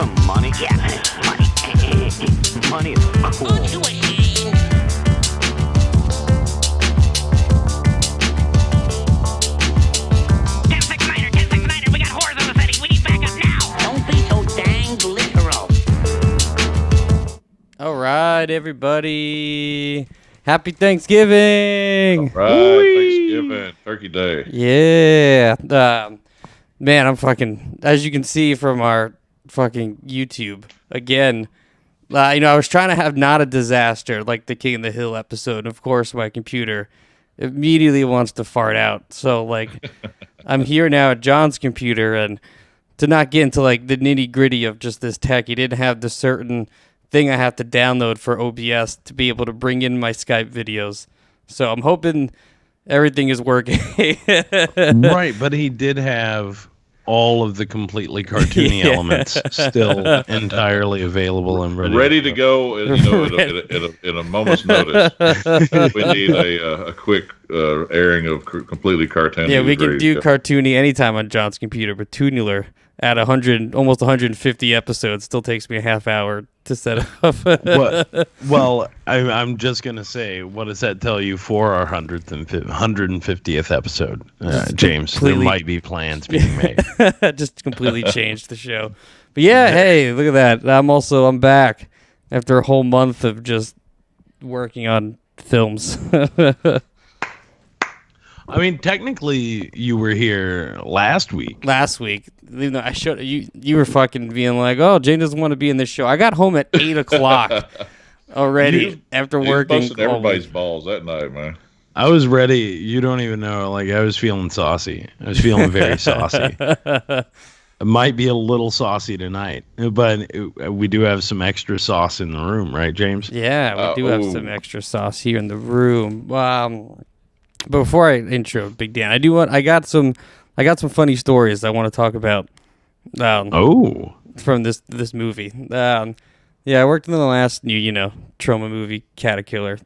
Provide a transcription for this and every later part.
some money? Yeah, money. Money is cool. We got whores in the city. We need backup now. Don't be so dang literal. All right, everybody. Happy Thanksgiving. Right, Thanksgiving, Turkey Day. Yeah. Man, I'm fucking, as you can see from our fucking YouTube, again, I was trying to have not a disaster like the King of the Hill episode. And of course, my computer immediately wants to fart out. So, like, I'm here now at John's computer, and to not get into, like, the nitty-gritty of just this tech, he didn't have the certain thing I have to download for OBS to be able to bring in my Skype videos. So I'm hoping everything is working. Right, but he did have all of the completely cartoony elements still entirely available and ready To go, in a moment's notice. We need a quick airing of completely cartoony. Yeah, we can do cartoony anytime on John's computer, but Toonular at almost 150 episodes still takes me a half hour to set up. Well, I'm just going to say, what does that tell you for our 150th episode, James? There might be plans being made. Just completely changed the show. But yeah, hey, look at that. I'm back after a whole month of just working on films. I mean, technically, you were here last week. Even though I showed you were fucking being like, "Oh, Jane doesn't want to be in this show." I got home at 8:00 already after working. Busting everybody's balls that night, man. I was ready. You don't even know. Like, I was feeling saucy. I was feeling very saucy. It might be a little saucy tonight, but we do have some extra sauce in the room, right, James? Yeah, we do have some extra sauce here in the room. But before I intro Big Dan, I got some funny stories I want to talk about. From this movie. Yeah, I worked in the last new, trauma movie, Caterkiller.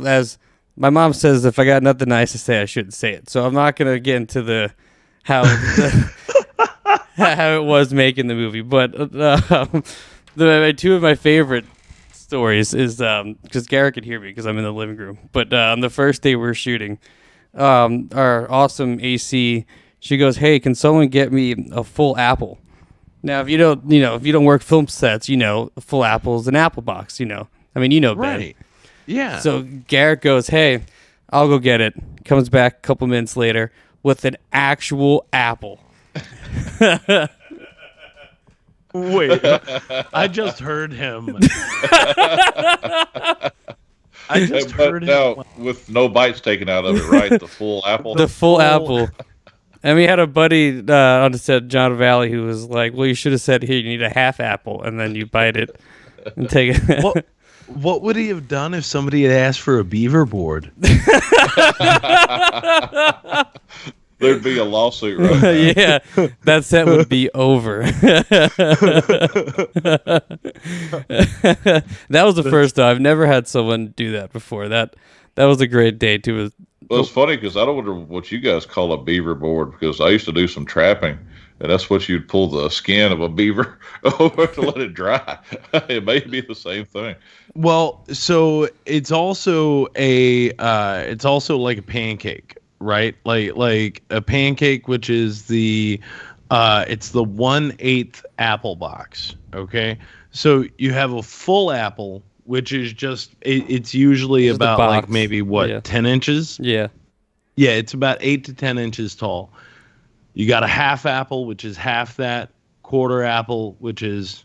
As my mom says, if I got nothing nice to say, I shouldn't say it. So I'm not gonna get into how it was making the movie. But two of my favorite stories is because Garrett could hear me because I'm in the living room. But on the first day we were shooting, our awesome AC, she goes, "Hey, can someone get me a full apple?" Now, if you don't work film sets, a full apple is an apple box. Ben. Right. Yeah. So Garrett goes, "Hey, I'll go get it." Comes back a couple minutes later with an actual apple. Wait, I just heard him. Now, with no bites taken out of it, right? The full apple? The full apple. And we had a buddy on the set, John Valley, who was like, "Well, you should have said, here, you need a half apple, and then you bite it and take it." What would he have done if somebody had asked for a beaver board? There'd be a lawsuit, right? Yeah, that set would be over. That was the first time. I've never had someone do that before. That was a great day, too. Well, it's funny because I don't wonder what you guys call a beaver board, because I used to do some trapping, and that's what you'd pull the skin of a beaver over to let it dry. It may be the same thing. Well, so it's also like a pancake, right? Like a pancake, which is it's the 1/8 apple box. Okay, so you have a full apple, which is just it's usually just about like maybe 10 inches. Yeah, it's about 8 to 10 inches tall. You got a half apple, which is half that, quarter apple, which is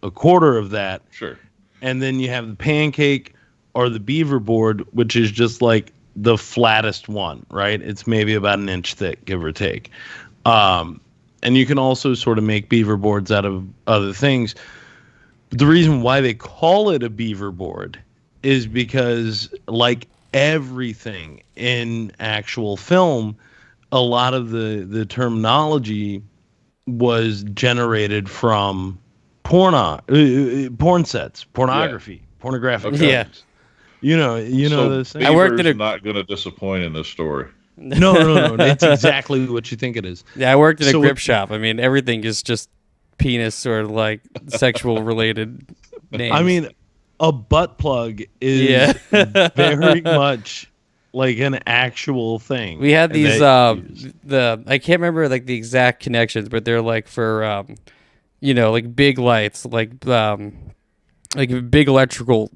a quarter of that. Sure. And then you have the pancake or the beaver board, which is just like the flattest one, right? It's maybe about an inch thick, give or take. And you can also sort of make beaver boards out of other things. But the reason why they call it a beaver board is because, like everything in actual film, a lot of the terminology was generated from porn sets, pornography, pornographic films. You know those things. I worked at not going to disappoint in this story. No. It's exactly what you think it is. Yeah, I worked at a grip shop. I mean, everything is just penis or like sexual related names. I mean, a butt plug is very much like an actual thing. we had these that you use. I can't remember like the exact connections, but they're like for like big lights, like big electrical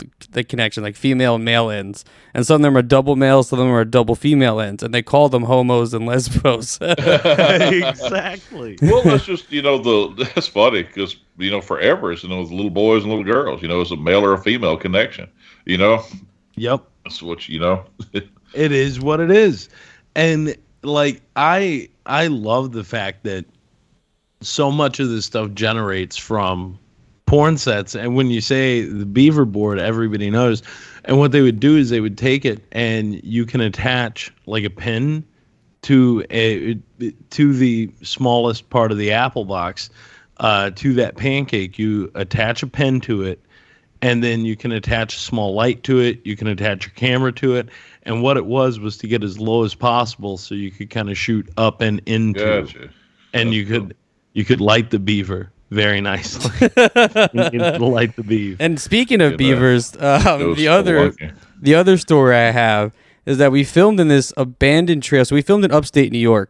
connection, like female and male ends, and some of them are double male, some of them are double female ends, and they call them homos and lesbos. Exactly. Well, that's just that's funny because forever it's with little boys and little girls. It's a male or a female connection. Yep. That's what It is what it is. And like I love the fact that so much of this stuff generates from porn sets. And when you say the beaver board, everybody knows. And what they would do is they would take it and you can attach like a pin to the smallest part of the apple box, to that pancake. You attach a pin to it, and then you can attach a small light to it. You can attach your camera to it. And what it was to get as low as possible so you could kind of shoot up and into. Gotcha. And you could light the beaver very nicely. You can light the beaver. And speaking of beavers, the other story I have is that we filmed in this abandoned trail. So we filmed in upstate New York,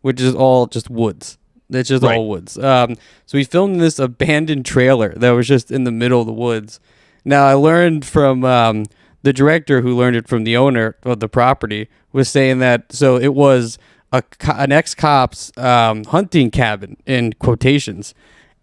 which is all just woods. It's just all woods. So we filmed in this abandoned trailer that was just in the middle of the woods. Now, I learned from the director who learned it from the owner of the property was saying that, so it was an ex-cop's hunting cabin, in quotations.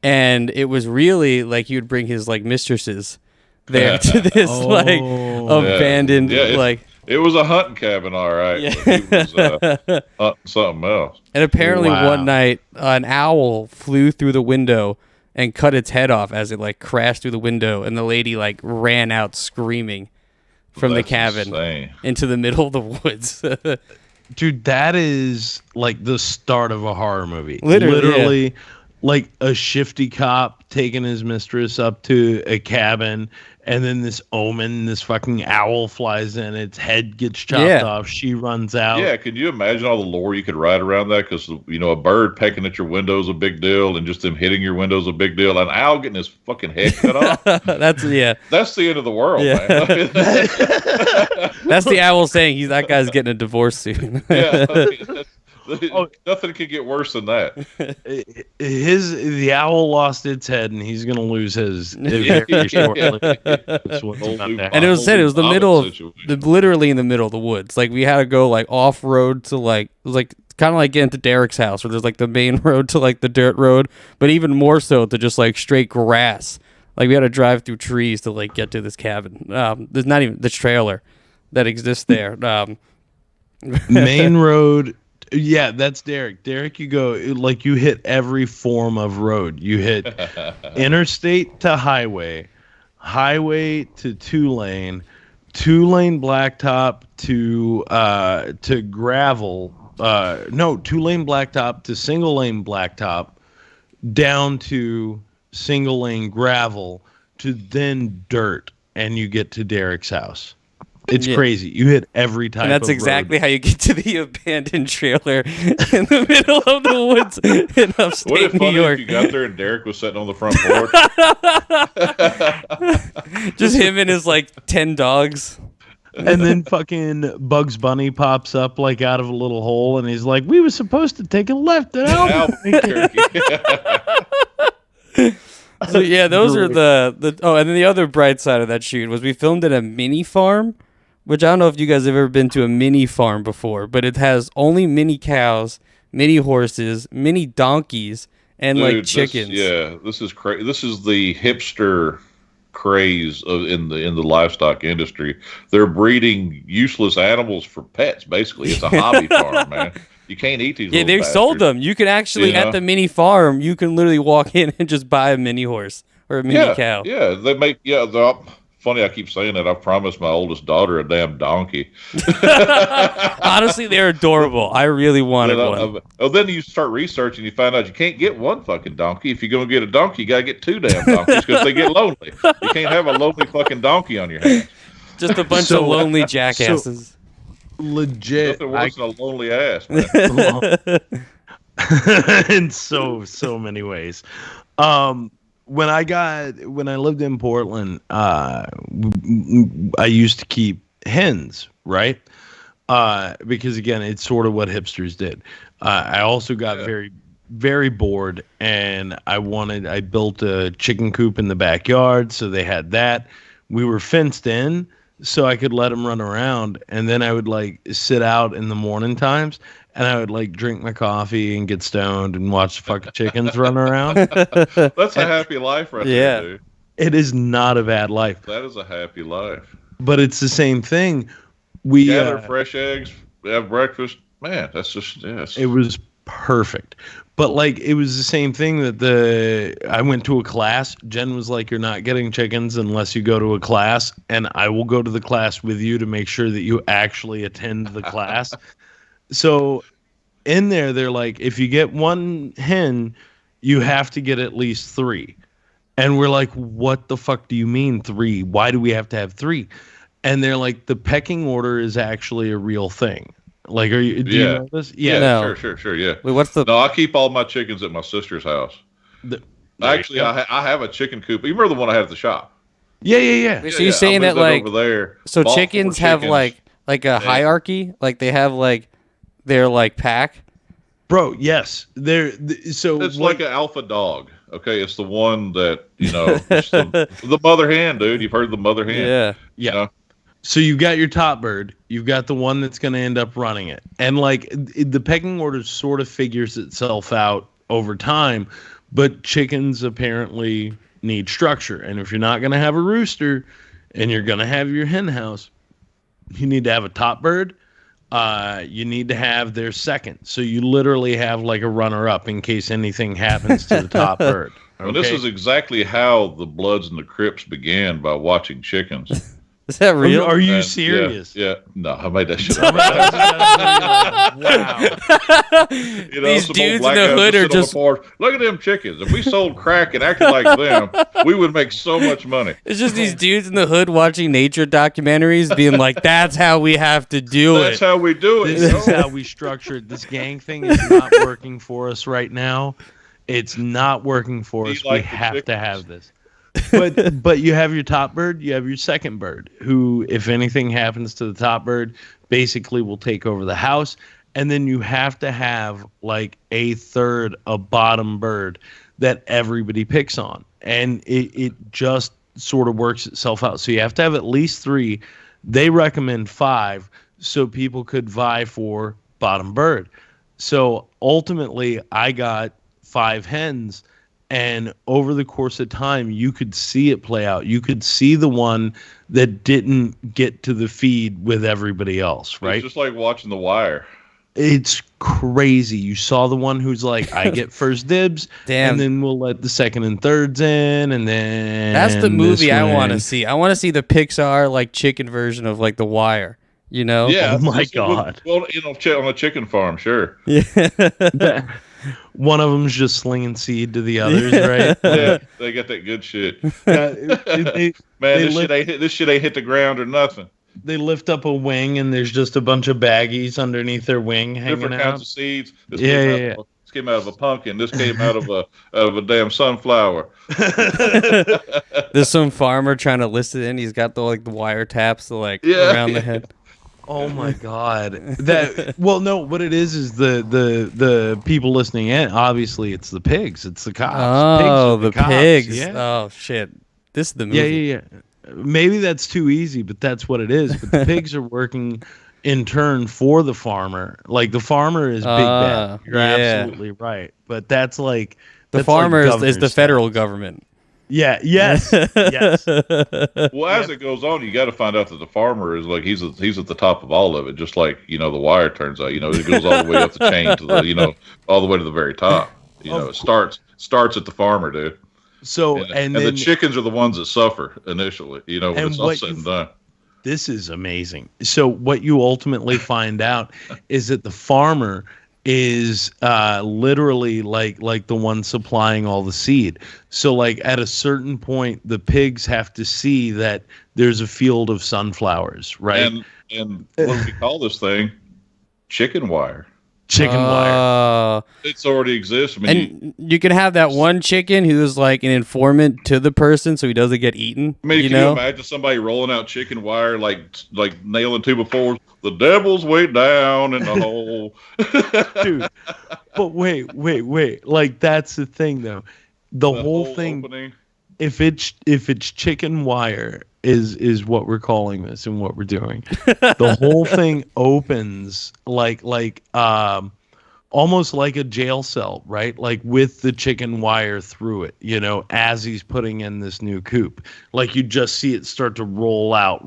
And it was really like he would bring his like mistresses there to this abandoned It was a hunting cabin, all right. Yeah. He was hunting something else. And apparently one night an owl flew through the window and cut its head off as it like crashed through the window, and the lady like ran out screaming from the cabin into the middle of the woods. Dude, that is like the start of a horror movie. Literally. Like a shifty cop taking his mistress up to a cabin, and then this fucking owl flies in, its head gets chopped off, she runs out. Yeah, could you imagine all the lore you could write around that? Because, a bird pecking at your window is a big deal, and just them hitting your window is a big deal. An owl getting his fucking head cut off. That's the end of the world, man. That's the owl saying that guy's getting a divorce soon. Nothing could get worse than that. The owl lost its head, and he's gonna lose his very shortly. And it was the middle of literally in the middle of the woods. Like we had to go like off road to like it was like kind of like getting to Derek's house, where there's like the main road to like the dirt road, but even more so to just like straight grass. Like we had to drive through trees to like get to this cabin. There's not even this trailer that exists there. Main road. Yeah, that's Derek. Derek, you go like you hit every form of road. You hit interstate to highway, highway to 2-lane, 2-lane blacktop to gravel. 2-lane blacktop to single-lane blacktop, down to single-lane gravel to then dirt, and you get to Derek's house. It's crazy. You hit every type of road. And that's exactly how you get to the abandoned trailer in the middle of the woods in upstate New York. If you got there and Derek was sitting on the front porch? Just him and his like 10 dogs. And then fucking Bugs Bunny pops up like out of a little hole, and he's like, "We were supposed to take a left at Albuquerque." So yeah, those are the and then the other bright side of that shoot was we filmed at a mini farm, which I don't know if you guys have ever been to a mini farm before, but it has only mini cows, mini horses, mini donkeys, and like chickens. This is crazy. This is the hipster craze in the livestock industry. They're breeding useless animals for pets. Basically, it's a hobby farm, man. You can't eat these. Yeah, they sold them. You can actually at the mini farm. You can literally walk in and just buy a mini horse or a mini cow. Yeah, they make. Yeah, funny. I keep saying that. I promised my oldest daughter a damn donkey. Honestly, they're adorable. I really wanted one. Then you start researching. You find out you can't get one fucking donkey. If you're gonna get a donkey, you gotta get 2 damn donkeys because they get lonely. You can't have a lonely fucking donkey on your hands. Just a bunch of lonely jackasses. Legit. Nothing worse than a lonely ass, man. In so many ways. When I lived in Portland, I used to keep hens, right? Because again, it's sort of what hipsters did. I also got very, very bored, and I built a chicken coop in the backyard, so they had that. We were fenced in, so I could let them run around, and then I would like sit out in the morning times, and I would like drink my coffee and get stoned and watch the fucking chickens run around. That's a happy life right there, dude. It is not a bad life. That is a happy life. But it's the same thing. We gather fresh eggs, have breakfast. Man, that's just it was perfect. But like it was the same thing that I went to a class. Jen was like, "You're not getting chickens unless you go to a class, and I will go to the class with you to make sure that you actually attend the class." So in there, they're like, if you get one hen, you have to get at least 3. And we're like, what the fuck do you mean 3? Why do we have to have 3? And they're like, the pecking order is actually a real thing. Like, do you know this? Yeah, no. sure, yeah. Wait, No, I keep all my chickens at my sister's house. Actually, I have a chicken coop. You remember the one I had at the shop? Yeah. So you're saying that like over there? So chickens have like a hierarchy, like they have like their like pack. Bro, yes. So it's like an alpha dog. Okay, it's the one that the mother hen, dude. You've heard of the mother hen? Yeah. You know? So you've got your top bird, you've got the one that's going to end up running it. And like the pecking order sort of figures itself out over time, but chickens apparently need structure. And if you're not going to have a rooster and you're going to have your hen house, you need to have a top bird. You need to have their second. So you literally have like a runner up in case anything happens to the top bird. Okay? Well, this is exactly how the Bloods and the Crips began, by watching chickens. Is that real? Are you serious? Yeah. No, I made that shit up. Wow. These dudes in the hood are just... Look at them chickens. If we sold crack and acted like them, we would make so much money. It's just these dudes in the hood watching nature documentaries being like, that's how we have to do That's how we do it. This is how we structure it. This gang thing is not working for us right now. It's not working for us. We have to have this. But you have your top bird, you have your second bird, who, if anything happens to the top bird, basically will take over the house. And then you have to have like a bottom bird that everybody picks on. And it just sort of works itself out. So you have to have at least 3. They recommend 5 so people could vie for bottom bird. So ultimately, I got 5 hens. And over the course of time, you could see it play out. You could see the one that didn't get to the feed with everybody else, right? It's just like watching The Wire. It's crazy. You saw the one who's like, I get first dibs, and then we'll let the second and thirds in, and then... That's the movie I want to see. I want to see the Pixar, like, chicken version of, like, The Wire, you know? Yeah. Oh, my God. Well, on a chicken farm, sure. Yeah. One of them's just slinging seed to the others, right? Yeah, they got that good shit. This shit ain't hit the ground or nothing. They lift up a wing, and there's just a bunch of baggies underneath their wing hanging Different out. kinds of seeds. This Came out of a pumpkin. This came out of a damn sunflower. There's some farmer trying to list it in. He's got the wire taps around the head. Oh my God! What it is the people listening in. Obviously, it's the pigs. It's the cops. Oh, the pigs. Yeah. Oh shit! This is the movie. Yeah. Maybe that's too easy, but that's what it is. But the pigs are working in turn for the farmer. Like the farmer is big bad. You're absolutely right. But that's like the farmer is the federal government. Yeah. Yes. Yes. Well, as it goes on, you got to find out that the farmer is like he's at the top of all of it. Just like The Wire turns out. It goes all the way up the chain to the all the way to the very top. It starts at the farmer, dude. So and then the chickens are the ones that suffer initially. When it's all said and done. This is amazing. So what you ultimately find out is that the farmer is literally like the one supplying all the seed. So like at a certain point, the pigs have to see that there's a field of sunflowers, right? And what do we call this thing? Chicken wire. chicken wire. It's already exists. I mean, And you can have that one chicken who's like an informant to the person, so he doesn't get eaten. can you imagine somebody rolling out chicken wire like nailing 2x4s? The devil's way down in the hole. Dude. But wait. Like, that's the thing, though. The whole thing, opening. if it's chicken wire is what we're calling this and what we're doing. The whole thing opens like almost like a jail cell, right? Like with the chicken wire through it, as he's putting in this new coop. Like you just see it start to roll out.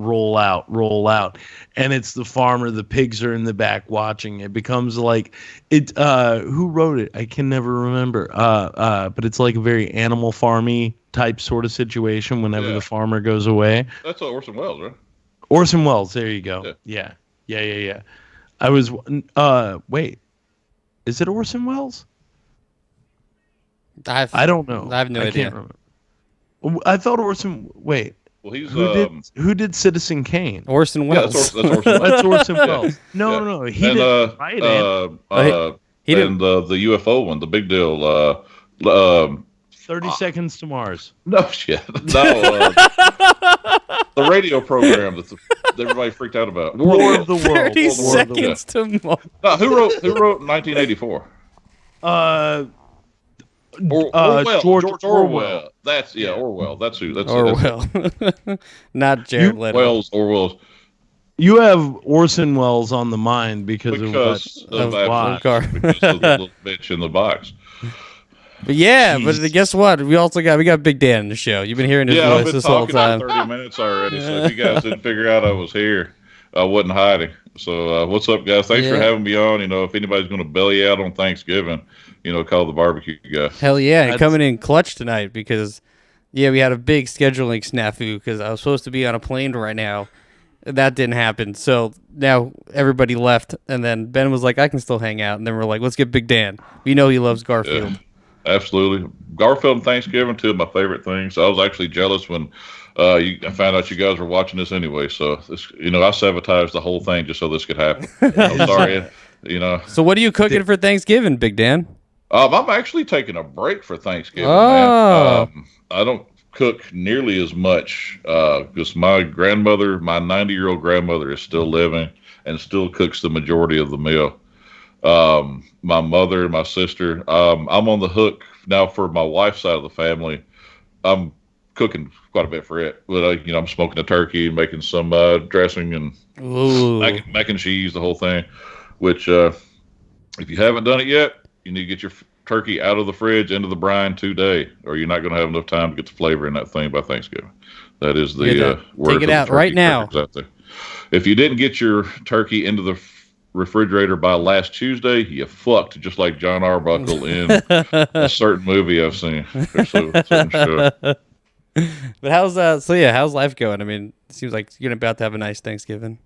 And it's the farmer, the pigs are in the back watching. It becomes like it who wrote it? I can never remember. But it's like a very Animal Farmy type sort of situation whenever the farmer goes away. That's Orson Welles, right? Orson Welles, there you go. Yeah. I was wait. Is it Orson Welles? I don't know. I have no idea. Can't remember. I thought Orson. Wait. Well, he's who did Citizen Kane? Orson Welles. That's Orson Welles. That's Orson Welles. No. He didn't write it. He didn't. The UFO one, the big deal. 30 Seconds to Mars. No shit. No. The radio program that everybody freaked out about. War of the World. 30 Seconds to Mars. No, who wrote 1984? George Orwell. That's Orwell. That's who. That's Orwell. Not Jared Leto. Orwell's. You have Orson Welles on the mind because of the little bitch in the box. But but guess what? We got Big Dan in the show. You've been hearing his voice this whole time. I've been talking for 30 minutes already, so if you guys didn't figure out I was here, I wasn't hiding. So what's up, guys? Thanks for having me on. If anybody's going to belly out on Thanksgiving, call the barbecue guy. Hell yeah, and coming in clutch tonight because, we had a big scheduling snafu because I was supposed to be on a plane right now. That didn't happen. So now everybody left, and then Ben was like, I can still hang out. And then we're like, let's get Big Dan. We know he loves Garfield. Yeah. Absolutely. Garfield and Thanksgiving, two of my favorite things. I was actually jealous when I found out you guys were watching this anyway. So, I sabotaged the whole thing just so this could happen. I'm sorry, So what are you cooking for Thanksgiving, Big Dan? I'm actually taking a break for Thanksgiving, man. I don't cook nearly as much because my 90-year-old grandmother is still living and still cooks the majority of the meal. My mother, my sister. I'm on the hook now for my wife's side of the family. I'm cooking quite a bit for it. But I'm smoking a turkey and making some dressing and mac and cheese, the whole thing. Which, if you haven't done it yet, you need to get your turkey out of the fridge into the brine today, or you're not going to have enough time to get the flavor in that thing by Thanksgiving. That is the word. Take it out right now. Out there. If you didn't get your turkey into the refrigerator by last Tuesday, you fucked, just like John Arbuckle in a certain movie I've seen. Certain show. But how's life going? I mean, it seems like you're about to have a nice Thanksgiving.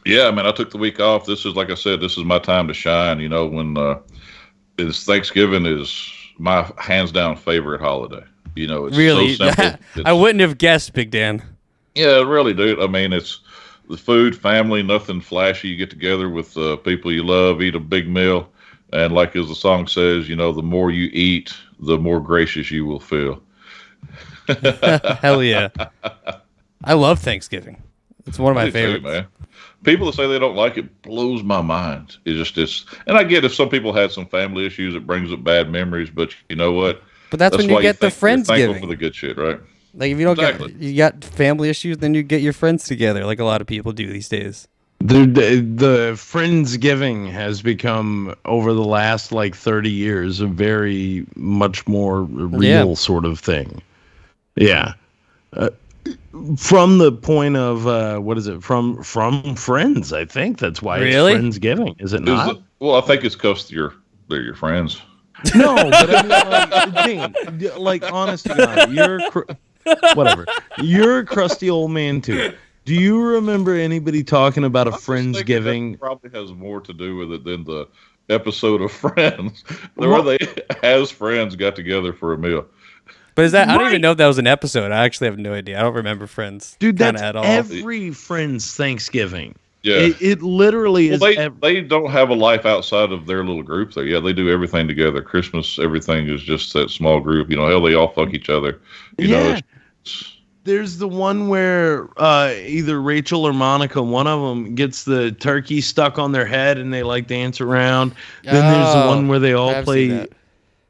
Yeah, I took the week off. This is, like I said, this is my time to shine. When Thanksgiving is my hands down favorite holiday. It's really so simple. I wouldn't have guessed, Big Dan. Yeah, really, dude. It's the food, family, nothing flashy. You get together with people you love, eat a big meal, and like as the song says, the more you eat, the more gracious you will feel. Hell yeah! I love Thanksgiving. It's one of my favorites. Man. People that say they don't like it blows my mind. And I get if some people had some family issues, it brings up bad memories. But you know what? But that's when you get the Friendsgiving. You're thankful for the good shit, right? Like if you don't you got family issues, then you get your friends together, like a lot of people do these days. The Friendsgiving has become over the last 30 years a very much more real sort of thing. Yeah. From the point of what is it from friends? I think that's why it's Friendsgiving. Is it not? Well, I think it's because they're your friends. No, but Dane, honest to God, whatever. You're a crusty old man too. Do you remember anybody talking about a Friendsgiving? That probably has more to do with it than the episode of Friends, where they, as friends, got together for a meal. But is that? I don't even know if that was an episode. I actually have no idea. I don't remember Friends. Dude, that's at all. Every Friends Thanksgiving. Yeah. It literally is. They don't have a life outside of their little group there. Yeah, they do everything together. Christmas, everything is just that small group. Hell, they all fuck each other. There's the one where either Rachel or Monica, one of them gets the turkey stuck on their head and they like dance around. Then there's the one where they all play.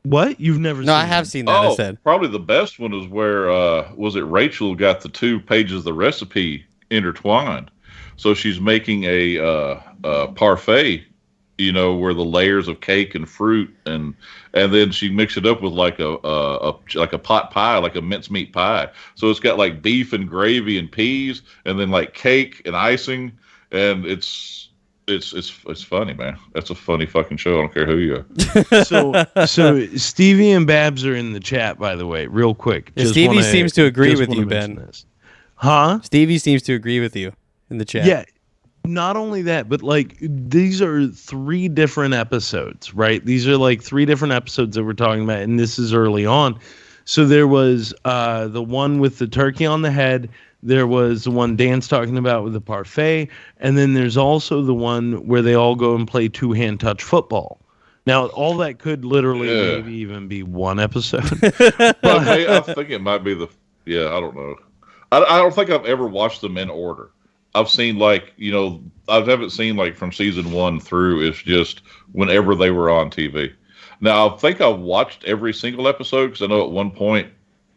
What? You've never seen No, I have seen that. I said. Probably the best one is where, was it Rachel got the 2 pages of the recipe intertwined. So she's making a parfait, where the layers of cake and fruit, and then she mixed it up with like a pot pie, like a mincemeat pie. So it's got like beef and gravy and peas, and then like cake and icing, and it's funny, man. That's a funny fucking show. I don't care who you are. So Stevie and Babs are in the chat, by the way, real quick. Stevie seems to agree with you, Ben. This. Huh? Stevie seems to agree with you in the chat. Yeah. Not only that, but like these are 3 different episodes, right? These are like 3 different episodes that we're talking about, and this is early on. So there was the one with the turkey on the head. There was the one Dan's talking about with the parfait, and then there's also the one where they all go and play 2-hand touch football. Now, all that could literally maybe even be one episode. I think it might be I don't know. I don't think I've ever watched them in order. I've seen I haven't seen like from season 1 through. It's just whenever they were on TV. Now, I think I watched every single episode because I know at one point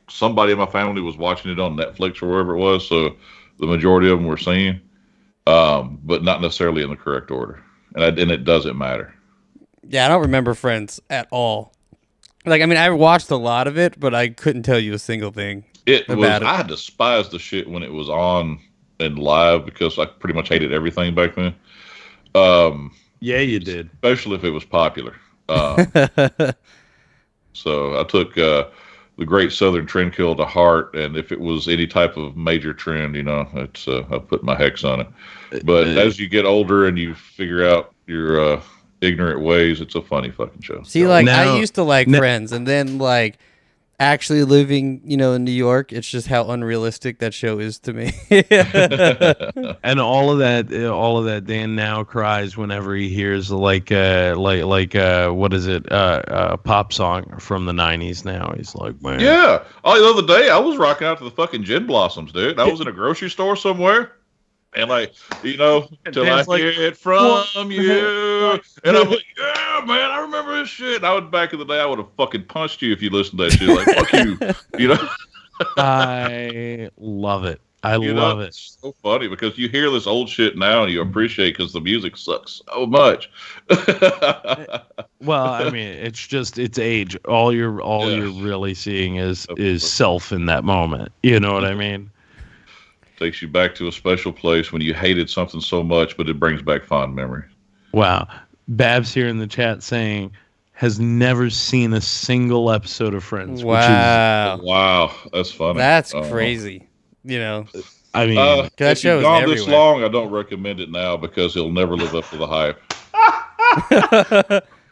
somebody in my family was watching it on Netflix or wherever it was. So the majority of them were seeing, but not necessarily in the correct order. And it doesn't matter. Yeah, I don't remember Friends at all. I watched a lot of it, but I couldn't tell you a single thing about it. I despised the shit when it was on and live because I pretty much hated everything back then. Yeah, you did. Especially if it was popular. So I took the Great Southern Trendkill to heart, and if it was any type of major trend, it's I put my hex on it. But as you get older and you figure out your ignorant ways, it's a funny fucking show. See, I used to like Friends, and then actually living, in New York, it's just how unrealistic that show is to me. And all of that Dan now cries whenever he hears what is it, a pop song from the 90s now. He's like, man. Yeah. Oh, the other day I was rocking out to the fucking Gin Blossoms, dude. I was in a grocery store somewhere. And till I hear it from you. And I'm like, yeah, man, I remember this shit. Back in the day, I would have fucking punched you if you listened to that shit. Like, fuck you. I love it. I love it. It's so funny because you hear this old shit now and you appreciate because the music sucks so much. Well, it's age. All you're really seeing is self in that moment. You know what I mean? Takes you back to a special place when you hated something so much, but it brings back fond memories. Wow. Babs here in the chat saying has never seen a single episode of Friends. Wow. Wow. That's funny. That's crazy. That if show you've is gone everywhere. this long, I don't recommend it now because it'll never live up to the hype.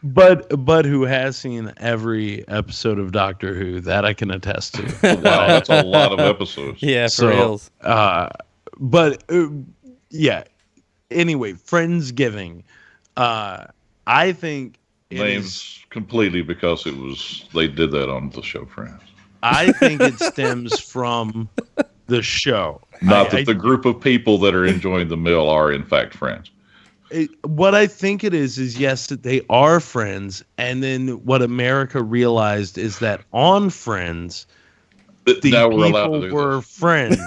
But who has seen every episode of Doctor Who, that I can attest to. Wow, that's a lot of episodes. Yeah, for reals. Yeah. Anyway, Friendsgiving. I think Names completely because they did that on the show Friends. I think it stems from the show. Not that the group of people that are enjoying the meal are in fact friends. What I think it is yes, that they are friends, and then what America realized is that on Friends, the people were friends,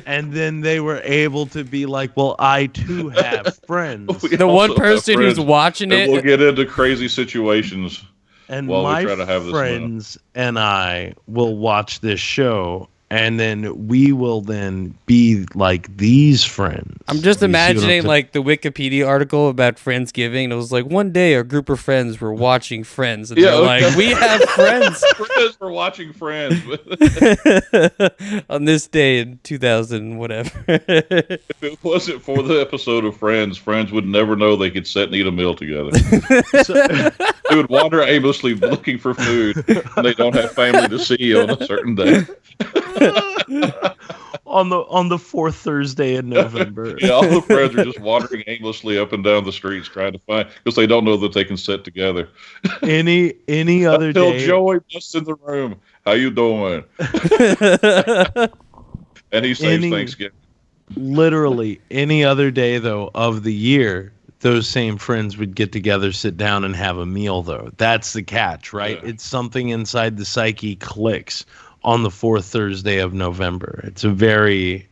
and then they were able to be like, "Well, I too have friends." The one person who's watching it, we'll get into crazy situations, and while my we try to have friends and I will watch this show. And then we will then be like these friends. I'm just imagining the Wikipedia article about Friendsgiving. And it was like one day a group of friends were watching Friends. And they're like, we have friends. Friends were watching Friends. On this day in 2000, whatever. If it wasn't for the episode of Friends would never know they could sit and eat a meal together. They would wander aimlessly looking for food and they don't have family to see on a certain day. on the fourth Thursday in November. Yeah, all the friends are just wandering aimlessly up and down the streets trying to find, because they don't know that they can sit together. Any other Until day. Joey busts in the room. How you doing? And he saves Thanksgiving. Literally any other day though of the year, those same friends would get together, sit down, and have a meal. Though that's the catch, right? Yeah. It's something inside the psyche clicks on the fourth Thursday of November. It's a very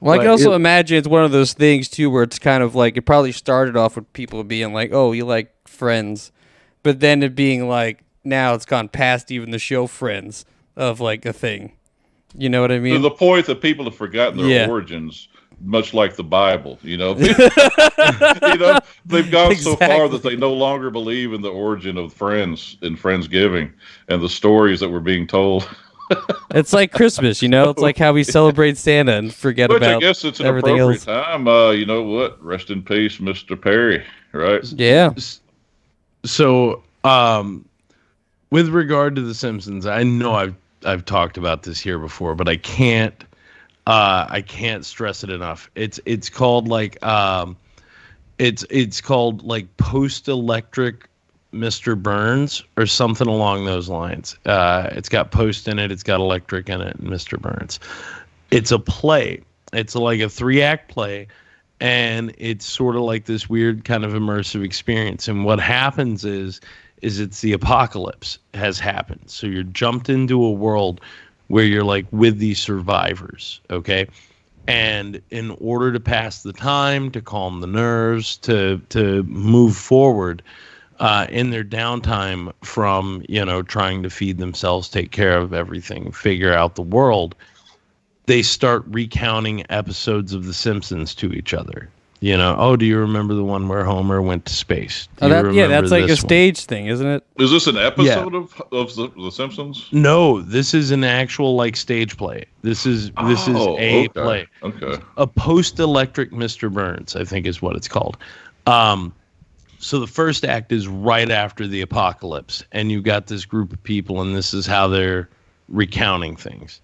Well, I can also imagine it's one of those things too, where it's kind of like it probably started off with people being like, "Oh, you like Friends," but then it being like now it's gone past even the show Friends of like a thing. You know what I mean? To the point that people have forgotten their origins, much like the Bible. You know, they've gone so far that they no longer believe in the origin of Friends and Friendsgiving and the stories that were being told. It's like Christmas, you know. It's like how we celebrate Santa and forget Which about I guess it's an everything appropriate else. time. You know what? Rest in peace, Mr. Perry. Right? Yeah. So, with regard to The Simpsons, I know I've talked about this here before, but I can't stress it enough. It's called like it's called like post-electric Mr. Burns or something along those lines. It's got post in it, it's got electric in it, and Mr. Burns. It's a play. It's like a 3-act play, and it's sort of like this weird kind of immersive experience. And what happens is it's the apocalypse has happened. So you're jumped into a world where you're like with these survivors, okay? And in order to pass the time, to calm the nerves, to move forward in their downtime from, trying to feed themselves, take care of everything, figure out the world, they start recounting episodes of The Simpsons to each other. Oh, do you remember the one where Homer went to space? That's like a stage thing, isn't it? Is this an episode of The Simpsons? No, this is an actual like stage play. This is a play. Okay. A post-electric Mr. Burns, I think is what it's called. So the first act is right after the apocalypse, and you've got this group of people, and this is how they're recounting things.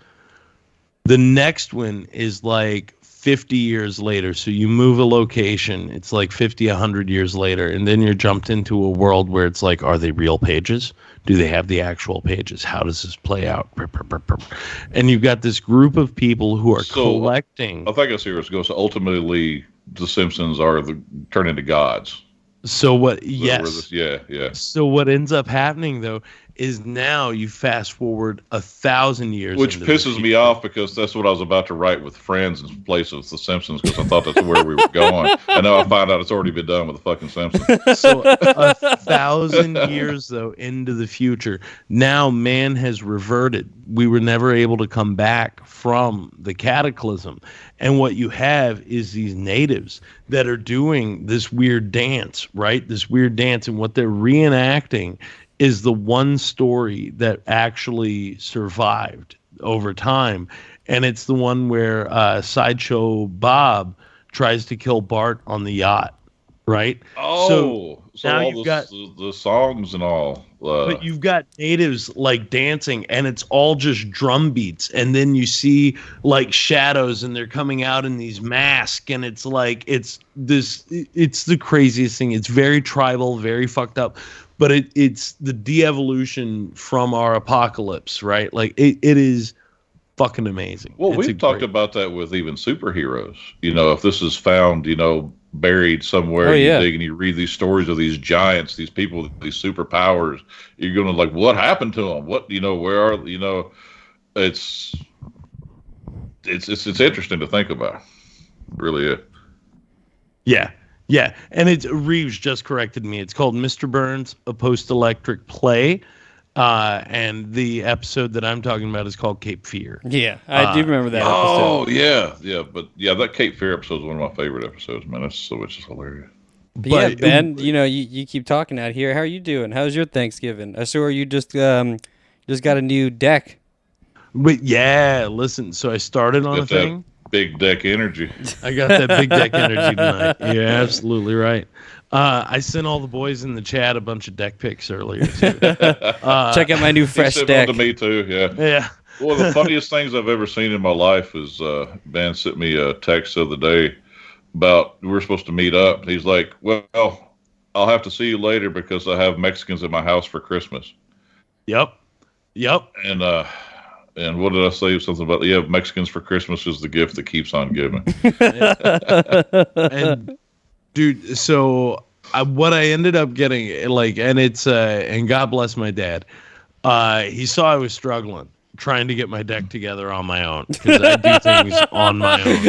The next one is like 50 years later. So you move a location, it's like 50, 100 years later, and then you're jumped into a world where it's like, are they real pages? Do they have the actual pages? How does this play out? And you've got this group of people who are collecting. I think I see where it goes. So ultimately, the Simpsons turn into gods. So what? So what ends up happening though is now you fast forward 1,000 years, which pisses me off because that's what I was about to write with Friends in place of The Simpsons, because I thought that's where we were going. And now I find out it's already been done with the fucking Simpsons. So 1,000 years though into the future, now man has reverted. We were never able to come back from the cataclysm. And what you have is these natives that are doing this weird dance, right? This weird dance. And what they're reenacting is the one story that actually survived over time. And it's the one where Sideshow Bob tries to kill Bart on the yacht, right? Oh, so now all you've got the songs and all. But you've got natives like dancing, and it's all just drum beats. And then you see like shadows, and they're coming out in these masks, and it's like it's the craziest thing. It's very tribal, very fucked up. But it's the de-evolution from our apocalypse, right? Like it is fucking amazing. Well, we've talked about that with even superheroes. If this is found, buried somewhere, you dig and you read these stories of these giants, these people with these superpowers, you're going to like, what happened to them? What, where are, it's interesting to think about. Really is. Yeah. Yeah, and Reeves just corrected me. It's called Mr. Burns, a post-electric play, and the episode that I'm talking about is called Cape Fear. Yeah, I do remember that episode. Oh, yeah, but that Cape Fear episode is one of my favorite episodes, man. It's just hilarious. But Ben, you keep talking out here. How are you doing? How's your Thanksgiving? I saw you just got a new deck. But yeah, listen, so I started on a thing. Big deck energy. I got that big deck energy tonight. You're absolutely right. I sent all the boys in the chat a bunch of deck pics earlier too. Check out my new fresh deck. To me too. Yeah. One of the funniest things I've ever seen in my life is man sent me a text the other day about we were supposed to meet up. He's like, "Well, I'll have to see you later because I have Mexicans at my house for Christmas." Yep. And what did I say? Something about Mexicans for Christmas is the gift that keeps on giving. And dude, so what I ended up getting, and it's and God bless my dad. He saw I was struggling trying to get my deck together on my own because I do things on my own.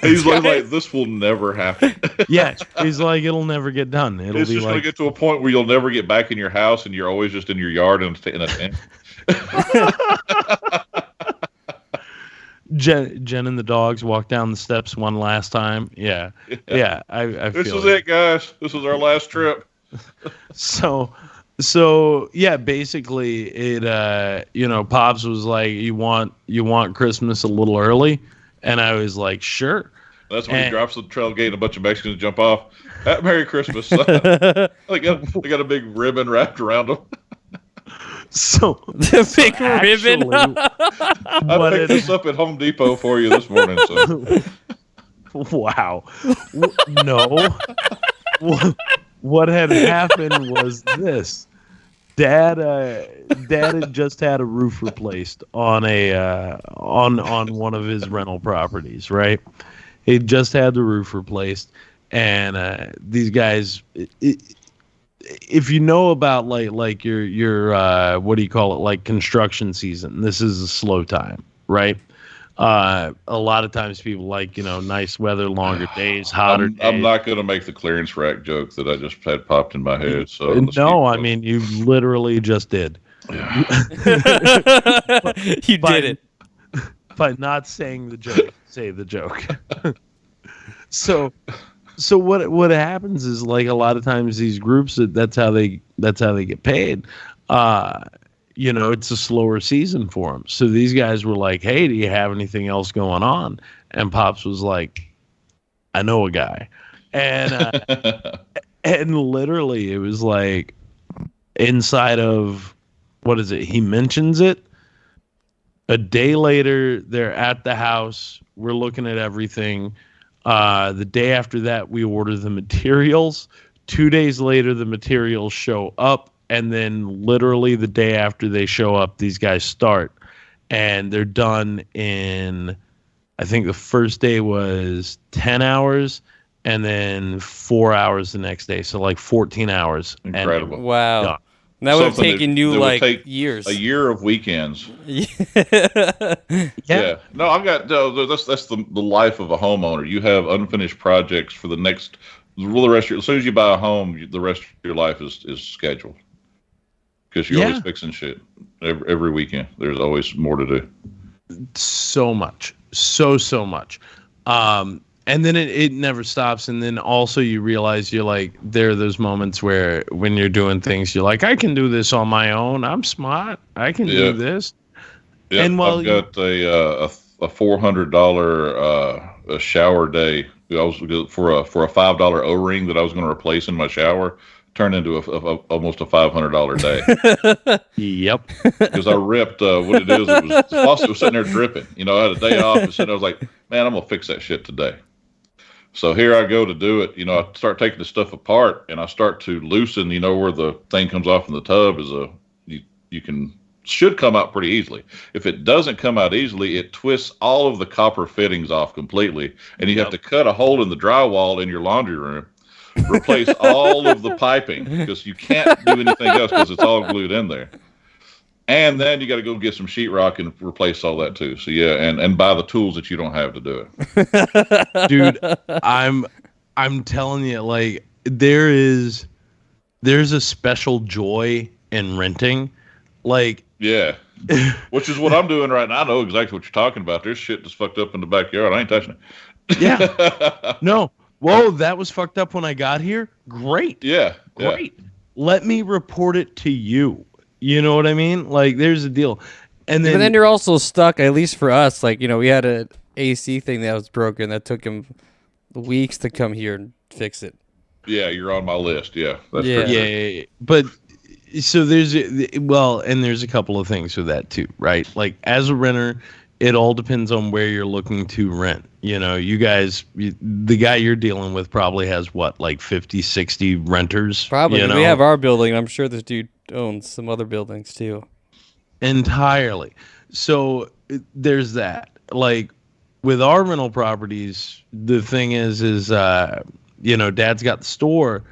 He's like, this will never happen. Yeah, he's like, it'll never get done. It's just going to get to a point where you'll never get back in your house and you're always just in your yard in a tent. Jen and the dogs walk down the steps one last time. Yeah. I this feel is it, guys. This is our last trip. So yeah, basically it. Pops was like, "You want Christmas a little early," and I was like, "Sure." That's when he drops the trail gate and a bunch of Mexicans jump off. Merry Christmas! They got a big ribbon wrapped around them. So the big ribbon. I picked this up at Home Depot for you this morning. So. Wow. No. What had happened was this. Dad had just had a roof replaced on on one of his rental properties, right? He just had the roof replaced, and these guys, if you know about like your what do you call it, like construction season, this is a slow time, right? A lot of times people like, nice weather, longer days, hotter days. I'm not going to make the clearance rack joke that I just had popped in my head. So no, I mean, you literally just did. Yeah. You did it. By not saying the joke, say the joke. So what happens is, like, a lot of times these groups, that's how they get paid. It's a slower season for them. So these guys were like, "Hey, do you have anything else going on?" And Pops was like, "I know a guy." And and literally it was like inside of, what is it? He mentions it. A day later, they're at the house. We're looking at everything. The day after that, we order the materials. 2 days later, the materials show up. And then literally the day after they show up, these guys start. And they're done in, I think the first day was 10 hours and then 4 hours the next day. So like 14 hours. Incredible. Wow. Done. That would have taken you like years. A year of weekends. Yeah. No, I've got that's the life of a homeowner. You have unfinished projects for the rest of your, as soon as you buy a home, the rest of your life is scheduled. Because you're always fixing shit every weekend. There's always more to do. So much. So much. And then it never stops. And then also you realize you're like, there are those moments where when you're doing things, you're like, I can do this on my own. I'm smart. I can do this. Yeah, and I've got a $400 a shower day. I was for a $5 O-ring that I was going to replace in my shower. Turned into almost a $500 day. Yep. Because I ripped what it is. The faucet was sitting there dripping. I had a day off, and I was like, man, I'm gonna fix that shit today. So here I go to do it. I start taking the stuff apart, and I start to loosen. Where the thing comes off in the tub is should come out pretty easily. If it doesn't come out easily, it twists all of the copper fittings off completely, and you have to cut a hole in the drywall in your laundry room. Replace all of the piping because you can't do anything else because it's all glued in there. And then you got to go get some sheetrock and replace all that too. So yeah, and buy the tools that you don't have to do it. Dude, I'm telling you, like, there's a special joy in renting. Like, yeah. Which is what I'm doing right now. I know exactly what you're talking about. There's shit that's fucked up in the backyard. I ain't touching it. Yeah. No. Whoa, that was fucked up when I got here? Great. Yeah. Great. Let me report it to you. You know what I mean? Like, there's a deal. And then you're also stuck, at least for us. Like, we had an AC thing that was broken that took him weeks to come here and fix it. Yeah, you're on my list. Yeah. Yeah. But So there's a couple of things with that too, right? Like as a renter, it all depends on where you're looking to rent. You know, the guy you're dealing with probably has what, like 50, 60 renters? Probably. You know? We have our building. I'm sure this dude owns some other buildings too. Entirely. So there's that. Like with our rental properties, the thing is Dad's got the store,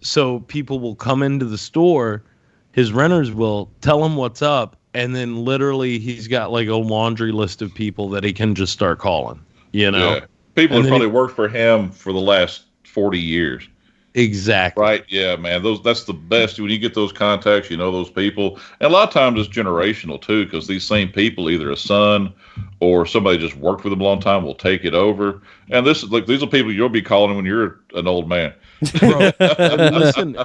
so people will come into the store. His renters will tell him what's up, and then literally he's got like a laundry list of people that he can just start calling. You know, yeah. People have probably worked for him for the last 40 years. Exactly. Right. Yeah, man. That's the best. When you get those contacts, you know those people. And a lot of times it's generational too, because these same people, either a son or somebody just worked with them a long time, will take it over. And these are people you'll be calling when you're an old man. Bro, listen,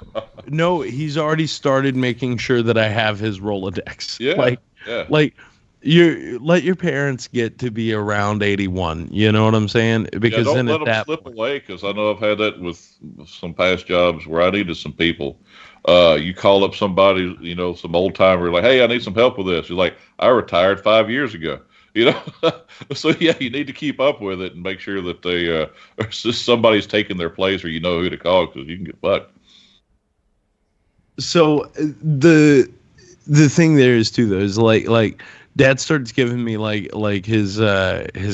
no, he's already started making sure that I have his Rolodex. Yeah. Like you let your parents get to be around 81. You know what I'm saying? Because don't then let at them that slip away. Because I know I've had that with some past jobs where I needed some people. You call up somebody, some old timer, like, "Hey, I need some help with this." You're like, "I retired 5 years ago." So yeah, you need to keep up with it and make sure that they somebody's taking their place, or you know who to call, because you can get fucked. So the thing there is too, though, is like Dad starts giving me like his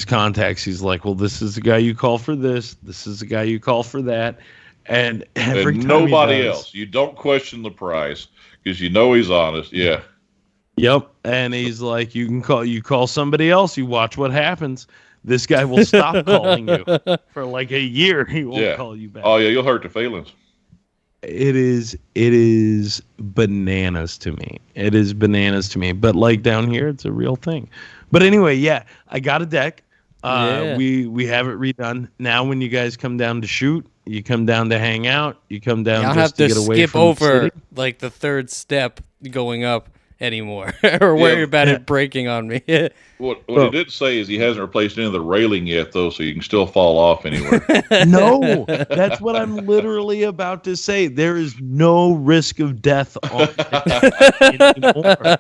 contacts. He's like, "Well, this is the guy you call for this. This is the guy you call for that." And every time nobody else. You don't question the price because you know he's honest. Yeah. Yep. And he's like, you call somebody else. You watch what happens. This guy will stop calling you for like a year. He won't call you back. Oh yeah, you'll hurt the feelings. It is bananas to me. It is bananas to me. But like down here, it's a real thing. But anyway, yeah, I got a deck. We have it redone. Now when you guys come down to shoot, you come down to hang out, you come down just to get away from the city. Like the third step going up anymore, or worry about it breaking on me. What he didn't say is he hasn't replaced any of the railing yet, though, so you can still fall off anywhere. No, that's what I'm literally about to say. There is no risk of death on anymore.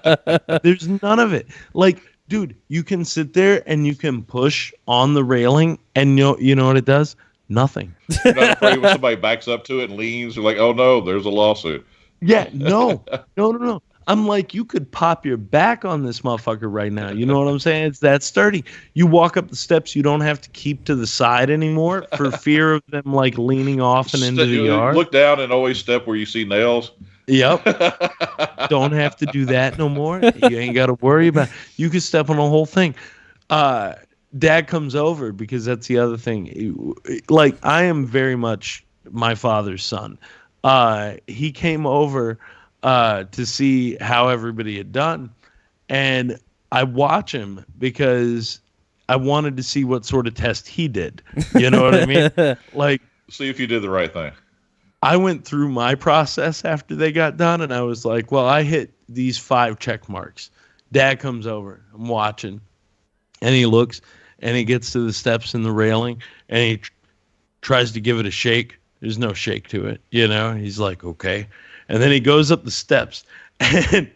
There's none of it. Like, dude, you can sit there and you can push on the railing, and you know what it does? Nothing. You're not afraid when somebody backs up to it and leans, you're like, "Oh no, there's a lawsuit." Yeah, no. I'm like, you could pop your back on this motherfucker right now. You know what I'm saying? It's that sturdy. You walk up the steps, you don't have to keep to the side anymore for fear of them like leaning off and into the yard. Look down and always step where you see nails. Yep. Don't have to do that no more. You ain't got to worry about it. You can step on the whole thing. Dad comes over because that's the other thing. Like, I am very much my father's son. He came over to see how everybody had done, and I watch him because I wanted to see what sort of test he did. You know what I mean? Like, see if you did the right thing. I went through my process after they got done, and I was like, well, I hit these 5 check marks. Dad comes over. I'm watching, and he looks, and he gets to the steps and the railing, and he tries to give it a shake. There's no shake to it. He's like, okay. And then he goes up the steps, and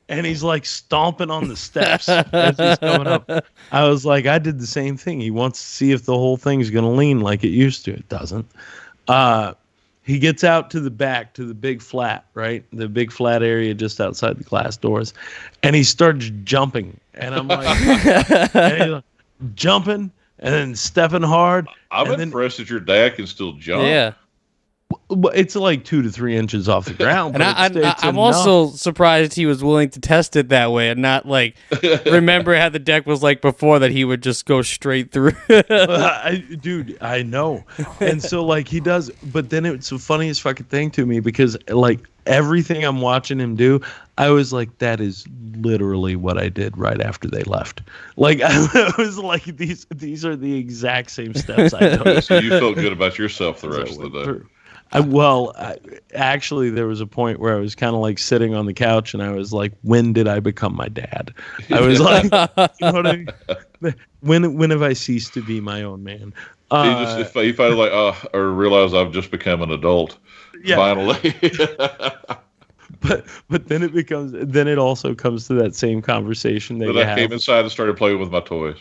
he's like stomping on the steps as he's coming up. I was like, I did the same thing. He wants to see if the whole thing's going to lean like it used to. It doesn't. He gets out to the back, to the big flat, right? The big flat area just outside the glass doors. And he starts jumping. And I'm like, and he's like, jumping and then stepping hard. I'm impressed that your dad can still jump. Yeah. It's like 2 to 3 inches off the ground. And I'm also surprised he was willing to test it that way and not like remember how the deck was like before, that he would just go straight through. Dude, I know. And so like he does, but then it's the funniest fucking thing to me because like everything I'm watching him do, I was like, that is literally what I did right after they left. Like I was like, these are the exact same steps I took. So you felt good about yourself the rest of the day. Actually, there was a point where I was kind of like sitting on the couch and I was like, when did I become my dad? I was like, you know what I mean? When have I ceased to be my own man? You finally like, or realize I've just become an adult. Yeah. Finally. but then it also comes to that same conversation that But you I have. came inside and started playing with my toys.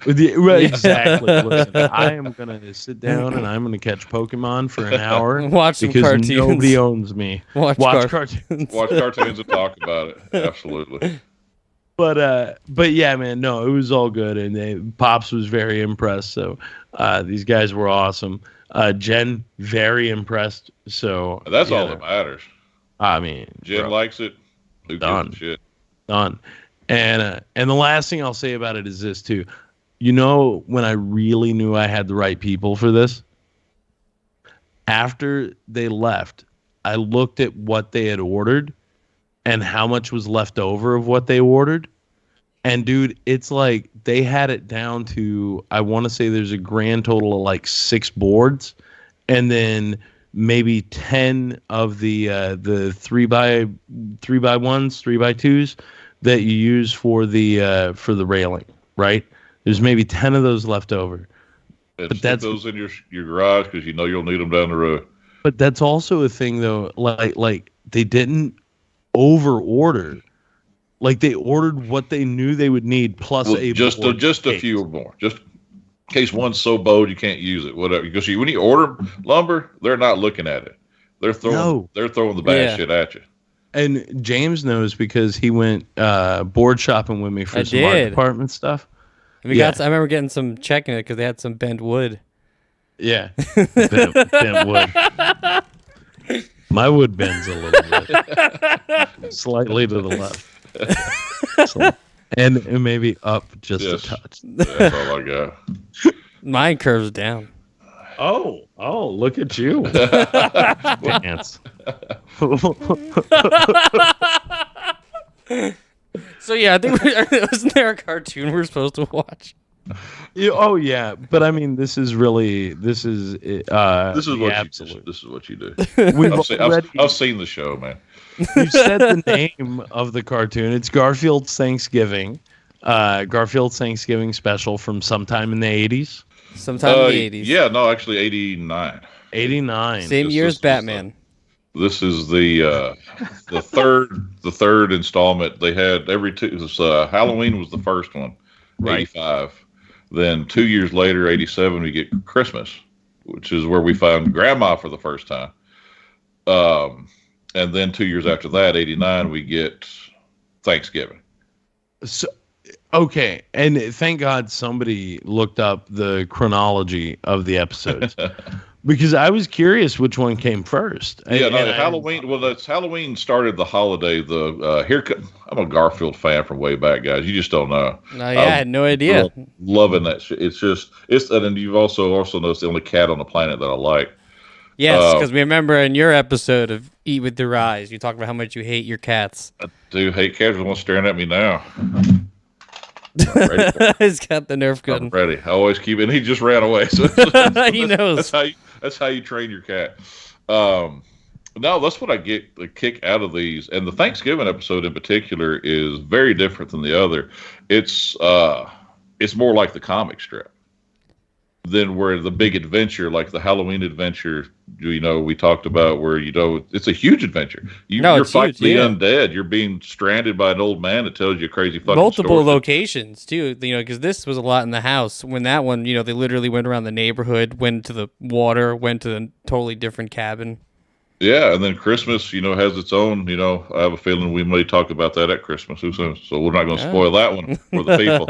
Right, exactly. Listen, I am gonna sit down and I'm gonna catch Pokemon for an hour. Watch some because cartoons. nobody owns me. Watch cartoons. Watch cartoons and talk about it. Absolutely. But yeah, man, no, it was all good, and Pops was very impressed. So these guys were awesome. Jen very impressed. So That's all that matters. I mean, Jen likes it. Who gives a shit? Done. And the last thing I'll say about it is this too. You know, when I really knew I had the right people for this, after they left, I looked at what they had ordered and how much was left over of what they ordered. And dude, it's like they had it down to, I want to say there's a grand total of like 6 boards, and then maybe 10 of the 3x1s, 3x2s that you use for the railing, right? There's maybe 10 of those left over. And but stick those in your garage because you know you'll need them down the road. But that's also a thing though, like they didn't over order. Like they ordered what they knew they would need plus just a few more, just in case one's so bowed you can't use it, whatever. Because when you order lumber, they're not looking at it; they're throwing the bad shit at you. And James knows because he went board shopping with me for some art department stuff. I remember getting some checking it because they had some bent wood. Yeah, bent wood. My wood bends a little bit, slightly to the left, and maybe up just a touch. That's all I got. Mine curves down. Oh, look at you. Dance. So yeah, I think wasn't there a cartoon we're supposed to watch? Yeah, but I mean, this is what you do. This is what you do. I've seen the show, man. You said the name of the cartoon. It's Garfield's Thanksgiving. Garfield's Thanksgiving special from sometime in the 80s. Sometime in the 80s. Yeah, no, actually 89. 89. Same year as Batman. This is the third installment. They had every two. Halloween was the first one, right. 85. Then 2 years later, 87, we get Christmas, which is where we found Grandma for the first time. And then 2 years after that, 89, we get Thanksgiving. So, okay, and thank God somebody looked up the chronology of the episodes. Because I was curious which one came first. Halloween. Well, that's Halloween started the holiday. I'm a Garfield fan from way back, guys. You just don't know. No, yeah, I had no idea. Loving that shit. And then you've also noticed the only cat on the planet that I like. Yes, because we remember in your episode of Eat With Your Eyes, you talked about how much you hate your cats. I do hate cats. There's one staring at me now. He's got the Nerf gun. I'm ready. I always keep it. And he just ran away. So he knows. That's how you train your cat. No, that's what I get a kick out of these. And the Thanksgiving episode in particular is very different than the other. It's more like the comic strip than where the big adventure, like the Halloween adventure, we talked about where, it's a huge adventure. You're fighting the undead. You're being stranded by an old man that tells you a crazy fucking multiple story. Locations too, because this was a lot in the house. When that one, they literally went around the neighborhood, went to the water, went to a totally different cabin. Yeah, and then Christmas, has its own, I have a feeling we may talk about that at Christmas. So we're not going to spoil that one for the people.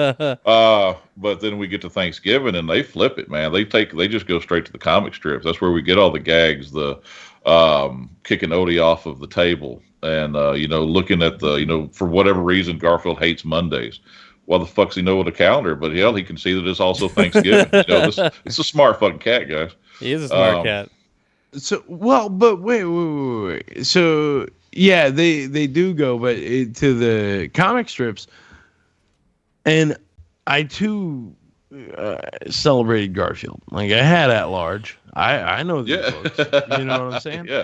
But then we get to Thanksgiving and they flip it, man. They just go straight to the comic strips. That's where we get all the gags, the kicking Odie off of the table and, looking at the, for whatever reason, Garfield hates Mondays. Why the fuck's he know with a calendar? But hell, he can see that it's also Thanksgiving. It's a smart fucking cat, guys. He is a smart cat. So but wait. So yeah, they do go, but to the comic strips, and I too celebrated Garfield. Like I had at large. I know these books. You know what I'm saying? Yeah.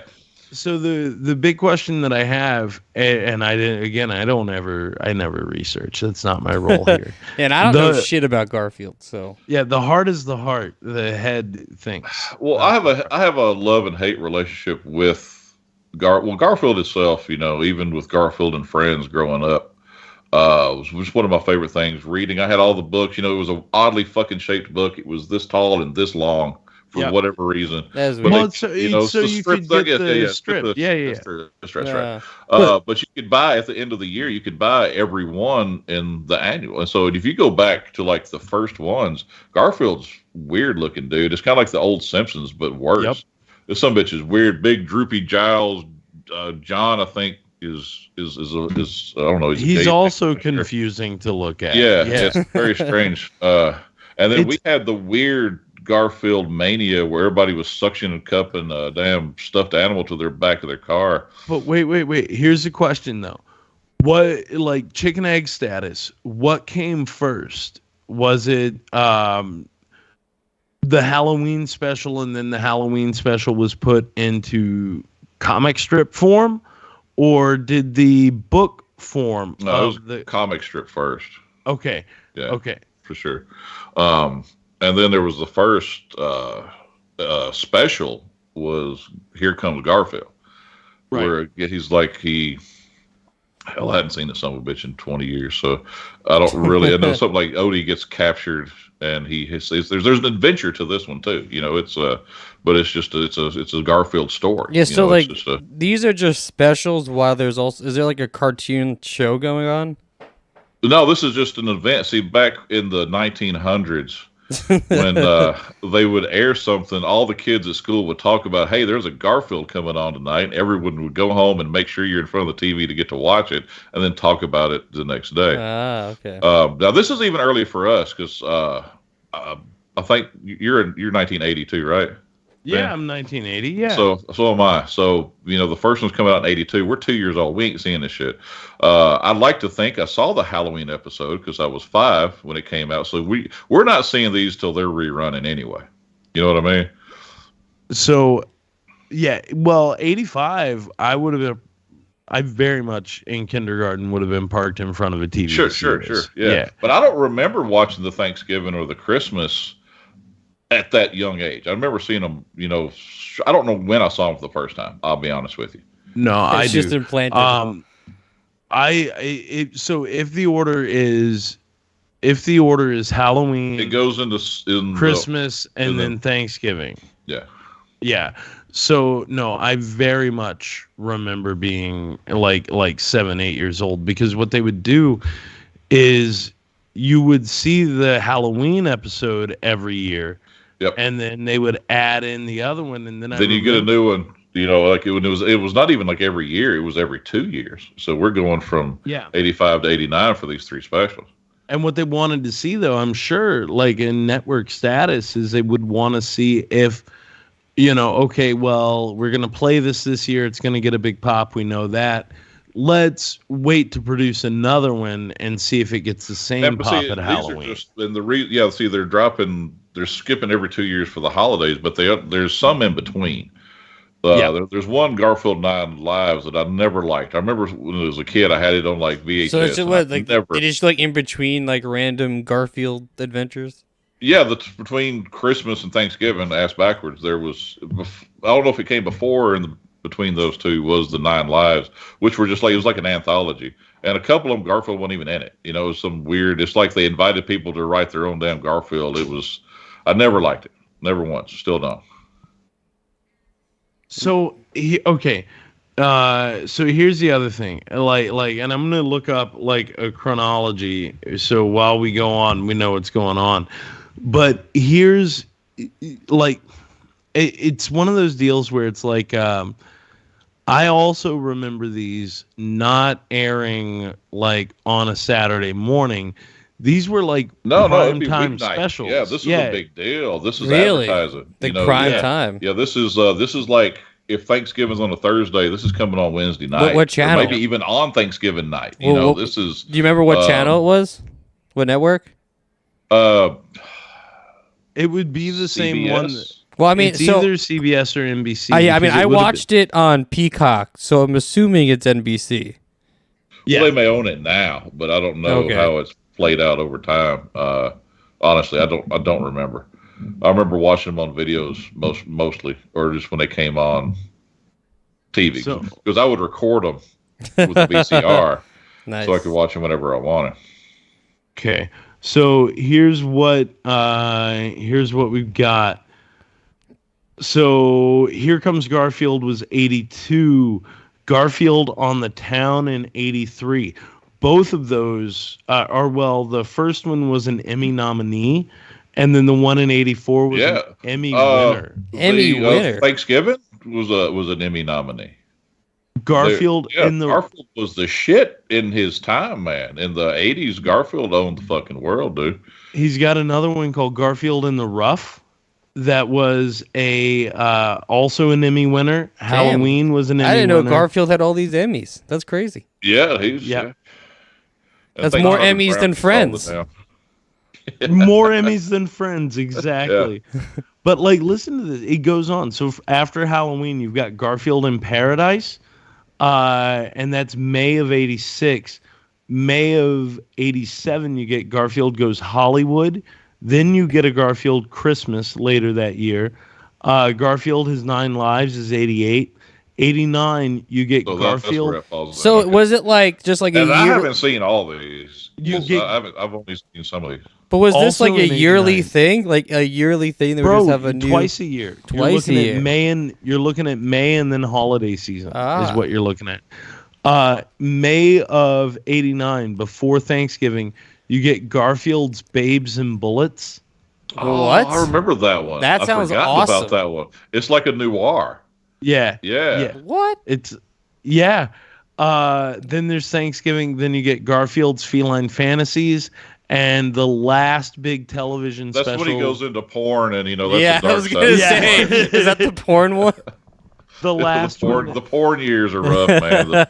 So the big question that I have, and I didn't. Again, I never research. That's not my role here. And I don't know shit about Garfield. So yeah, the heart is the heart. The head thinks. Well, I have a love and hate relationship with Garfield itself, even with Garfield and Friends growing up, was just one of my favorite things. Reading, I had all the books. It was an oddly fucking shaped book. It was this tall and this long for whatever reason. That's But weird. so you could get the strip. Yeah. That's right. But you could buy at the end of the year. You could buy every one in the annual. And so if you go back to like the first ones, Garfield's weird looking dude. It's kind of like the old Simpsons, but worse. Yep. This some bitch is weird, big droopy jowls. John, I think, is I don't know. He's also confusing to look at. Yeah, it's very strange. And then we had the weird Garfield mania where everybody was suctioning and cupping a damn stuffed animal to their back of their car. But wait. Here's the question though. What, like, chicken egg status? What came first? Was it the Halloween special, and then the Halloween special was put into comic strip form, or did the book form? No, it was the comic strip first. Okay. Yeah. Okay. For sure. And then there was the first special was Here Comes Garfield, where he's like hell, I hadn't seen the son of a bitch in 20 years, so I don't really. I know something like Odie gets captured, and there's an adventure to this one too. But it's a Garfield story. Yeah, so these are just specials. While is there like a cartoon show going on? No, this is just an event. See, back in the 1900s, when they would air something, all the kids at school would talk about, hey, there's a Garfield coming on tonight. And everyone would go home and make sure you're in front of the TV to get to watch it, and then talk about it the next day. Okay. Now, this is even early for us because I think you're 1982, right? Yeah, I'm 1980. Yeah. So am I. So, the first one's coming out in 82. We're 2 years old. We ain't seeing this shit. I'd like to think I saw the Halloween episode because I was 5 when it came out. So we're not seeing these till they're rerunning anyway. You know what I mean? So, yeah. Well, 85, I very much in kindergarten would have been parked in front of a TV. Sure. Yeah. But I don't remember watching the Thanksgiving or the Christmas at that young age. I remember seeing them, I don't know when I saw them for the first time. I'll be honest with you. No, I just do. implanted. So if the order is Halloween, it goes into Christmas and then Thanksgiving. Yeah. Yeah. So no, I very much remember being like 7, 8 years old, because what they would do is you would see the Halloween episode every year. Yep. And then they would add in the other one, and then you get a new one. Like it was not even like every year; it was every 2 years. So we're going from 85 to 89 for these 3 specials. And what they wanted to see, though, I'm sure, like in network status, is they would want to see if, okay, well, we're going to play this year. It's going to get a big pop. We know that. Let's wait to produce another one and see if it gets the same pop at Halloween. They're skipping every 2 years for the holidays, but there's some in between. There's one Garfield 9 Lives that I never liked. I remember when I was a kid, I had it on like VHS. So it's it is like in between like random Garfield adventures? Yeah, between Christmas and Thanksgiving, ass backwards, there was, I don't know if it came before or between those two, was the 9 Lives, which were just like, it was like an anthology. And a couple of them, Garfield wasn't even in it. It was some weird, it's like they invited people to write their own damn Garfield. I never liked it. Never once. Still don't. So, okay. So here's the other thing. Like, and I'm going to look up like a chronology. So while we go on, we know what's going on. But here's like, it's one of those deals where it's like, I also remember these not airing like on a Saturday morning. These were like prime time specials. Yeah, this is a big deal. This is advertising. Prime time. Yeah, this is like if Thanksgiving's on a Thursday, this is coming on Wednesday night. What channel? Or maybe even on Thanksgiving night. This is. Do you remember what channel it was? What network? It would be the same one. Well, I mean, it's either CBS or NBC. I watched it on Peacock, so I'm assuming it's NBC. Yeah, well, they may own it now, but I don't know how it's played out over time. Honestly, I don't remember. I remember watching them on videos mostly, or just when they came on. TV So- because I would record them with the VCR Nice. so I could watch them whenever I wanted. Okay, so here's what we've got. So Here Comes Garfield was 82. Garfield on the Town in 83. Both of those the first one was an Emmy nominee, and then the one in 84 was an Emmy winner. Emmy winner. Thanksgiving was an Emmy nominee. Garfield Garfield was the shit in his time, man. In the 80s, Garfield owned the fucking world, dude. He's got another one called Garfield in the Rough. That was also an Emmy winner. Damn. Halloween was an Emmy winner. I didn't know Garfield had all these Emmys. That's crazy. Yeah, he's That's more Emmys than Friends. More Emmys than Friends, exactly. Yeah. But listen to this. It goes on. So after Halloween, you've got Garfield in Paradise, and that's May of 86. May of 87, you get Garfield Goes Hollywood. Then you get a Garfield Christmas later that year. Garfield His 9 Lives is 88. 89, you get Garfield. So was it just like a year? I haven't seen all these. I've only seen some of these. But was this like a yearly thing? Like a yearly thing that would just have a new... twice a year. Twice a year. You're looking at May and then holiday season is what you're looking at. May of 89, before Thanksgiving, you get Garfield's Babes and Bullets. Oh, what? I remember that one. That sounds awesome. About that one. It's like a noir. Yeah. What? Then there's Thanksgiving. Then you get Garfield's Feline Fantasies, and the last big television special. That's when he goes into porn, and that's the dark I was gonna say, is that the porn one? The last the porn years are rough, man. When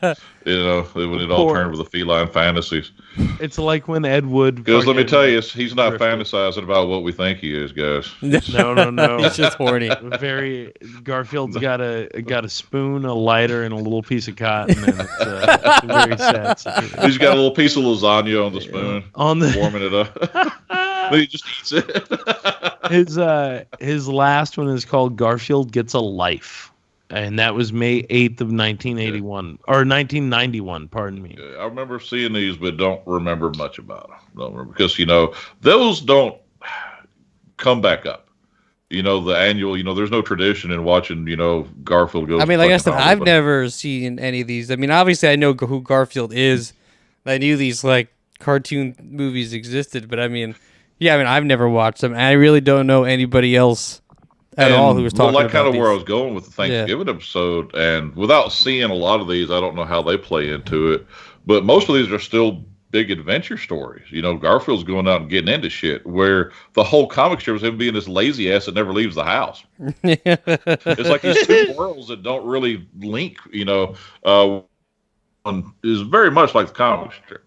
it all turned with the Feline Fantasies. It's like when Ed Wood. Because let me tell you, he's not fantasizing about what we think he is, guys. No. He's just horny. Garfield's got a spoon, a lighter, and a little piece of cotton, and it's very sad situation. He's got a little piece of lasagna on the spoon, warming it up. Then he just eats it. His last one is called Garfield Gets a Life. And that was May 8th of 1981 or 1991. Pardon me. I remember seeing these, but don't remember much about them. Don't remember because those don't come back up. The annual. There's no tradition in watching. Garfield goes. I mean, like I said, I've never seen any of these. I mean, obviously, I know who Garfield is. I knew these cartoon movies existed, but I've never watched them. And I really don't know anybody else at all who was talking about kind of these. where I was going with the Thanksgiving episode, and without seeing a lot of these, I don't know how they play into it, but most of these are still big adventure stories. Garfield's going out and getting into shit, where the whole comic strip is him being this lazy ass that never leaves the house. It's like these two worlds that don't really link, is very much like the comic strip.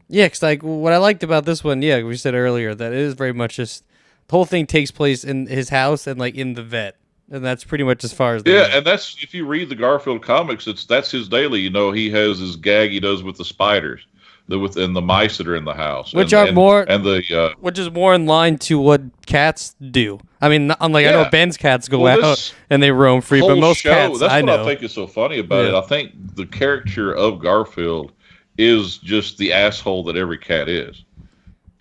Yeah, because what I liked about this one, we said earlier, that it is very much just the whole thing takes place in his house and in the vet, and that's pretty much as far as and that's if you read the Garfield comics, that's his daily. He has his gag he does with the spiders, and the mice that are in the house, which is more in line to what cats do. I mean, I know Ben's cats go out and they roam free, but most cats, that's I what know. I think is so funny about it. I think the character of Garfield is just the asshole that every cat is.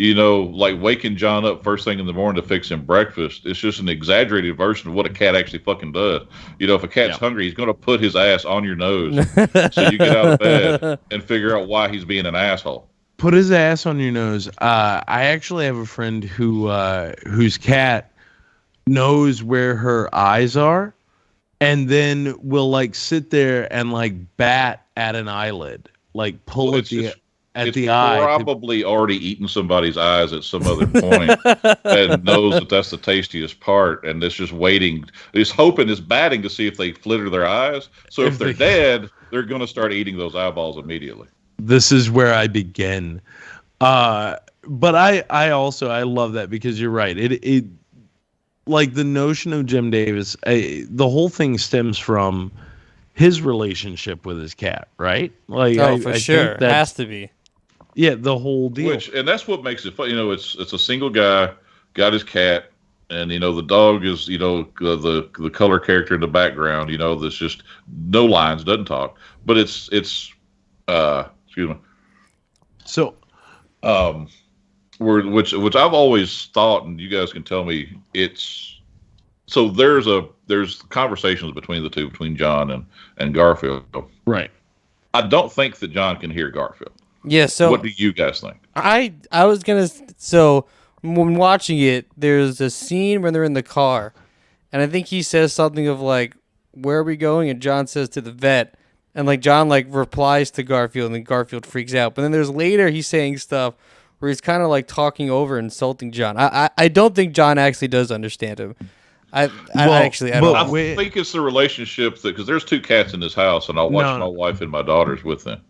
Waking John up first thing in the morning to fix him breakfast. It's just an exaggerated version of what a cat actually fucking does. If a cat's hungry, he's going to put his ass on your nose so you get out of bed and figure out why he's being an asshole. Put his ass on your nose. I actually have a friend whose cat knows where her eyes are, and then will sit there and bat at an eyelid, pull at the. It's probably already eaten somebody's eyes at some other point and knows that that's the tastiest part, and it's just waiting. It's hoping, it's batting to see if they flitter their eyes. So if they're dead, they're going to start eating those eyeballs immediately. This is where I begin. But I love that because you're right. It the notion of Jim Davis, the whole thing stems from his relationship with his cat, right? For sure. It has to be. Yeah, the whole deal. And that's what makes it fun. It's a single guy, got his cat, And the dog is the color character in the background. That's just no lines, doesn't talk, but it's excuse me. So, which I've always thought, and you guys can tell me, it's so there's conversations between the two, between John and Garfield. right. I don't think that John can hear Garfield. Yeah. So what do you guys think? I was gonna. So when watching it, there's a scene when they're in the car, and I think he says something of like, "Where are we going?" And John says to the vet, and like John like replies to Garfield, and then Garfield freaks out. But then there's later he's saying stuff where he's kind of like talking over, insulting John. I don't think John actually does understand him. I don't. I think it's the relationship because there's two cats in this house, and I'll watch my wife and my daughters with them.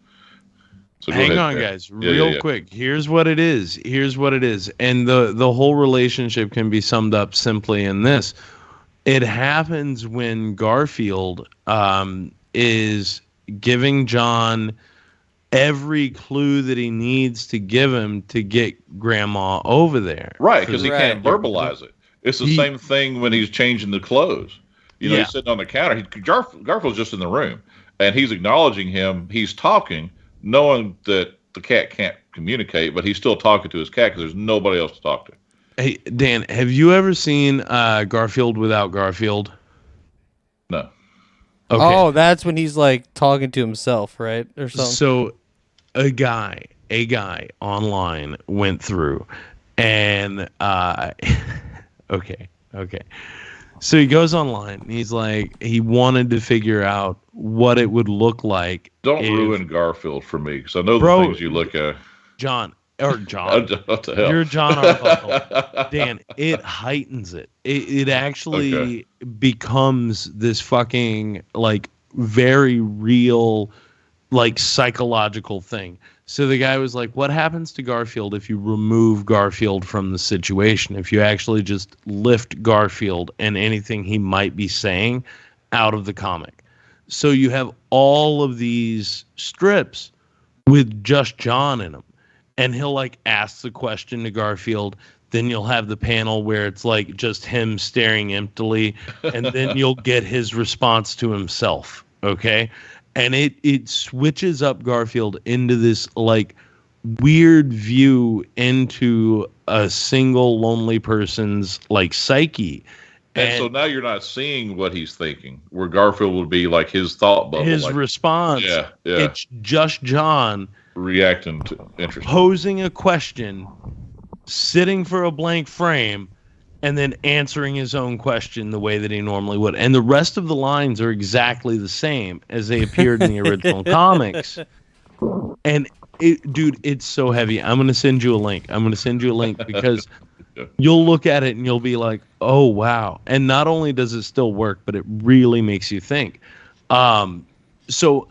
So hang on, guys, real quick. Here's what it is. And the whole relationship can be summed up simply in this. It happens when Garfield is giving John every clue that he needs to give him to get Grandma over there. Right, because he can't verbalize it. It's the same thing when he's changing the clothes. He's sitting on the counter. Garfield's just in the room, and he's acknowledging him. He's talking, knowing that the cat can't communicate, but he's still talking to his cat because there's nobody else to talk to. Hey, Dan, have you ever seen Garfield without Garfield? No. Okay. Oh, that's when he's like talking to himself, right? Or something. So a guy online went through and okay. So he goes online and he's like, he wanted to figure out what it would look like. Don't ruin Garfield for me, because I know the things you look at. John. What the hell? You're John Arbuckle. Dan, it heightens it. It actually becomes this fucking like very real like psychological thing. So the guy was like, what happens to Garfield if you remove Garfield from the situation? If you actually just lift Garfield and anything he might be saying out of the comic. So you have all of these strips with just John in them. And he'll like ask the question to Garfield. Then you'll have the panel where it's like just him staring emptily. And then you'll get his response to himself. Okay. And it switches up Garfield into this like weird view into a single lonely person's like psyche. And so now you're not seeing what he's thinking, where Garfield would be like his thought bubble. His like, response. Yeah. It's just John reacting to interesting. Posing a question, sitting for a blank frame, and then answering his own question the way that he normally would. And the rest of the lines are exactly the same as they appeared in the original comics. And dude, it's so heavy. I'm going to send you a link. Because you'll look at it and you'll be like, oh, wow. And not only does it still work, but it really makes you think. So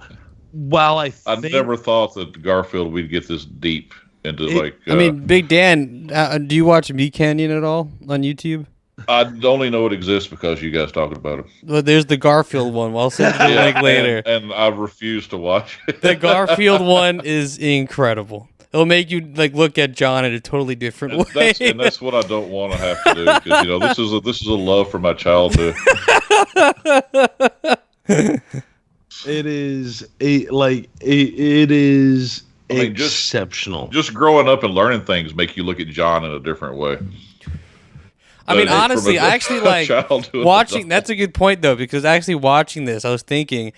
while I never thought that Garfield we'd get this deep into I mean, Big Dan, do you watch Meat Canyon at all on YouTube? I only know it exists because you guys talking about it. Well, there's the Garfield one. I'll send you the link later. And I refuse to watch it. The Garfield one is incredible. It'll make you like look at John in a totally different way. That's what I don't want to have to do, because this is a love for my childhood. It is exceptional. Just growing up and learning things make you look at John in a different way. I mean, honestly, I actually like watching. That's a good point, though, because actually watching this, I was thinking,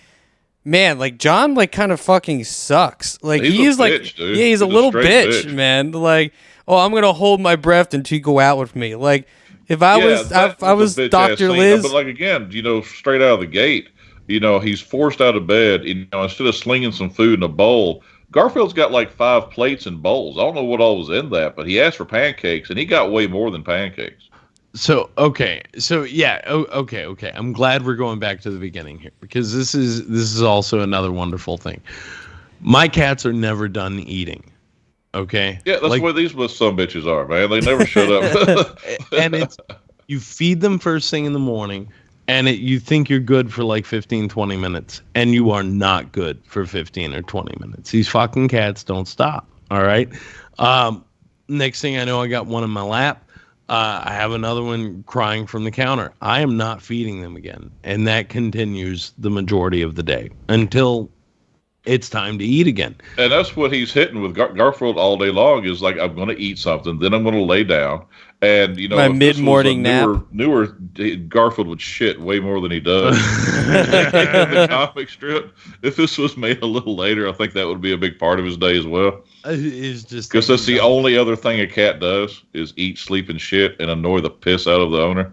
man, like John, like kind of fucking sucks. Like he's like, bitch, dude. Yeah, he's a little bitch, man. Like, oh, I'm gonna hold my breath until you go out with me. Like, if I was Dr. Liz, but like again, straight out of the gate, he's forced out of bed. Instead of slinging some food in a bowl, Garfield's got like 5 plates and bowls. I don't know what all was in that, but he asked for pancakes, and he got way more than pancakes. So okay. I'm glad we're going back to the beginning here, because this is also another wonderful thing. My cats are never done eating. Okay. Yeah, that's what these some bitches are, man. They never shut up. And you feed them first thing in the morning, and you think you're good for like 15, 20 minutes, and you are not good for 15 or 20 minutes. These fucking cats don't stop. All right. Next thing I know, I got one in my lap. I have another one crying from the counter. I am not feeding them again. And that continues the majority of the day until it's time to eat again. And that's what he's hitting with Garfield all day long is like, I'm going to eat something, then I'm going to lay down. And, you know, My if this was mid-morning a nap. newer Garfield would shit way more than he does. In the comic strip, if this was made a little later, I think that would be a big part of his day as well. It's just Because that's the only other thing a cat does is eat, sleep, and shit and annoy the piss out of the owner.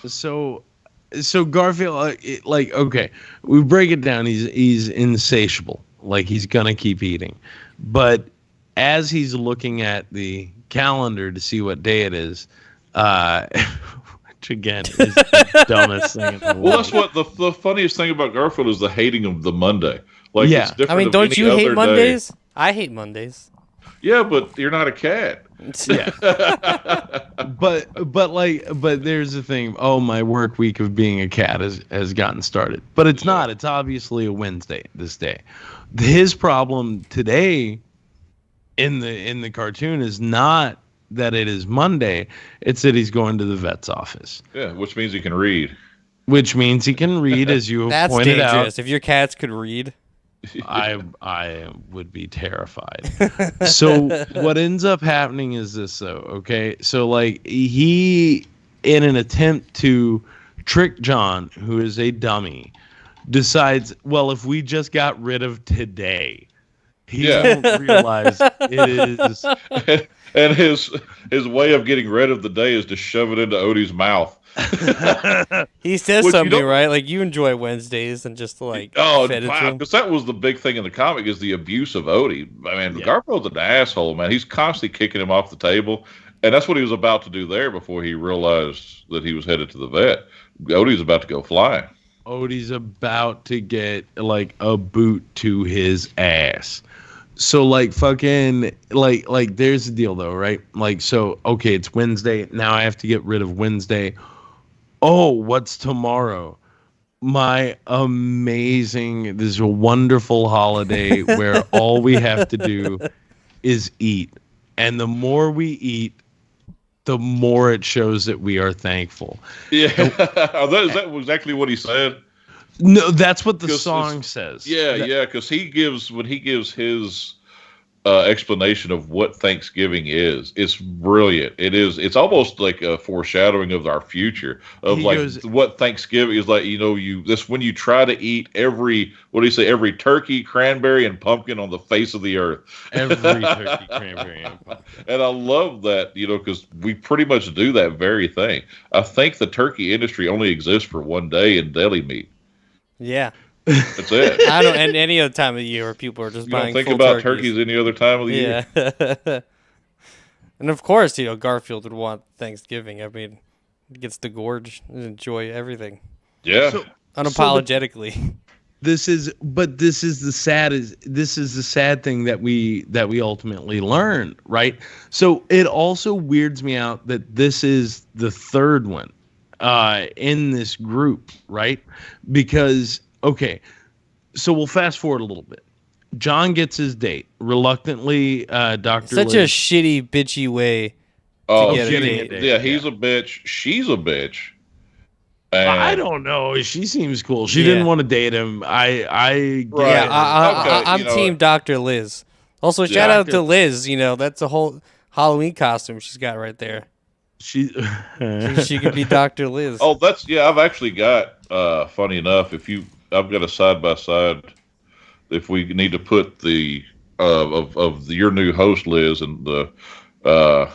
So Garfield, okay, we break it down. He's insatiable. Like, he's gonna keep eating, but as he's looking at the calendar to see what day it is, which again is the dumbest thing in the world. Well, that's what the funniest thing about Garfield is the hating of the Monday. Like, Yeah. it's different. I mean, than don't any you hate other day. Mondays? I hate Mondays. Yeah, but you're not a cat. Yeah. but there's the thing. Oh, my work week of being a cat has gotten started, but it's not. It's obviously a Wednesday this day. His problem today in the cartoon is not that it is Monday. It's that he's going to the vet's office. Yeah, which means he can read. Which means he can read, as you have That's pointed dangerous. out. If your cats could read. I would be terrified. So what ends up happening is this, though. Okay, so like he, in an attempt to trick John, who is a dummy, decides, well, if we just got rid of today, he don't realize it is. And his way of getting rid of the day is to shove it into Odie's mouth. He says Which you something, don't- right? Like, you enjoy Wednesdays and just to, like, Oh, fit it to wow! him. Because that was the big thing in the comic is the abuse of Odie. I mean, Garfield's an asshole, man. He's constantly kicking him off the table, and that's what he was about to do there before he realized that he was headed to the vet. Odie's about to go flying. Odie's about to get like a boot to his ass. So like fucking like there's the deal though, right? Like, so okay, it's Wednesday. Now I have to get rid of Wednesday. Oh, what's tomorrow? My amazing, this is a wonderful holiday where all we have to do is eat. And the more we eat, the more it shows that we are thankful. Yeah, is that exactly what he said? No, that's what the 'Cause song says. Yeah, because when he gives his explanation of what Thanksgiving is, it's brilliant. It's almost like a foreshadowing of our future of He like goes- what Thanksgiving is like. You know, when you try to eat every every turkey, cranberry, and pumpkin on the face of the earth. Every turkey, cranberry, and pumpkin. And I love that, because we pretty much do that very thing. I think the turkey industry only exists for one day in deli meat. Yeah. That's it. I don't, and any other time of the year where people are just You buying don't think full about turkeys. turkeys any other time of the year. Yeah. And of course, Garfield would want Thanksgiving. I mean, he gets to gorge and enjoy everything Yeah. unapologetically. This is the sad thing that we ultimately learn, right? So it also weirds me out that this is the third one in this group, right? Because okay, so we'll fast forward a little bit. John gets his date reluctantly. Dr. Such Liz, a shitty, bitchy way. Oh, get a getting date. a date. yeah, he's a bitch. She's a bitch. And I don't know. She seems cool. She Yeah. didn't want to date him. I Right. Yeah, Okay, I'm Team Dr. Liz. Also, shout out to Liz. That's a whole Halloween costume she's got right there. she She could be Dr. Liz. Oh, I've actually got. Funny enough, I've got a side by side. If we need to put the your new host Liz and the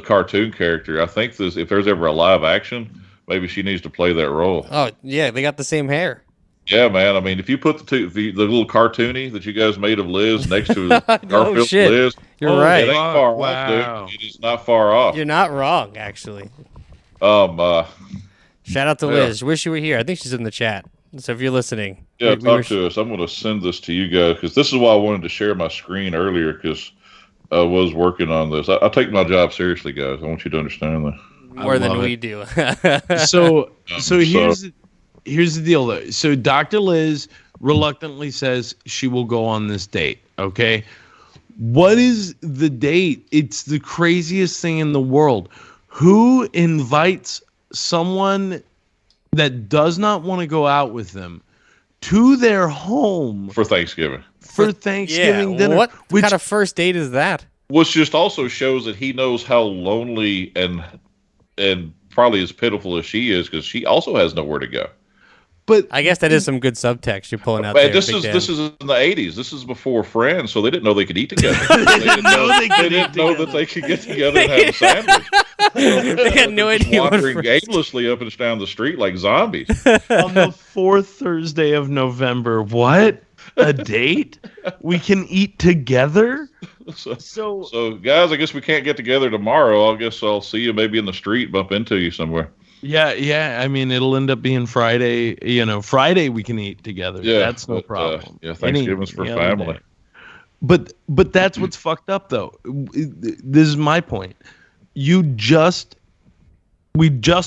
cartoon character, I think if there's ever a live action, maybe she needs to play that role. Oh, yeah, they got the same hair. Yeah, man. I mean, if you put the little cartoony that you guys made of Liz next to Garfield shit. Liz, You're it right. ain't far Wow. off, dude. It is not far off. You're not wrong, actually. Shout out to Yeah. Liz. Wish you were here. I think she's in the chat. So if you're listening, Yeah, we talk wish- to us. I'm going to send this to you guys because this is why I wanted to share my screen earlier because I was working on this. I take my job seriously, guys. I want you to understand that. more than love we it. do. So here's the deal though. So Dr. Liz reluctantly says she will go on this date. Okay. What is the date? It's the craziest thing in the world. Who invites someone that does not want to go out with them to their home for Thanksgiving. For Thanksgiving dinner? What kind of first date is that? Which just also shows that he knows how lonely and probably as pitiful as she is, because she also has nowhere to go. But I guess that is some good subtext you're pulling out Man, there. this is in the 80s. This is before Friends, so they didn't know they could eat together. They didn't know that they could get together and have a sandwich. They had no idea what wandering Friends- aimlessly up and down the street like zombies. on the fourth Thursday of November, what? A date? We can eat together? So guys, I guess we can't get together tomorrow. I guess I'll see you maybe in the street, bump into you somewhere. Yeah. I mean, it'll end up being Friday. Friday we can eat together. Yeah, that's no problem. Thanksgiving's for family. But that's what's fucked up, though. This is my point. We just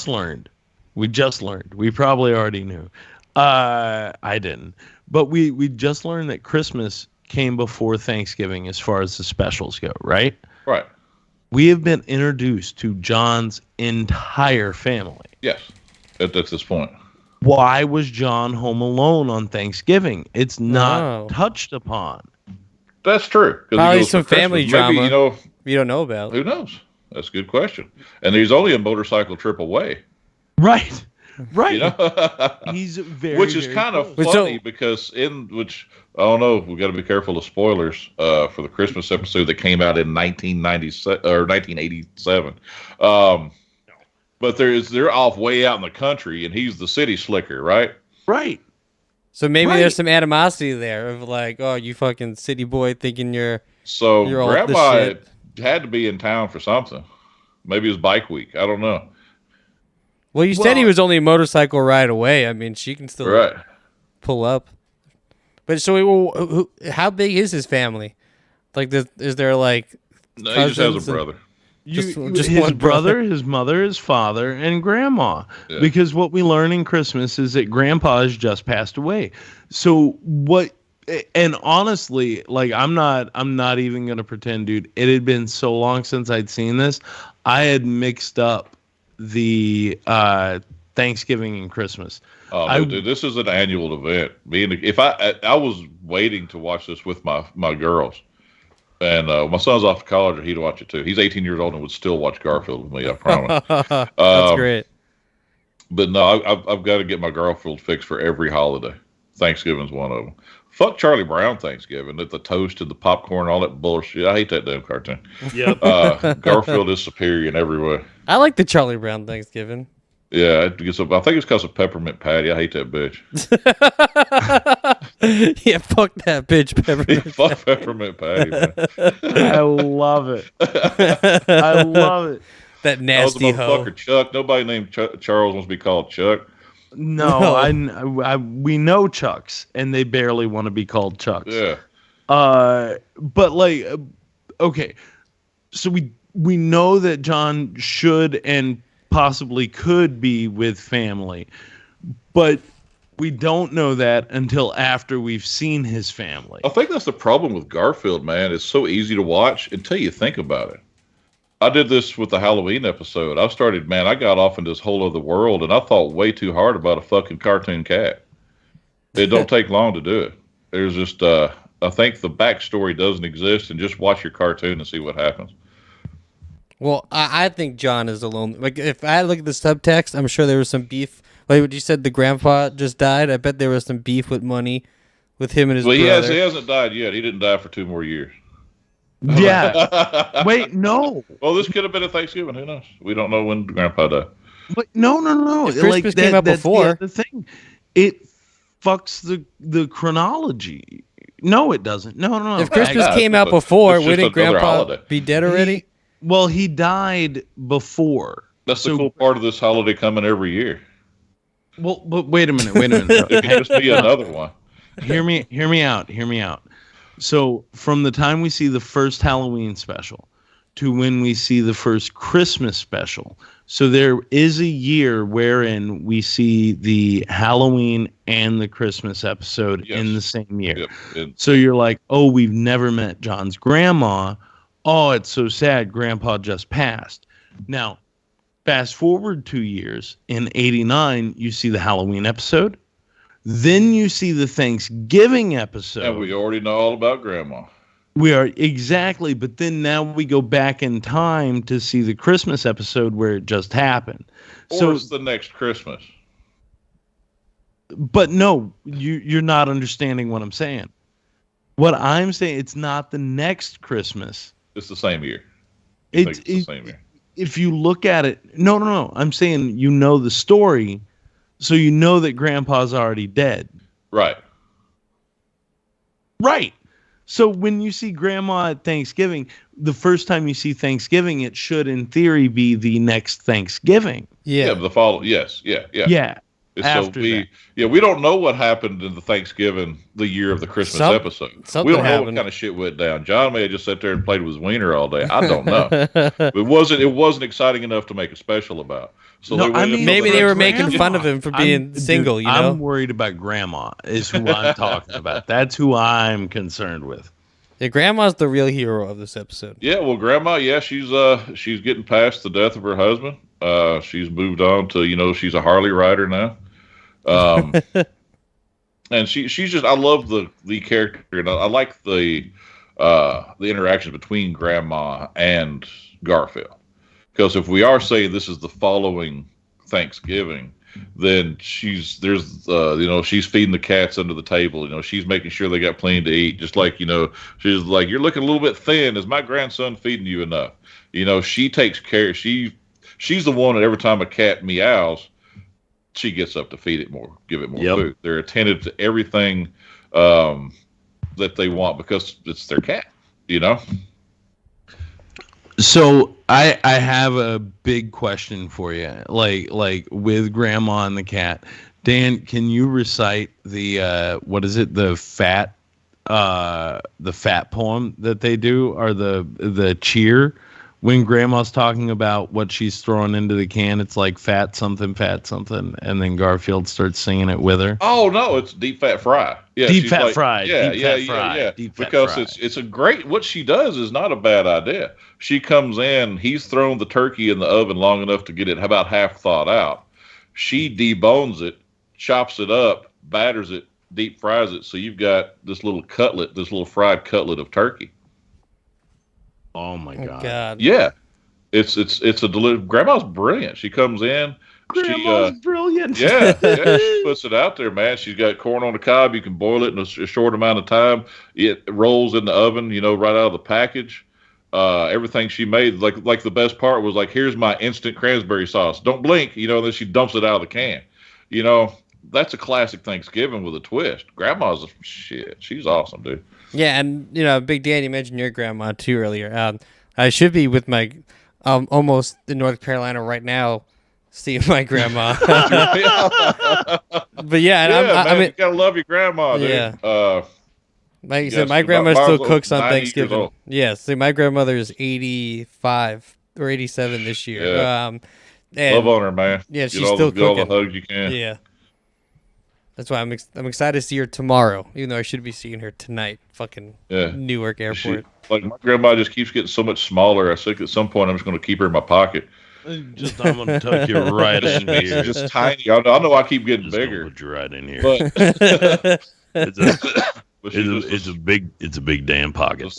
learned. We probably already knew. I didn't. But we just learned that Christmas came before Thanksgiving as far as the specials go, right? Right. We have been introduced to John's entire family. Yes, at this point. Why was John home alone on Thanksgiving? It's not touched upon. That's true. Probably some family drama. Maybe, you don't know about. Who knows? That's a good question. And he's only a motorcycle trip away. Right. He's very, which is kind of funny because I don't know. We got to be careful of spoilers for the Christmas episode that came out in 1997 or 1987. But they're off way out in the country, and he's the city slicker, right? Right. So maybe there's some animosity there of like, oh, you fucking city boy thinking you're Grandma had to be in town for something. Maybe it was bike week. I don't know. Well, you said he was only a motorcycle ride away. I mean, she can still pull up. But so, how big is his family? Like, is there like? No, he just has a brother. Just his brother, his mother, his father, and grandma. Yeah. Because what we learn in Christmas is that grandpa has just passed away. So what? And honestly, like I'm not even gonna pretend, dude. It had been so long since I'd seen this. I had mixed up the Thanksgiving and Christmas. Oh, dude, this is an annual event. If I was waiting to watch this with my girls, and my son's off to college, and he'd watch it too. He's 18 years old and would still watch Garfield with me. I promise. That's great. But no, I've got to get my Garfield fixed for every holiday. Thanksgiving's one of them. Fuck Charlie Brown Thanksgiving, the toast and the popcorn, all that bullshit. I hate that damn cartoon. Yep. Garfield is superior in every way. I like the Charlie Brown Thanksgiving. Yeah, I think it's because of Peppermint Patty. I hate that bitch. Yeah, fuck that bitch, Peppermint. Fuck Peppermint Patty, man. I love it. I love it. That nasty hoe. Chuck. Nobody named Charles wants to be called Chuck. No. We know Chucks, and they barely want to be called Chucks. Yeah. But like, okay, so we know that John should and possibly could be with family, but we don't know that until after we've seen his family. I think that's the problem with Garfield, man. It's so easy to watch until you think about it. I did this with the Halloween episode. I got off in this whole other world, and I thought way too hard about a fucking cartoon cat. It don't take long to do it. There's just, I think the backstory doesn't exist, and just watch your cartoon and see what happens. Well, I think John is alone. Like, if I look at the subtext, I'm sure there was some beef. Like what you said, the grandpa just died. I bet there was some beef with money with him and his brother. He hasn't died yet. He didn't die for 2 more years. Yeah. Wait, no. Well, this could have been a Thanksgiving. Who knows? We don't know when Grandpa died. But no. If Christmas came out before. The thing, it fucks the chronology. No, it doesn't. No. If Christmas came out before, wouldn't Grandpa be dead already? He died before. That's the cool part of this holiday coming every year. Well, but wait a minute. It could just be another one. Hear me out. So from the time we see the first Halloween special to when we see the first Christmas special, so there is a year wherein we see the Halloween and the Christmas episode in the same year. Yep. So you're like, oh, we've never met John's grandma. Oh, it's so sad. Grandpa just passed. Now, Fast forward 2 years, in 89, you see the Halloween episode. Then you see the Thanksgiving episode. And we already know all about Grandma. We are exactly, but then now we go back in time to see the Christmas episode where it just happened. Or it's the next Christmas. But no, you're not understanding what I'm saying. What I'm saying, it's not the next Christmas. It's the same year. It's the same year. If you look at it, no. I'm saying you know the story, so you know that Grandpa's already dead. Right. Right. So when you see Grandma at Thanksgiving, the first time you see Thanksgiving, it should, in theory, be the next Thanksgiving. Yeah. The fall. Yes. Yeah. Yeah. After we that. we don't know what happened in the Thanksgiving, the year of the Christmas episode. Something We don't know happened. what kind of shit went down. John may have just sat there and played with his wiener all day. I don't know. It wasn't exciting enough to make a special about. So No, they waited until Maybe the they were next making fun of him for being single, you know? I'm worried about Grandma is who I'm talking about. That's who I'm concerned with. Yeah, Grandma's the real hero of this episode. Yeah, well, Grandma, she's getting past the death of her husband. She's moved on to, she's a Harley rider now. And she's just, I love the character, and I like the interactions between Grandma and Garfield. Because if we are saying this is the following Thanksgiving, then she's feeding the cats under the table. She's making sure they got plenty to eat. Just like, she's like, you're looking a little bit thin. Is my grandson feeding you enough? She takes care. She's the one that every time a cat meows, she gets up to feed it more, give it more food. They're attentive to everything that they want because it's their cat, So I have a big question for you. Like with Grandma and the cat, Dan, can you recite the what is it? The fat poem that they do, or the cheer when Grandma's talking about what she's throwing into the can. It's like fat something, and then Garfield starts singing it with her. Oh no, it's deep fat fry. Yeah, deep fat fried. Yeah. Because it's a great. What she does is not a bad idea. She comes in. He's thrown the turkey in the oven long enough to get it about half thawed out. She debones it, chops it up, batters it, deep fries it. So you've got this little fried cutlet of turkey. Oh my God. Yeah, it's a Grandma's brilliant. She comes in. Grandma's brilliant. Yeah, she puts it out there, man. She's got corn on the cob. You can boil it in a short amount of time. It rolls in the oven, right out of the package. Everything she made, like the best part was like, here's my instant cranberry sauce. Don't blink, then she dumps it out of the can. That's a classic Thanksgiving with a twist. Grandma's shit. She's awesome, dude. Yeah, and Big Dan, you mentioned your grandma too earlier. I should be with my almost in North Carolina right now, seeing my grandma. But yeah, man, you gotta love your grandma, dude. Yeah. Like you said, my grandma still cooks on Thanksgiving. Yeah, see, my grandmother is 85 or 87 this year. Yeah. And love on her, man. Yeah, she's still still cooking. All the cooking. hugs you can. Yeah. That's why I'm excited to see her tomorrow, even though I should be seeing her tonight. Fucking Newark Airport. My grandma just keeps getting so much smaller. I think at some point I'm just going to keep her in my pocket. I'm going to tuck you right in here. Just tiny. I know I keep getting bigger. Put you right in here. But it's a big damn pocket.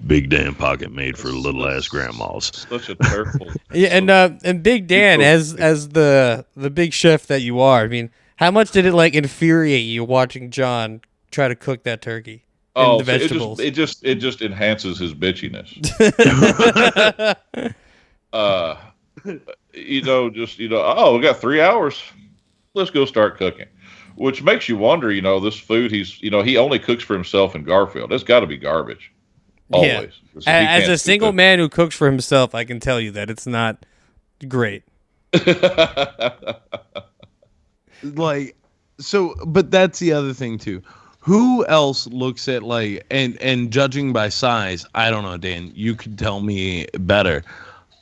Big damn pocket made for little ass grandmas. Such a turtle. Yeah, and Big Dan, as the big chef that you are, I mean, how much did it infuriate you watching John try to cook that turkey? And the vegetables. It just enhances his bitchiness. We got 3 hours. Let's go start cooking. Which makes you wonder, this food he only cooks for himself and Garfield. It's got to be garbage. Always. Yeah. As a single man who cooks for himself, I can tell you that it's not great. But that's the other thing too. Who else looks at and judging by size, I don't know, Dan, you could tell me better.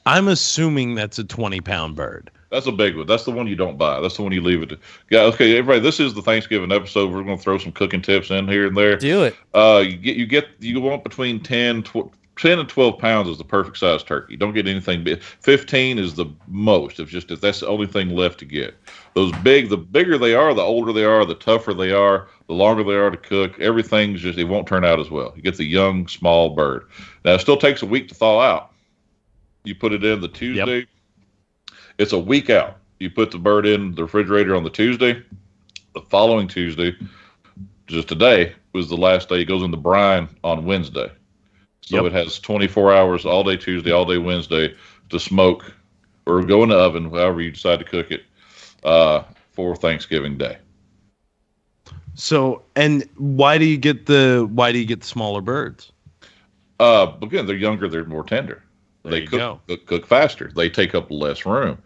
I'm assuming that's a 20-pound bird. That's a big one. That's the one you don't buy. That's the one you leave it to. Yeah, okay, everybody, this is the Thanksgiving episode. We're going to throw some cooking tips in here and there. Do it. You want between 10 10 and 12 pounds is the perfect size turkey. Don't get anything big. 15 is the most. If that's the only thing left to get. Those the bigger they are, the older they are, the tougher they are, the longer they are to cook. Everything's just, it won't turn out as well. You get the young, small bird. Now, it still takes a week to thaw out. You put it in the Tuesday. Yep. It's a week out. You put the bird in the refrigerator on the Tuesday. The following Tuesday, just today, was the last day. It goes in the brine on Wednesday. So It has 24 hours, all day Tuesday, all day Wednesday to smoke or go in the oven, however you decide to cook it, for Thanksgiving Day. So, and why do you get the smaller birds? Again, they're younger, they're more tender. They cook faster. They take up less room.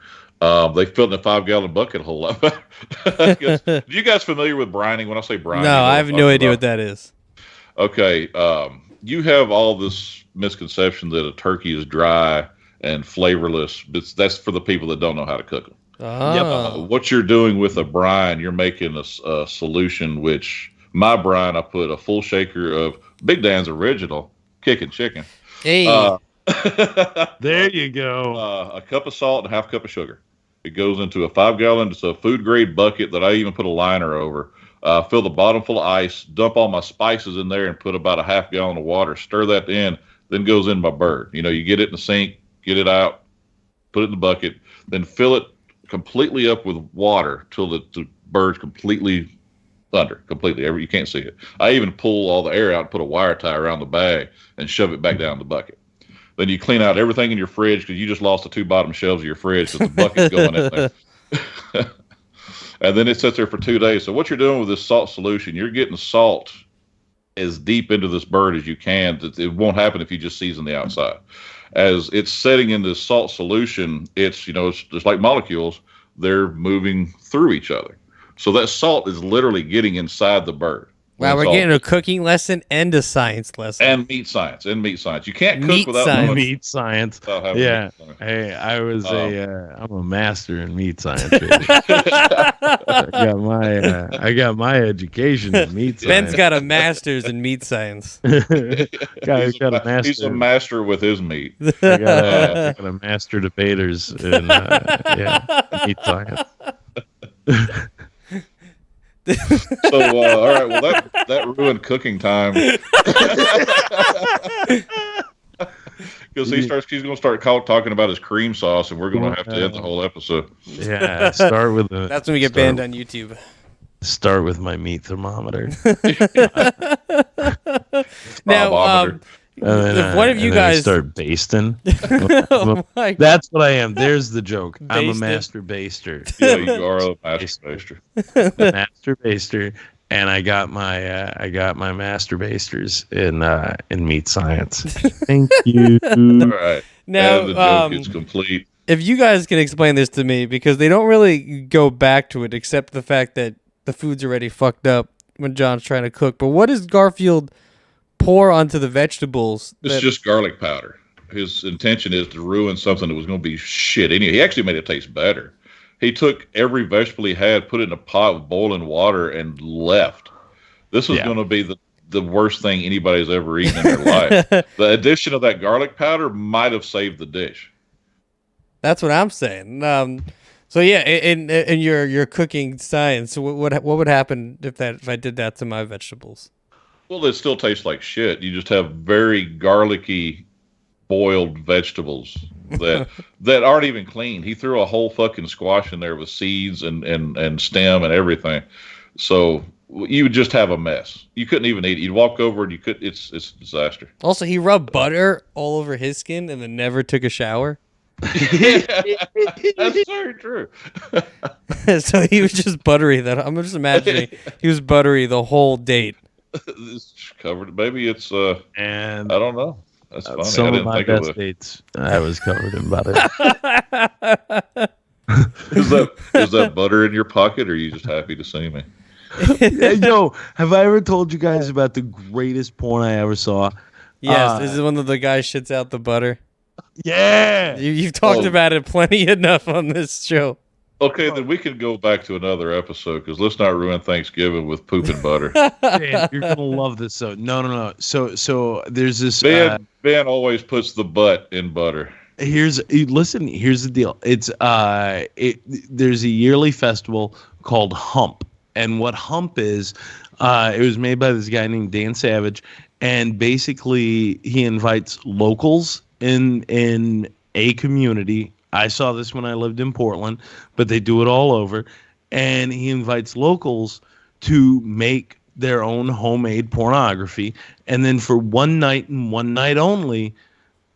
They fill in a 5-gallon bucket a whole lot. Are you guys familiar with brining? When I say brining, no, I have no idea what that is. Okay. You have all this misconception that a turkey is dry and flavorless. That's for the people that don't know how to cook them. Oh. What you're doing with a brine, you're making a solution, which my brine, I put a full shaker of Big Dan's original kicking chicken. Hey. There you go. A cup of salt and a half cup of sugar. It goes into a 5-gallon, it's a food grade bucket that I even put a liner over. Fill the bottom full of ice, dump all my spices in there, and put about a half gallon of water. Stir that in, then goes in my bird. You get it in the sink, get it out, put it in the bucket, then fill it completely up with water till the bird's completely under. You can't see it. I even pull all the air out and put a wire tie around the bag and shove it back down in the bucket. Then you clean out everything in your fridge because you just lost the 2 bottom shelves of your fridge because the bucket's going in there. And then it sits there for 2 days. So what you're doing with this salt solution, you're getting salt as deep into this bird as you can. It won't happen if you just season the outside. As it's setting in this salt solution, it's just like molecules. They're moving through each other. So that salt is literally getting inside the bird. Wow, we're getting a cooking lesson and a science lesson. And meat science. You can't cook without meat science. Yeah. Hey, I'm a master in meat science. I got my education in meat science. Ben's got a master's in meat science. He's a master with his meat. I got a master debaters in meat science. So, all right, well, that ruined cooking time. Because he's going to start talking about his cream sauce, and we're going to have to end the whole episode. Yeah, start with the. That's when we get banned on YouTube. Start with my meat thermometer. Now, if one of you guys start basting, oh my God. That's what I am. There's the joke. I'm a Basted. master baster. Yeah, you are a master baster. Master baster, and I got my master basters in meat science. Thank you. All right. Now, and the joke is complete. If you guys can explain this to me, because they don't really go back to it, except the fact that the food's already fucked up when John's trying to cook. But what does Garfield pour onto the vegetables? It's just garlic powder. His intention is to ruin something that was going to be shit anyway. He actually made it taste better. He took every vegetable he had, put it in a pot with boiling water, and left. This was going to be the worst thing anybody's ever eaten in their life. The addition of that garlic powder might have saved the dish. That's what I'm saying. So yeah, in your cooking science, what would happen if I did that to my vegetables? Well, it still tastes like shit. You just have very garlicky boiled vegetables that aren't even clean. He threw a whole fucking squash in there with seeds and stem and everything. So you would just have a mess. You couldn't even eat it. You'd walk over and it's a disaster. Also, he rubbed butter all over his skin and then never took a shower. That's very true. So he was just buttery. I'm just imagining he was buttery the whole date. It's covered. Maybe it's and I don't know. That's funny. Some of my best dates, I was covered in butter. Is that butter in your pocket, or are you just happy to see me? Yo, have I ever told you guys about the greatest porn I ever saw? Yes, this is one of the guys shits out the butter. Yeah, You've talked about it plenty enough on this show. Okay, then we can go back to another episode because let's not ruin Thanksgiving with poop and butter. Man, you're gonna love this. So no. So there's this. Ben always puts the butt in butter. Here's the deal. It's there's a yearly festival called Hump, and what Hump is, it was made by this guy named Dan Savage, and basically he invites locals in a community. I saw this when I lived in Portland, but they do it all over. And he invites locals to make their own homemade pornography. And then for one night and one night only,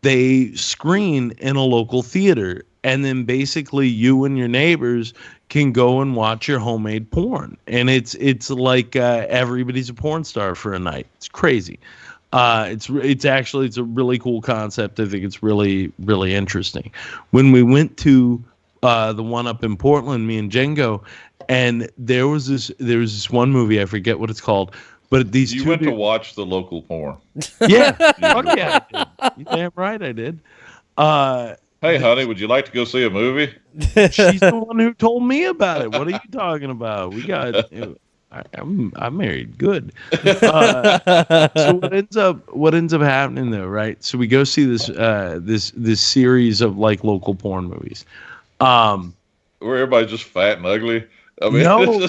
they screen in a local theater. And then basically you and your neighbors can go and watch your homemade porn. And it's like everybody's a porn star for a night. It's crazy. It's a really cool concept. I think it's really, really interesting. When we went to the one up in Portland, me and Django, and there was this one movie, I forget what it's called, but these you went to watch the local porn. Yeah, fuck yeah, I did. You damn right I did. Hey, honey, would you like to go see a movie? She's the one who told me about it. What are you talking about? I'm married. Good. So what ends up happening though, right? So we go see this series of like local porn movies. Where everybody's just fat and ugly. I mean, no,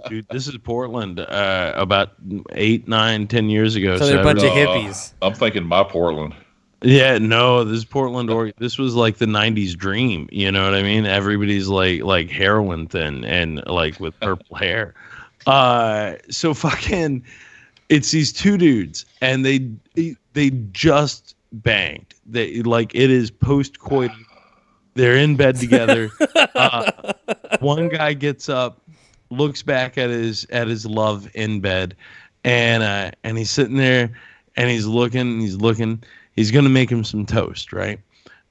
dude, this is Portland. About 8, 9, 10 years ago. So they're a bunch of hippies. I'm thinking my Portland. Yeah, no, this is Portland, Oregon. This was like the '90s dream. You know what I mean? Everybody's like heroin thin and like with purple hair. So fucking, it's these two dudes, and they just banged. They like it is post-coitus. They're in bed together. One guy gets up, looks back at his love in bed, and he's sitting there, and he's looking. He's gonna make him some toast, right?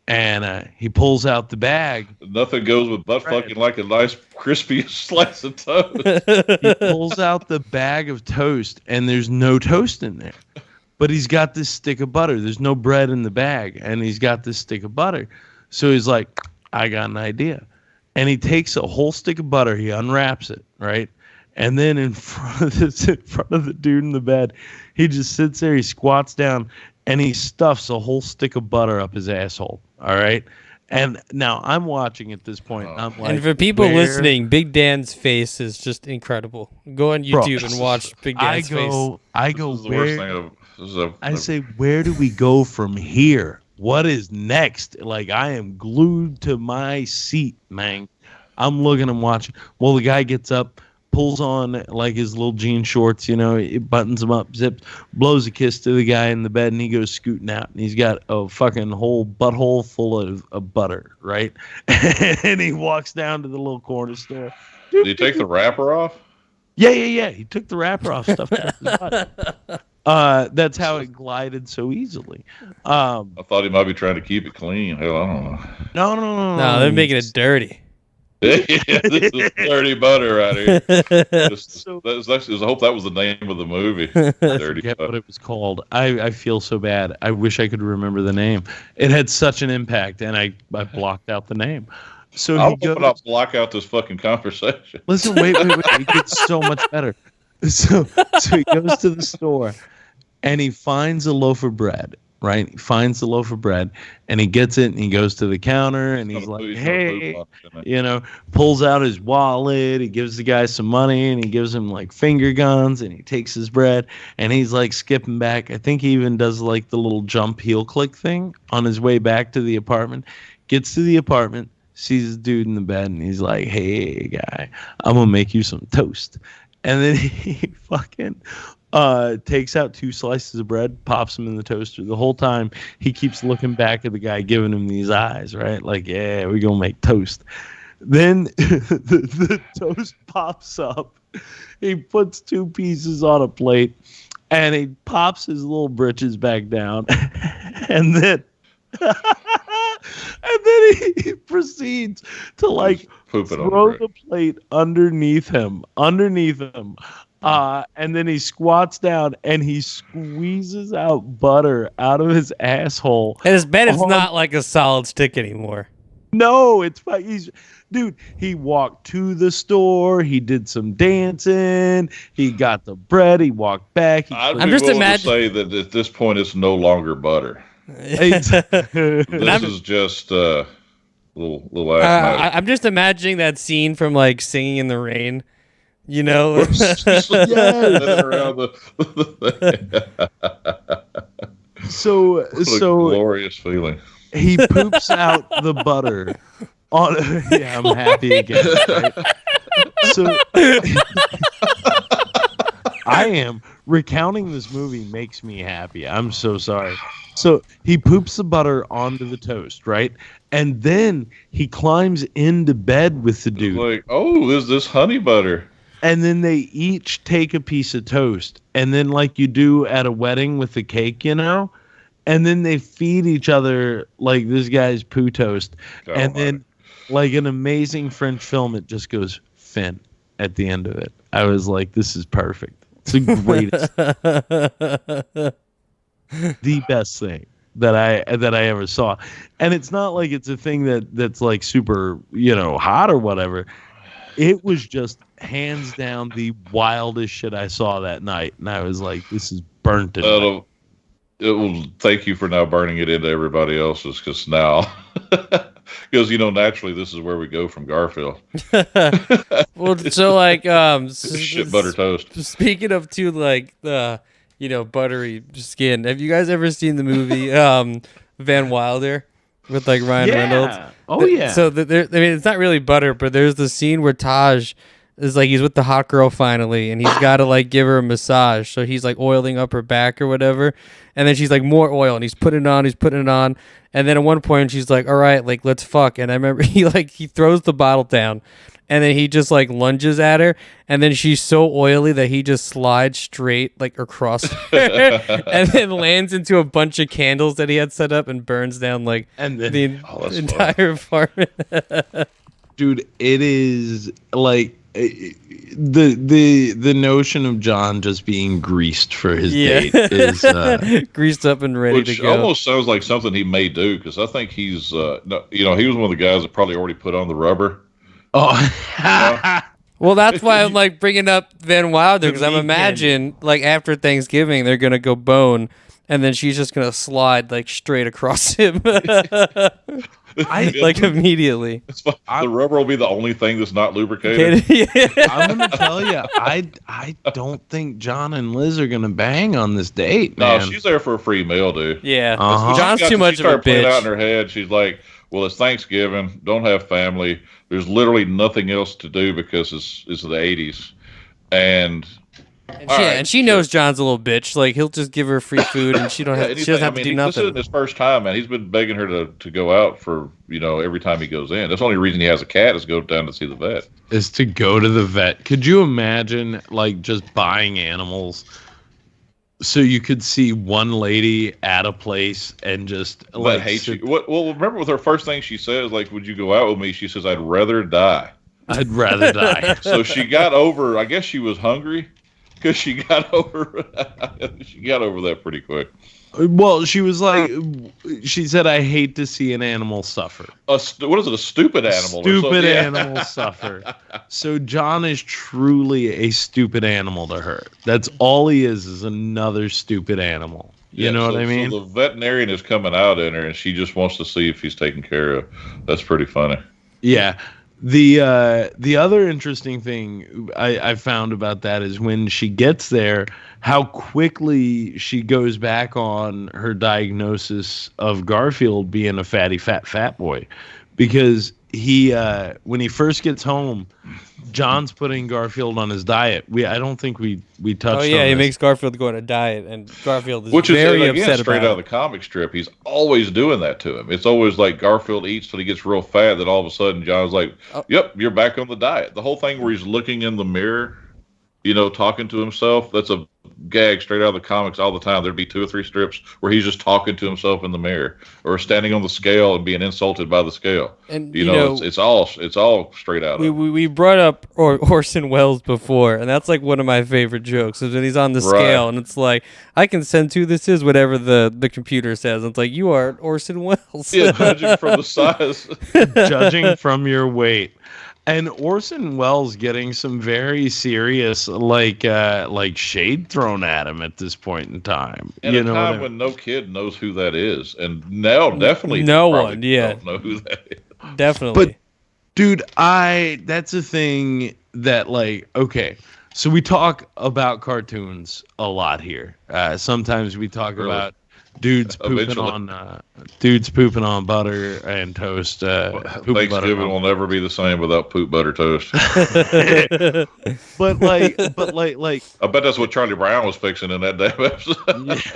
And he pulls out the bag. Nothing goes with butt fucking like a nice crispy slice of toast. He pulls out the bag of toast, and there's no toast in there. But he's got this stick of butter. There's no bread in the bag, and he's got this stick of butter. So he's like, I got an idea. And he takes a whole stick of butter, he unwraps it, right? And then in front of the dude in the bed, he just sits there, he squats down, and he stuffs a whole stick of butter up his asshole. All right. And now I'm watching at this point. I'm like, and for people listening, Big Dan's face is just incredible. Go on YouTube and watch Big Dan's face. I go, I say, where do we go from here? What is next? Like, I am glued to my seat, man. I'm looking and watching. Well, the guy gets up, pulls on like his little jean shorts, you know, it buttons them up, zips, blows a kiss to the guy in the bed, and he goes scooting out, and he's got a fucking whole butthole full of butter, right? And he walks down to the little corner store. Did he take the wrapper off? Yeah. He took the wrapper off, stuffed it up his butt. That's how it glided so easily. I thought he might be trying to keep it clean. Hell, I don't know. No, they're making it dirty. Yeah, this is dirty butter right here. I hope that was the name of the movie. Dirty forget butter. what it was called. I feel so bad. I wish I could remember the name. It had such an impact, and I blocked out the name. So I'll not block out this fucking conversation. Listen, wait. It gets so much better. So he goes to the store, and he finds a loaf of bread. Right, he finds the loaf of bread, and he gets it, and he goes to the counter, and he's like, "Hey," you know, pulls out his wallet. He gives the guy some money, and he gives him like finger guns, and he takes his bread, and he's like skipping back. I think he even does like the little jump heel click thing on his way back to the apartment. Gets to the apartment, sees the dude in the bed, and he's like, "Hey, guy, I'm gonna make you some toast." And then he fucking takes out 2 slices of bread, pops them in the toaster. The whole time he keeps looking back at the guy giving him these eyes, right? Like, yeah, we're gonna make toast. Then the toast pops up. He puts 2 pieces on a plate, and he pops his little britches back down, and then he proceeds to like throw the plate underneath him. And then he squats down and he squeezes out butter out of his asshole. And his bed is not like a solid stick anymore. No, it's fine. Dude, he walked to the store. He did some dancing. He got the bread. He walked back. I'm just willing to say that at this point it's no longer butter. This is just little ass. I'm just imagining that scene from like Singing in the Rain. You know, so glorious feeling. He poops out the butter on. Yeah, I'm happy again. Right? So I am recounting this movie makes me happy. I'm so sorry. So he poops the butter onto the toast, right? And then he climbs into bed with the dude. Like, oh, there's this honey butter. And then they each take a piece of toast. And then like you do at a wedding with the cake, you know? And then they feed each other like this guy's poo toast. Oh, and then like an amazing French film, it just goes fin at the end of it. I was like, this is perfect. It's the greatest. The best thing that I ever saw. And it's not like it's a thing that's like super, you know, hot or whatever. It was just hands down the wildest shit I saw that night. And I was like, this is burnt in it will thank you for now burning it into everybody else's, because now, because, you know, naturally this is where we go from Garfield. Well, so like, shit butter toast. Speaking of too, like the, you know, buttery skin. Have you guys ever seen the movie Van Wilder with like Ryan Reynolds? Oh yeah. So I mean, it's not really butter, but there's the scene where Taj is like, he's with the hot girl finally, and he's got to like give her a massage. So he's like oiling up her back or whatever. And then she's like, more oil, and he's putting it on. And then at one point she's like, all right, like, let's fuck. And I remember he throws the bottle down, and then he just like lunges at her. And then she's so oily that he just slides straight like across her and then lands into a bunch of candles that he had set up and burns down like the entire apartment. Dude, it is like the notion of John just being greased for his date is greased up and ready to go. Which almost sounds like something he may do, because I think he's, you know, he was one of the guys that probably already put on the rubber. Oh, well, that's why I'm like bringing up Van Wilder, because I'm imagining like after Thanksgiving they're gonna go bone, and then she's just gonna slide like straight across him. Like immediately. The rubber will be the only thing that's not lubricated. I'm gonna tell you, I don't think John and Liz are gonna bang on this date, man. No, she's there for a free meal, dude. Yeah, John's too much of a bitch. Playing out in her head, she's like, well, it's Thanksgiving, don't have family, there's literally nothing else to do because it's the 80s. And she knows John's a little bitch. Like, he'll just give her free food, and she doesn't have to do nothing. This isn't his first time, man. He's been begging her to go out for, you know, every time he goes in. That's the only reason he has a cat is to go down to see the vet. Is to go to the vet. Could you imagine, like, just buying animals so you could see one lady at a place and just like hate you? Well, remember with her first thing she says, like, would you go out with me? She says, I'd rather die. I'd rather die. So she got over. I guess she was hungry. Because she got over that pretty quick. Well, she was like, she said, I hate to see an animal suffer. What is it, a stupid animal? Stupid animal suffer. So John is truly a stupid animal to her. That's all he is another stupid animal. You know what I mean? So the veterinarian is coming out in her, and she just wants to see if he's taken care of. That's pretty funny. Yeah. The other interesting thing I found about that is when she gets there, how quickly she goes back on her diagnosis of Garfield being a fatty, fat boy. Because he when he first gets home, John's putting Garfield on his diet. I don't think we touched on this. Oh, yeah, he makes Garfield go on a diet, and Garfield is Which very is, again, upset straight about out of the comic strip. He's always doing that to him. It's always like Garfield eats till he gets real fat, then all of a sudden John's like, yep, you're back on the diet. The whole thing where he's looking in the mirror, you know, talking to himself, that's a gag straight out of the comics all the time. There'd be 2 or 3 strips where he's just talking to himself in the mirror, or standing on the scale and being insulted by the scale. And you know, it's all straight out. We brought up Orson Welles before, and that's like one of my favorite jokes. Is when he's on the scale, and it's like, I can send 2. This is whatever the computer says. And it's like, you are Orson Welles. Yeah, judging from the size, judging from your weight. And Orson Welles getting some very serious, like shade thrown at him at this point in time. And you a know time when no kid knows who that is, and now definitely no one, don't know who that is. Definitely. But, dude, that's a thing that, like, okay, so we talk about cartoons a lot here. Sometimes we talk about dudes pooping on butter and toast. Thanksgiving will never be the same without poop butter toast. but like, I bet that's what Charlie Brown was fixing in that damn episode.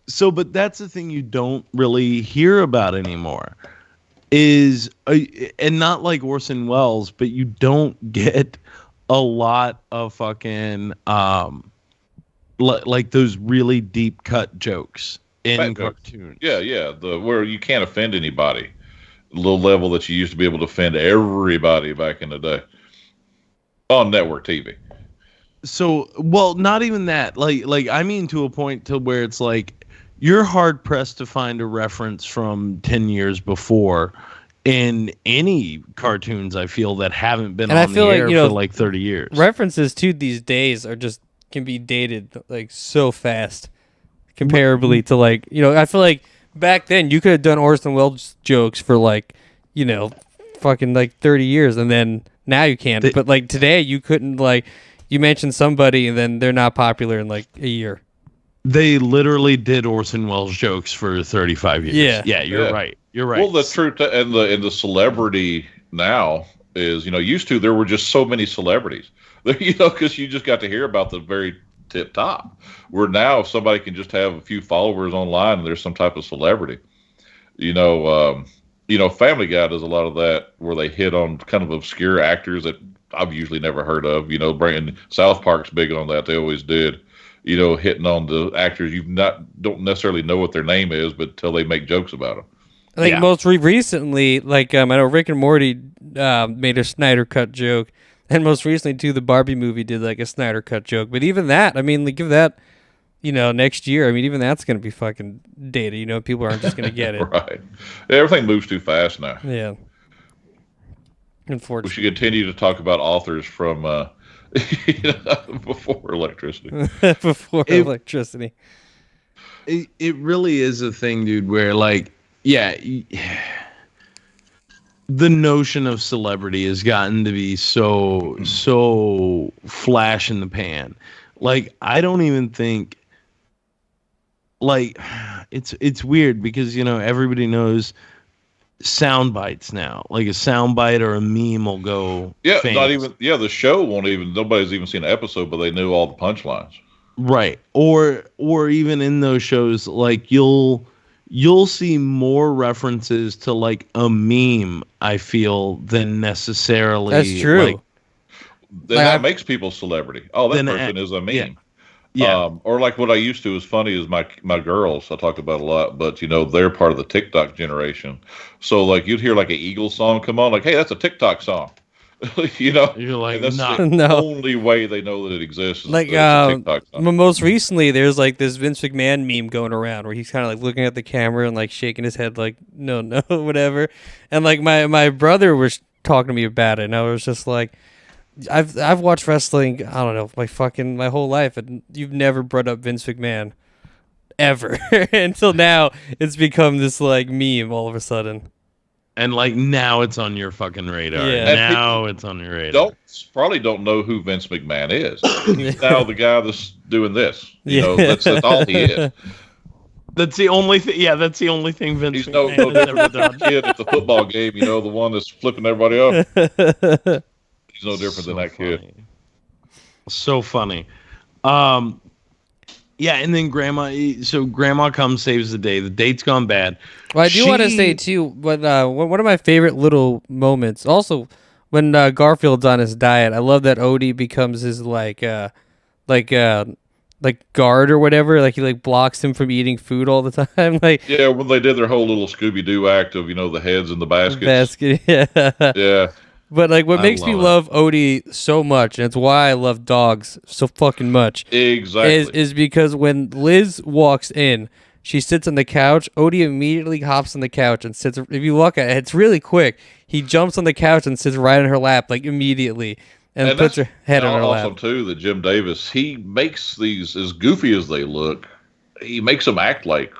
So, but that's the thing you don't really hear about anymore. Is and not like Orson Welles, but you don't get a lot of fucking like those really deep cut jokes in cartoons. Yeah, where you can't offend anybody, the level that you used to be able to offend everybody back in the day on network TV. So, well, not even that. Like I mean, to a point to where it's like you're hard pressed to find a reference from 10 years before in any cartoons. I feel that haven't been on the air for like 30 years. References to these days are just can be dated like so fast comparably to like, you know, I feel like back then you could have done Orson Welles jokes for like, you know, fucking like 30 years, and then now you can't. But like today you couldn't, like, you mention somebody and then they're not popular in like a year. They literally did Orson Welles jokes for 35 years. Yeah, you're right. You're right. Well, the truth and the celebrity now is, you know, used to there were just so many celebrities. You know, because you just got to hear about the very tip top. Where now somebody can just have a few followers online and there's some type of celebrity. You know, Family Guy does a lot of that where they hit on kind of obscure actors that I've usually never heard of. You know, bringing South Park's big on that. They always did. You know, hitting on the actors you don't necessarily know what their name is, but till they make jokes about them. I think most recently, like I know Rick and Morty made a Snyder Cut joke. And most recently, too, the Barbie movie did like a Snyder Cut joke. But even that, I mean, like, give that, you know, next year, I mean, even that's going to be fucking dated. You know, people aren't just going to get it. Right. Everything moves too fast now. Yeah. Unfortunately. We should continue to talk about authors from before electricity. Electricity. It really is a thing, dude, where, like, yeah, the notion of celebrity has gotten to be so flash in the pan. Like, I don't even think, like, it's weird because, you know, everybody knows sound bites now. Like a sound bite or a meme will go famous. Not even the show won't even, nobody's even seen an episode, but they knew all the punchlines. Right. Or even in those shows, like you'll see more references to like a meme, I feel, than necessarily. That's true. Like, then that makes people celebrity. Oh, that person is a meme. Yeah. Or like what I used to is funny is my girls, I talk about a lot, but you know, they're part of the TikTok generation. So like you'd hear like an Eagles song come on, like, hey, that's a TikTok song. You know, you're like, and that's the only way they know that it exists. Like, most recently, there's like this Vince McMahon meme going around where he's kind of like looking at the camera and like shaking his head, like, no, whatever. And like my brother was talking to me about it, and I was just like, I've watched wrestling, I don't know, my whole life, and you've never brought up Vince McMahon ever until now. It's become this like meme all of a sudden. And like now it's on your fucking radar. Yeah. Now it's on your radar. Probably don't know who Vince McMahon is. He's now the guy that's doing this. You know, that's all he is. That's the only thing. Yeah, that's the only thing Vince He's McMahon no has ever done. kid at the football game. You know, the one that's flipping everybody off. He's no different than that kid. So funny. Yeah, and then grandma comes, saves the day. The date's gone bad. Well, I do want to say too, but one of my favorite little moments, also when Garfield's on his diet, I love that Odie becomes his like guard or whatever. Like he like blocks him from eating food all the time. Like Yeah, when they did their whole little Scooby-Doo act of, the heads in the baskets. basket. Yeah. Yeah. But like what makes me love love Odie so much, and it's why I love dogs so fucking much, Exactly. is because when Liz walks in, she sits on the couch. Odie immediately hops on the couch and sits. If you look at it, it's really quick. He jumps on the couch and sits right on her lap, like immediately, and puts her head on her awesome lap. too that Jim Davis, he makes these, as goofy as they look, he makes them act like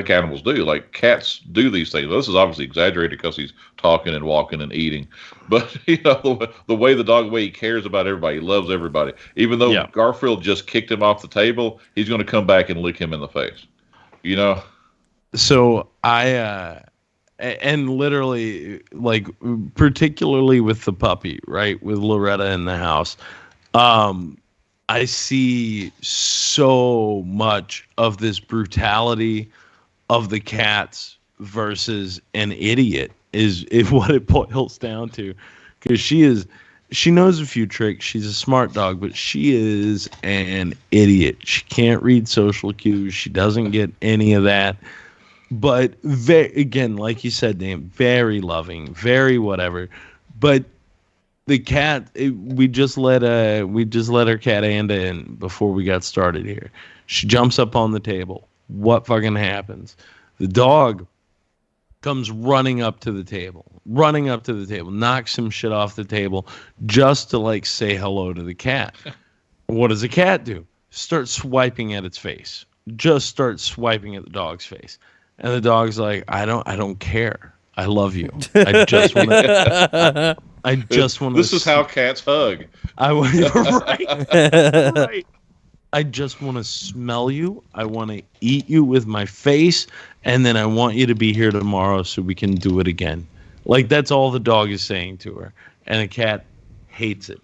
animals do. Like cats do these things. This is obviously exaggerated because he's talking and walking and eating, but the way the way he cares about everybody, he loves everybody. Even though Garfield just kicked him off the table, he's going to come back and lick him in the face. So and literally, like, particularly with the puppy, right, with Loretta in the house, I see so much of this brutality of the cats versus an idiot is what it boils down to, because she knows a few tricks. She's a smart dog, but she is an idiot. She can't read social cues. She doesn't get any of that. But again, like you said, Dan, very loving, very whatever. But the cat, we just let our cat Anda in before we got started here. She jumps up on the table. What fucking happens? The dog comes running up to the table, knocks some shit off the table just to like say hello to the cat. What does the cat do? Start swiping at its face. Just start swiping at the dog's face. And the dog's like, I don't care. I love you. I just want to. I just want to. This is how cats hug. Right. I just want to smell you. I want to eat you with my face, and then I want you to be here tomorrow so we can do it again. Like that's all the dog is saying to her, and the cat hates it.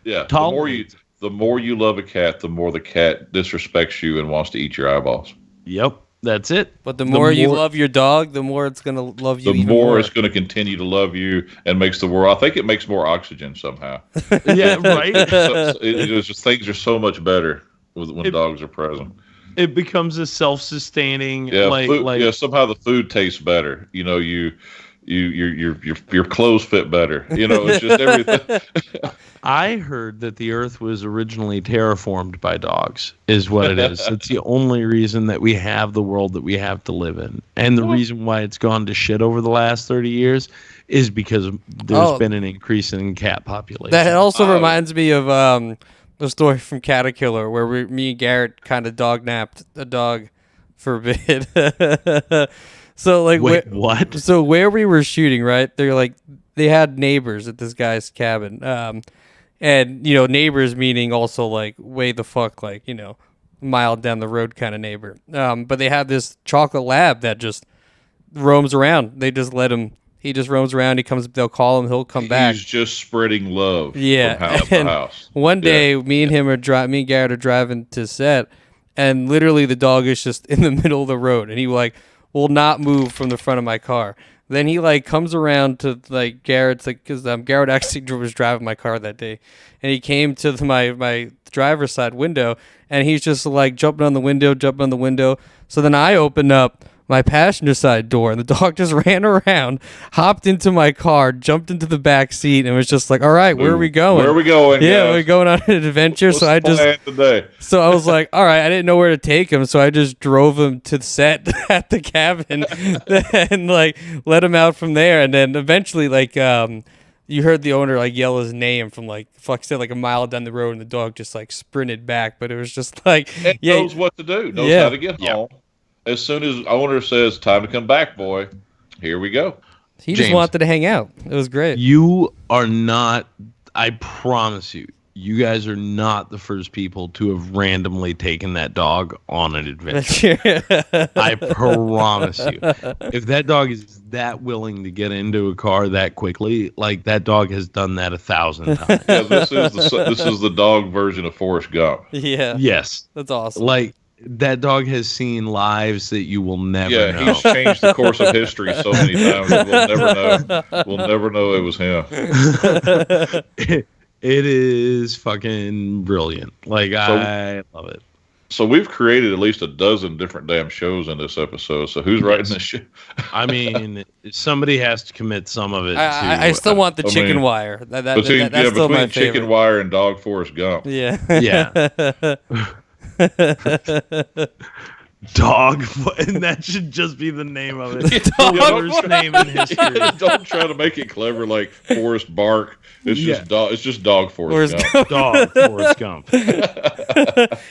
Yeah. The more you love a cat, the more the cat disrespects you and wants to eat your eyeballs. Yep. That's it. But the more you love your dog, the more it's going to love you even more. The more it's going to continue to love you and makes the world. I think it makes more oxygen somehow. Yeah, right. It's just things are so much better when dogs are present. It becomes a self-sustaining. Yeah, somehow the food tastes better. Your clothes fit better. It's just everything. I heard that the Earth was originally terraformed by dogs, is what it is. It's the only reason that we have the world that we have to live in. And the reason why it's gone to shit over the last 30 years is because there's been an increase in cat population. That also reminds me of the story from Caterkiller where me and Garrett kind of dog napped a dog for a bit. So like, wait, what? So where we were shooting, right? They had neighbors at this guy's cabin. And, neighbors meaning also, like, way the fuck, like, mile down the road kind of neighbor. But they have this chocolate lab that just roams around. They just let him. He just roams around. They'll call him. He'll come back. He's just spreading love from house to house. One day, me and Garrett are driving to set, and literally the dog is just in the middle of the road. And he, like, will not move from the front of my car. Then he like comes around to like Garrett's like because Garrett actually was driving my car that day, and he came to my driver's side window, and he's just like jumping on the window. So then I opened up my passenger side door, and the dog just ran around, hopped into my car, jumped into the back seat, and was just like, "All right, where are we going? Where are we going? Yeah, guys? we're going on an adventure." What's the plan today? So I was like, "All right," I didn't know where to take him, so I just drove him to the set at the cabin, and like let him out from there, and then eventually like you heard the owner like yell his name from like like a mile down the road, and the dog just like sprinted back, but it was just like it knows what to do, knows how to get home. As soon as owner says, time to come back, boy, here we go. He just wanted to hang out. It was great. You are not, I promise you, you guys are not the first people to have randomly taken that dog on an adventure. I promise you. If that dog is that willing to get into a car that quickly, like that dog has done that 1,000 times. Yeah, this is the dog version of Forrest Gump. Yeah. Yes. That's awesome. Like, that dog has seen lives that you will never know. Yeah, he's changed the course of history so many times that we'll never know. We'll never know it was him. It is fucking brilliant. Like, I love it. So we've created at least a dozen different damn shows in this episode. So who's writing this shit? I mean, somebody has to commit some of it. I still want the chicken wire. That's still my favorite. Chicken Wire and Dog Forrest Gump. Yeah. Dog, and that should just be the name of it. Dog worst name in history. Don't try to make it clever like Forrest Bark. It's just dog. It's just Dog Forrest Gump. Dog Forrest Gump.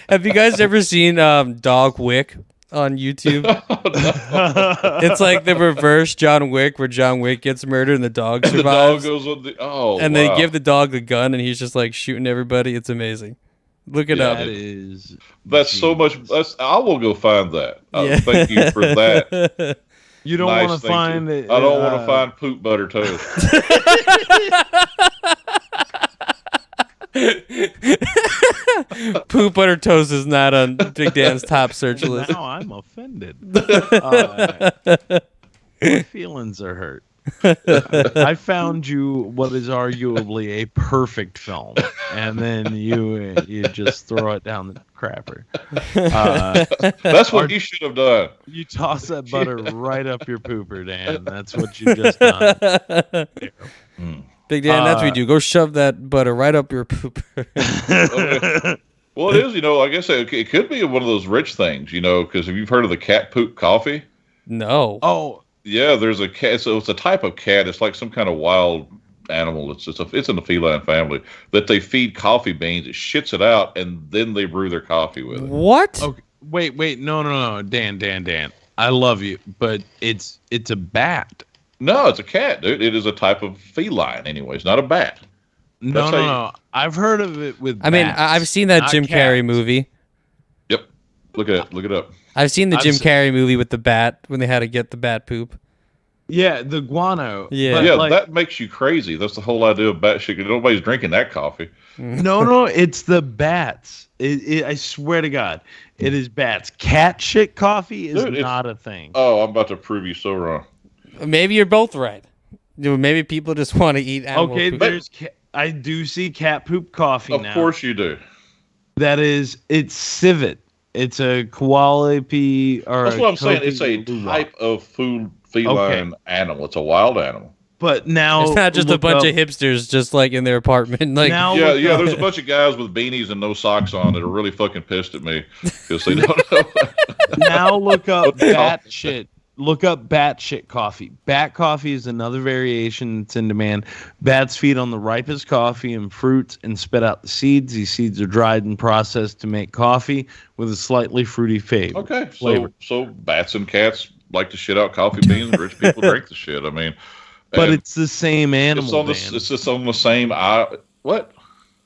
Have you guys ever seen Dog Wick on YouTube? It's like the reverse John Wick, where John Wick gets murdered and the dog survives. The dog goes on they give the dog the gun and he's just like shooting everybody. It's amazing. Look it up. That's so much. I will go find that. Thank you for that. You don't want to find it. I don't want to find poop butter toast. Poop butter toast is not on Big Dan's top search list. Now I'm offended. My feelings are hurt. I found you what is arguably a perfect film, and then you just throw it down the crapper. That's what you should have done. You toss that butter right up your pooper, Dan. That's what you just done. Big Dan, that's what you do. Go shove that butter right up your pooper. Well, it is. I guess it could be one of those rich things. Because have you heard of the cat poop coffee? No. Oh. Yeah, there's a cat. So it's a type of cat. It's like some kind of wild animal. It's in the feline family that they feed coffee beans. It shits it out, and then they brew their coffee with it. What? Okay, wait, no, Dan. I love you, but it's a bat. No, it's a cat, dude. It is a type of feline, anyways, not a bat. No. I've heard of it with. I mean, I've seen that Jim Carrey movie. Yep, look it up. I've seen the Jim Carrey movie with the bat when they had to get the bat poop. Yeah, the guano. Yeah, that makes you crazy. That's the whole idea of bat shit. Nobody's drinking that coffee. No, it's the bats. I swear to God, it is bats. Cat shit coffee is not a thing. Oh, I'm about to prove you so wrong. Maybe you're both right. Maybe people just want to eat animal poop. I do see cat poop coffee now. Of course you do. It's civet. It's a koala-pea or that's what I'm saying. It's a type of feline animal. It's a wild animal. But now it's not just a bunch of hipsters just like in their apartment. Like there's a bunch of guys with beanies and no socks on that are really fucking pissed at me because they don't know. Now look up bat shit. Look up bat shit coffee. Bat coffee is another variation that's in demand. Bats feed on the ripest coffee and fruits and spit out the seeds. These seeds are dried and processed to make coffee with a slightly fruity flavor. Okay, so bats and cats like to shit out coffee beans. Rich people drink the shit. I mean, but it's the same animal. It's just on the same. What?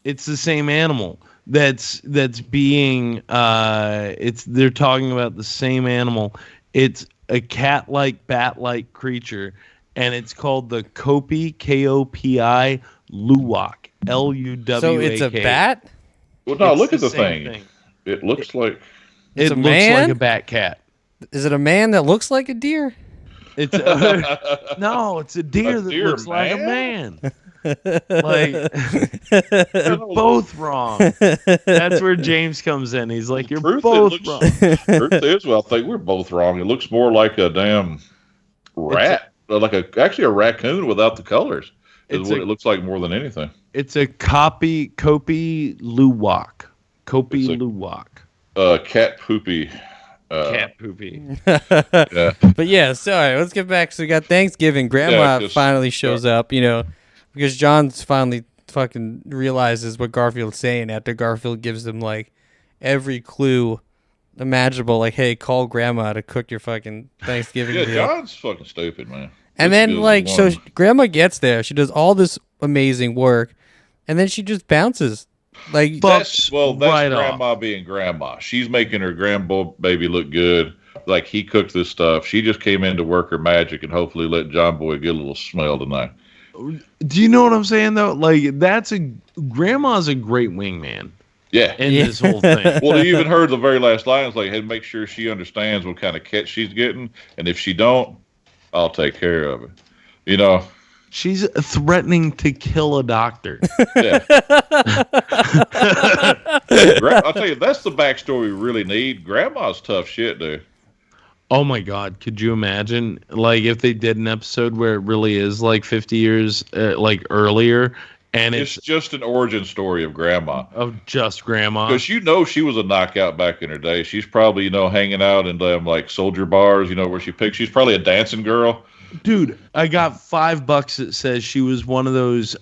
It's the same animal. That's being. They're talking about the same animal. It's a cat-like, bat-like creature, and it's called the Kopi, Kopi luwak, Luwak. So it's a bat? Well, no, look at the thing. It looks like... It looks like a bat cat. Is it a man that looks like a deer? It's no, it's a deer that looks like a man. Like you're both wrong. That's where James comes in. He's like, "You're both wrong." Truth is, I think we're both wrong. It looks more like a damn rat, actually a raccoon without the colors. Is what it looks like more than anything. It's a Kopi luwak. Kopi luwak. Cat poopy. Cat poopy. Yeah. But yeah, sorry. Let's get back. So we got Thanksgiving. Grandma finally shows up. Because John's finally fucking realizes what Garfield's saying after Garfield gives him like every clue imaginable, like, hey, call Grandma to cook your fucking Thanksgiving meal. John's fucking stupid, man. And then so Grandma gets there, she does all this amazing work, and then she just bounces. Like that's Grandma being Grandma. She's making her grandbaby look good. Like he cooked this stuff. She just came in to work her magic and hopefully let John Boy get a little smell tonight. Do you know what I'm saying though? Like Grandma's a great wingman. Yeah. In this whole thing. Well, you even heard the very last line. It's like, hey, make sure she understands what kind of catch she's getting, and if she don't, I'll take care of it. She's threatening to kill a doctor. Yeah. I'll tell you, that's the backstory we really need. Grandma's tough shit, dude. Oh my God! Could you imagine, like, if they did an episode where it really is like 50 years, like earlier, and It's just an origin story of Grandma. of just Grandma? Because she was a knockout back in her day. She's probably, hanging out in them like soldier bars, where she picks. She's probably a dancing girl. Dude, I got $5 that says she was one of those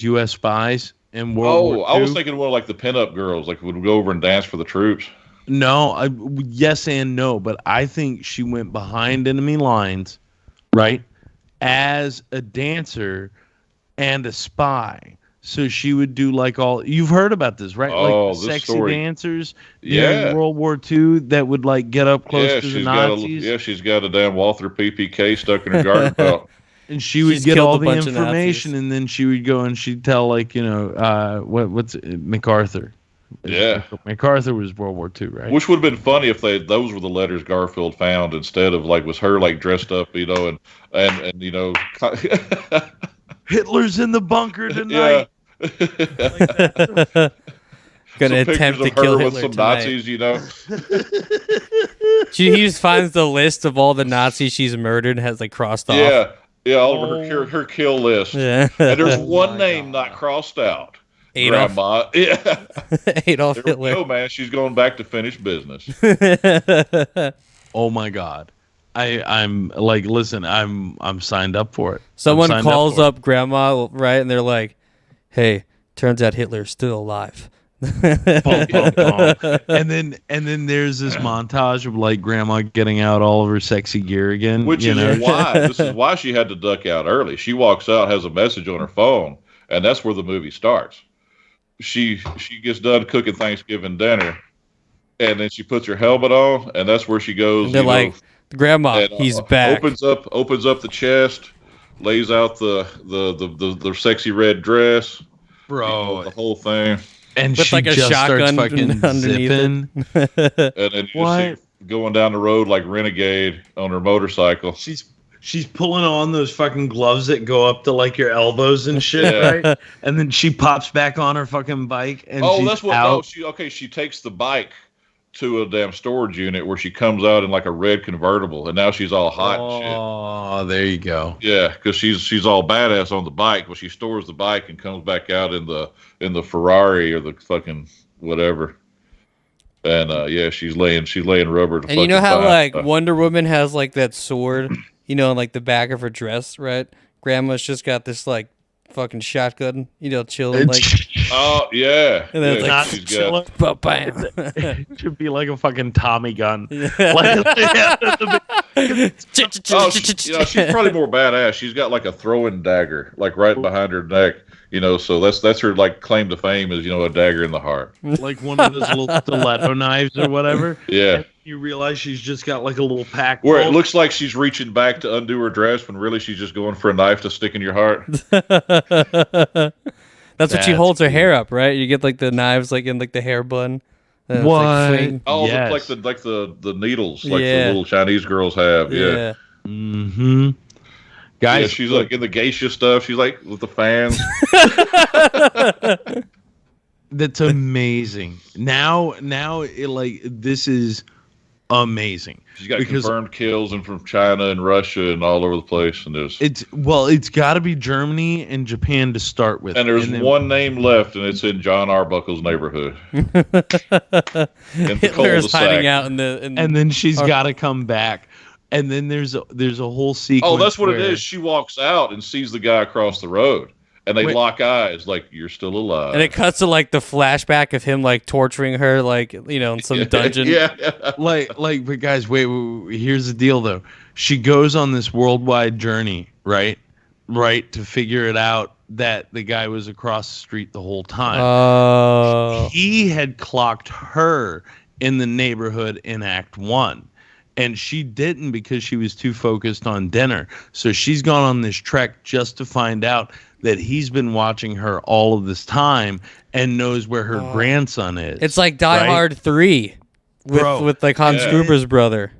U.S. spies in World War II. I was thinking one of like the pinup girls, like would go over and dance for the troops. No, yes and no, but I think she went behind enemy lines, right, as a dancer and a spy. So she would do like you've heard about this, right? Oh, like this sexy story. dancers Yeah. during World War II that would like get up close to the Nazis. She's got a damn Walther PPK stuck in her garden belt. And she would She's get killed all a the bunch of information, Nazis. and then she would go and she'd tell what's it, MacArthur. Yeah. MacArthur was World War II, right? Which would have been funny if those were the letters Garfield found instead of like was her like dressed up, and Hitler's in the bunker tonight. yeah. Gonna Some attempt pictures to of kill her Hitler with some tonight. Nazis, He just finds the list of all the Nazis she's murdered and has like crossed off. Yeah, all of her kill list. Yeah. And there's one name not crossed out. Adolf. Grandma. Yeah. Adolf There we Hitler. go, man. She's going back to finish business. Oh my God. I'm like, listen, I'm signed up for it. Someone I'm signed calls for it. up grandma, right? And they're like, hey, turns out Hitler's still alive. Bum, bum, bum. And then there's this montage of like grandma getting out all of her sexy gear again. Which is why this is why she had to duck out early. She walks out, has a message on her phone, and that's where the movie starts. She gets done cooking Thanksgiving dinner, and then she puts her helmet on, and that's where she goes. And they're like, Grandma, and, he's back. Opens up the chest, lays out the sexy red dress, bro, the whole thing, and With she like a just shotgun starts fucking underneath it. zipping. and then you just see What? her going down the road like Renegade on her motorcycle. She's pulling on those fucking gloves that go up to like your elbows and shit, Yeah. right? And then she pops back on her fucking bike and she's That's what. out. She takes the bike to a damn storage unit where she comes out in like a red convertible, and now she's all hot and shit. Oh, there you go. Yeah, because she's all badass on the bike, but she stores the bike and comes back out in the Ferrari or the fucking whatever. And she's laying rubber. To And you know how fucking like Wonder Woman has like that sword, in like the back of her dress, right? Grandma's just got this like fucking shotgun, chilling like. Oh yeah, And then it's Not she's chilling. got, Bam. It should be like a fucking Tommy gun. she's probably more badass. She's got like a throwing dagger, like right behind her neck. So that's her like claim to fame is a dagger in the heart. Like one of those little stiletto knives or whatever. Yeah. And you realize she's just got like a little pack. Where it full. looks like she's reaching back to undo her dress when really she's just going for a knife to stick in your heart. That's what she That's holds her cool. hair up, right? You get like the knives like in like the hair bun. And it's, What? like, swing. Oh, Yes. like the needles, like Yeah. the little Chinese girls have. Yeah. Mm-hmm. Guys, Yeah, she's like in the geisha stuff. She's like with the fans. that's amazing. Now, this is amazing. She's got Because- confirmed kills and from China and Russia and all over the place. And It's got to be Germany and Japan to start with. there's then- one name left, and it's in John Arbuckle's neighborhood. In the Hitler's hiding cul-de-sac. out in the. and then she's got to come back. And then there's a whole sequence. Oh, that's what it where- is. She walks out and sees the guy across the road, and they Wait. lock eyes, like you're still alive. And it cuts to like the flashback of him like torturing her, like in some dungeon. Yeah. but guys, wait, here's the deal though. She goes on this worldwide journey, right, to figure it out that the guy was across the street the whole time. Oh. He had clocked her in the neighborhood in Act 1. And she didn't because she was too focused on dinner. So she's gone on this trek just to find out that he's been watching her all of this time and knows where her grandson is. It's like Die right? Hard 3 Bro, with like Hans yeah. Gruber's brother.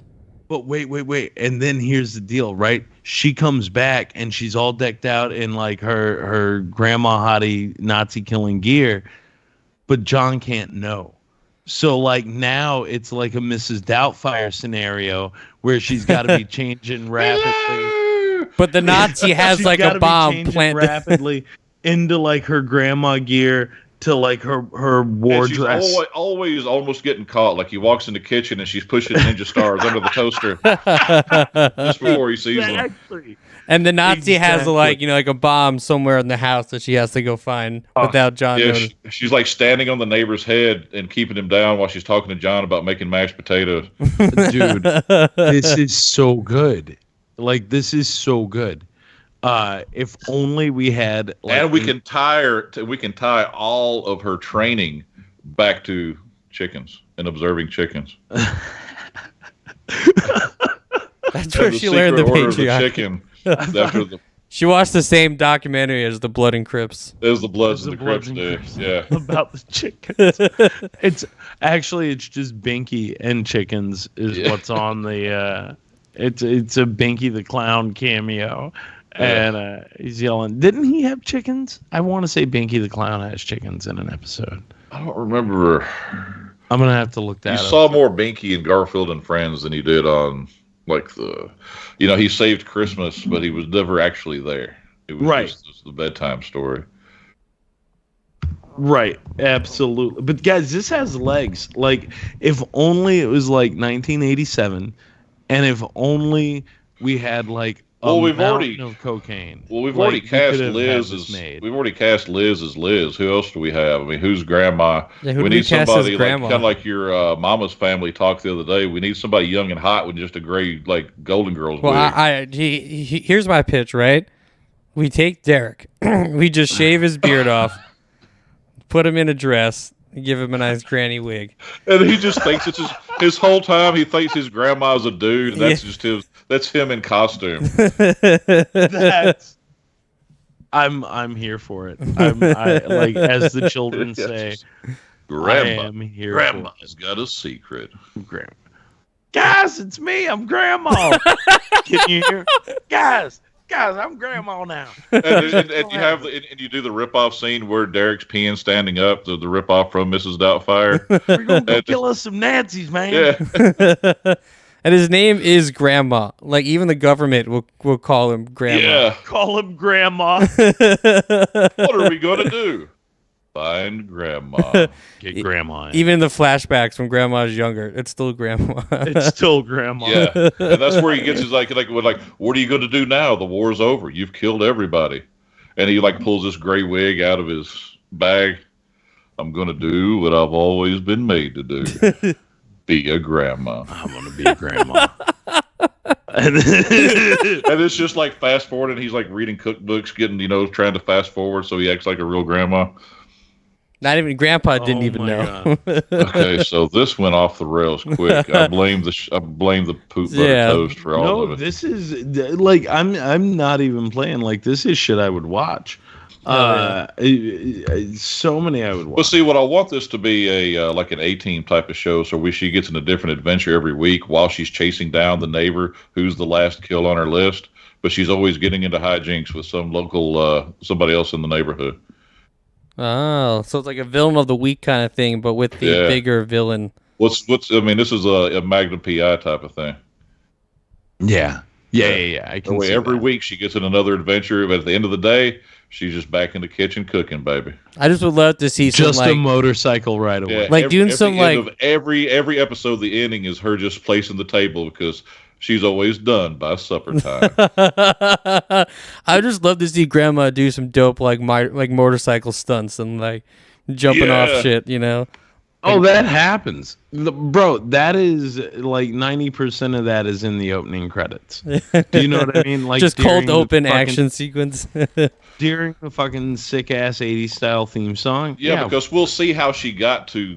But wait. And then here's the deal, right? She comes back and she's all decked out in like her grandma hottie Nazi killing gear, but John can't know. So like now it's like a Mrs. Doubtfire scenario where she's got to be changing rapidly. But the Nazi has She's like a gotta be bomb changing planted. rapidly into like her grandma gear to like her war And she's dress. always almost getting caught. Like he walks in the kitchen and she's pushing ninja stars under the toaster just before he sees them. Exactly. And the Nazi has Exactly. like, like a bomb somewhere in the house that she has to go find without John Yeah, noticing. she's like standing on the neighbor's head and keeping him down while she's talking to John about making mashed potatoes. Dude, this is so good. Like, this is so good. If only we had like, And we can tie all of her training back to chickens and observing chickens. That's where The she learned the secret order of the patriarchy. chicken. After the She watched the same documentary as the Blood and Crips. There's the Bloods The and the Bloods Crips and do. Crips. Yeah. about the chickens. It's just Binky and chickens is Yeah. what's on the it's a Binky the Clown cameo. And he's yelling, didn't he have chickens? I want to say Binky the Clown has chickens in an episode. I don't remember. I'm going to have to look that You up. saw more Binky and Garfield and Friends than you did on, like, he saved Christmas, but he was never actually there. It was Right. just the bedtime story. Right, absolutely. But guys, this has legs. Like, if only it was like 1987, and if only we had like Well, we've mountain already- of cocaine. Well, we've Like, already we cast could have Liz had this as made. we've already cast Liz as Liz. Who else do we have? I mean, who's grandma? Yeah, who we do we need cast as somebody like grandma? kind of like your Mama's Family talk the other day. We need somebody young and hot with just a gray like Golden Girls Well, wig. here's my pitch, right? We take Derek, we just shave his beard off, put him in a dress, and give him a nice granny wig. And he just thinks it's his whole time. He thinks his grandma's a dude, and that's just his. That's him in costume. That's I'm here for it. I like as the children say. Grandma, I am here Grandma's got a secret. Grandma. Guys, it's me. I'm Grandma. Can you hear? Guys, I'm Grandma now. And you have and you do the rip-off scene where Derek's peeing standing up, the rip-off from Mrs. Doubtfire. We're gonna go kill us some Nazis, man. Yeah, And his name is Grandma. Like, even the government will call him Grandma. yeah. Call him Grandma. What are we gonna do? Find Grandma. Get Grandma. In. Even in the flashbacks when Grandma's younger, it's still Grandma. It's still Grandma. Yeah, and that's where he gets his like, what are you gonna do now? The war's over. You've killed everybody, and he like pulls this gray wig out of his bag. I'm gonna do what I've always been made to do. Be a grandma. I'm gonna be a grandma. And it's just like fast forward, and he's like reading cookbooks, getting trying to fast forward so he acts like a real grandma. Not even Grandpa didn't Oh even my know. Okay, so this went off the rails quick. I blame the poop butter Yeah. toast for all of No, it. this is like I'm not even playing. Like this is shit I would watch. So many I would Well, watch. see, what I want this to be a like an A-Team type of show, so she gets in a different adventure every week while she's chasing down the neighbor who's the last kill on her list. But she's always getting into hijinks with some local somebody else in the neighborhood. Oh, so it's like a villain of the week kind of thing, but with the Yeah. bigger villain. What's I mean, this is a Magnum PI type of thing. Yeah. I can Anyway, see every that. week she gets in another adventure, but at the end of the day, she's just back in the kitchen cooking, baby. I just would love to see some Just like a motorcycle ride away. Yeah, Like doing some, the end like- of every episode, the ending is her just placing the table because she's always done by supper time. I just love to see Grandma do some dope like motorcycle stunts and like jumping off Yeah. shit. Oh, that happens, bro. That is like 90% of that is in the opening credits. Do you know what I mean? Like Just during cold the open fucking- action sequence. during the fucking sick ass 80s style theme song. Yeah, because we'll see how she got to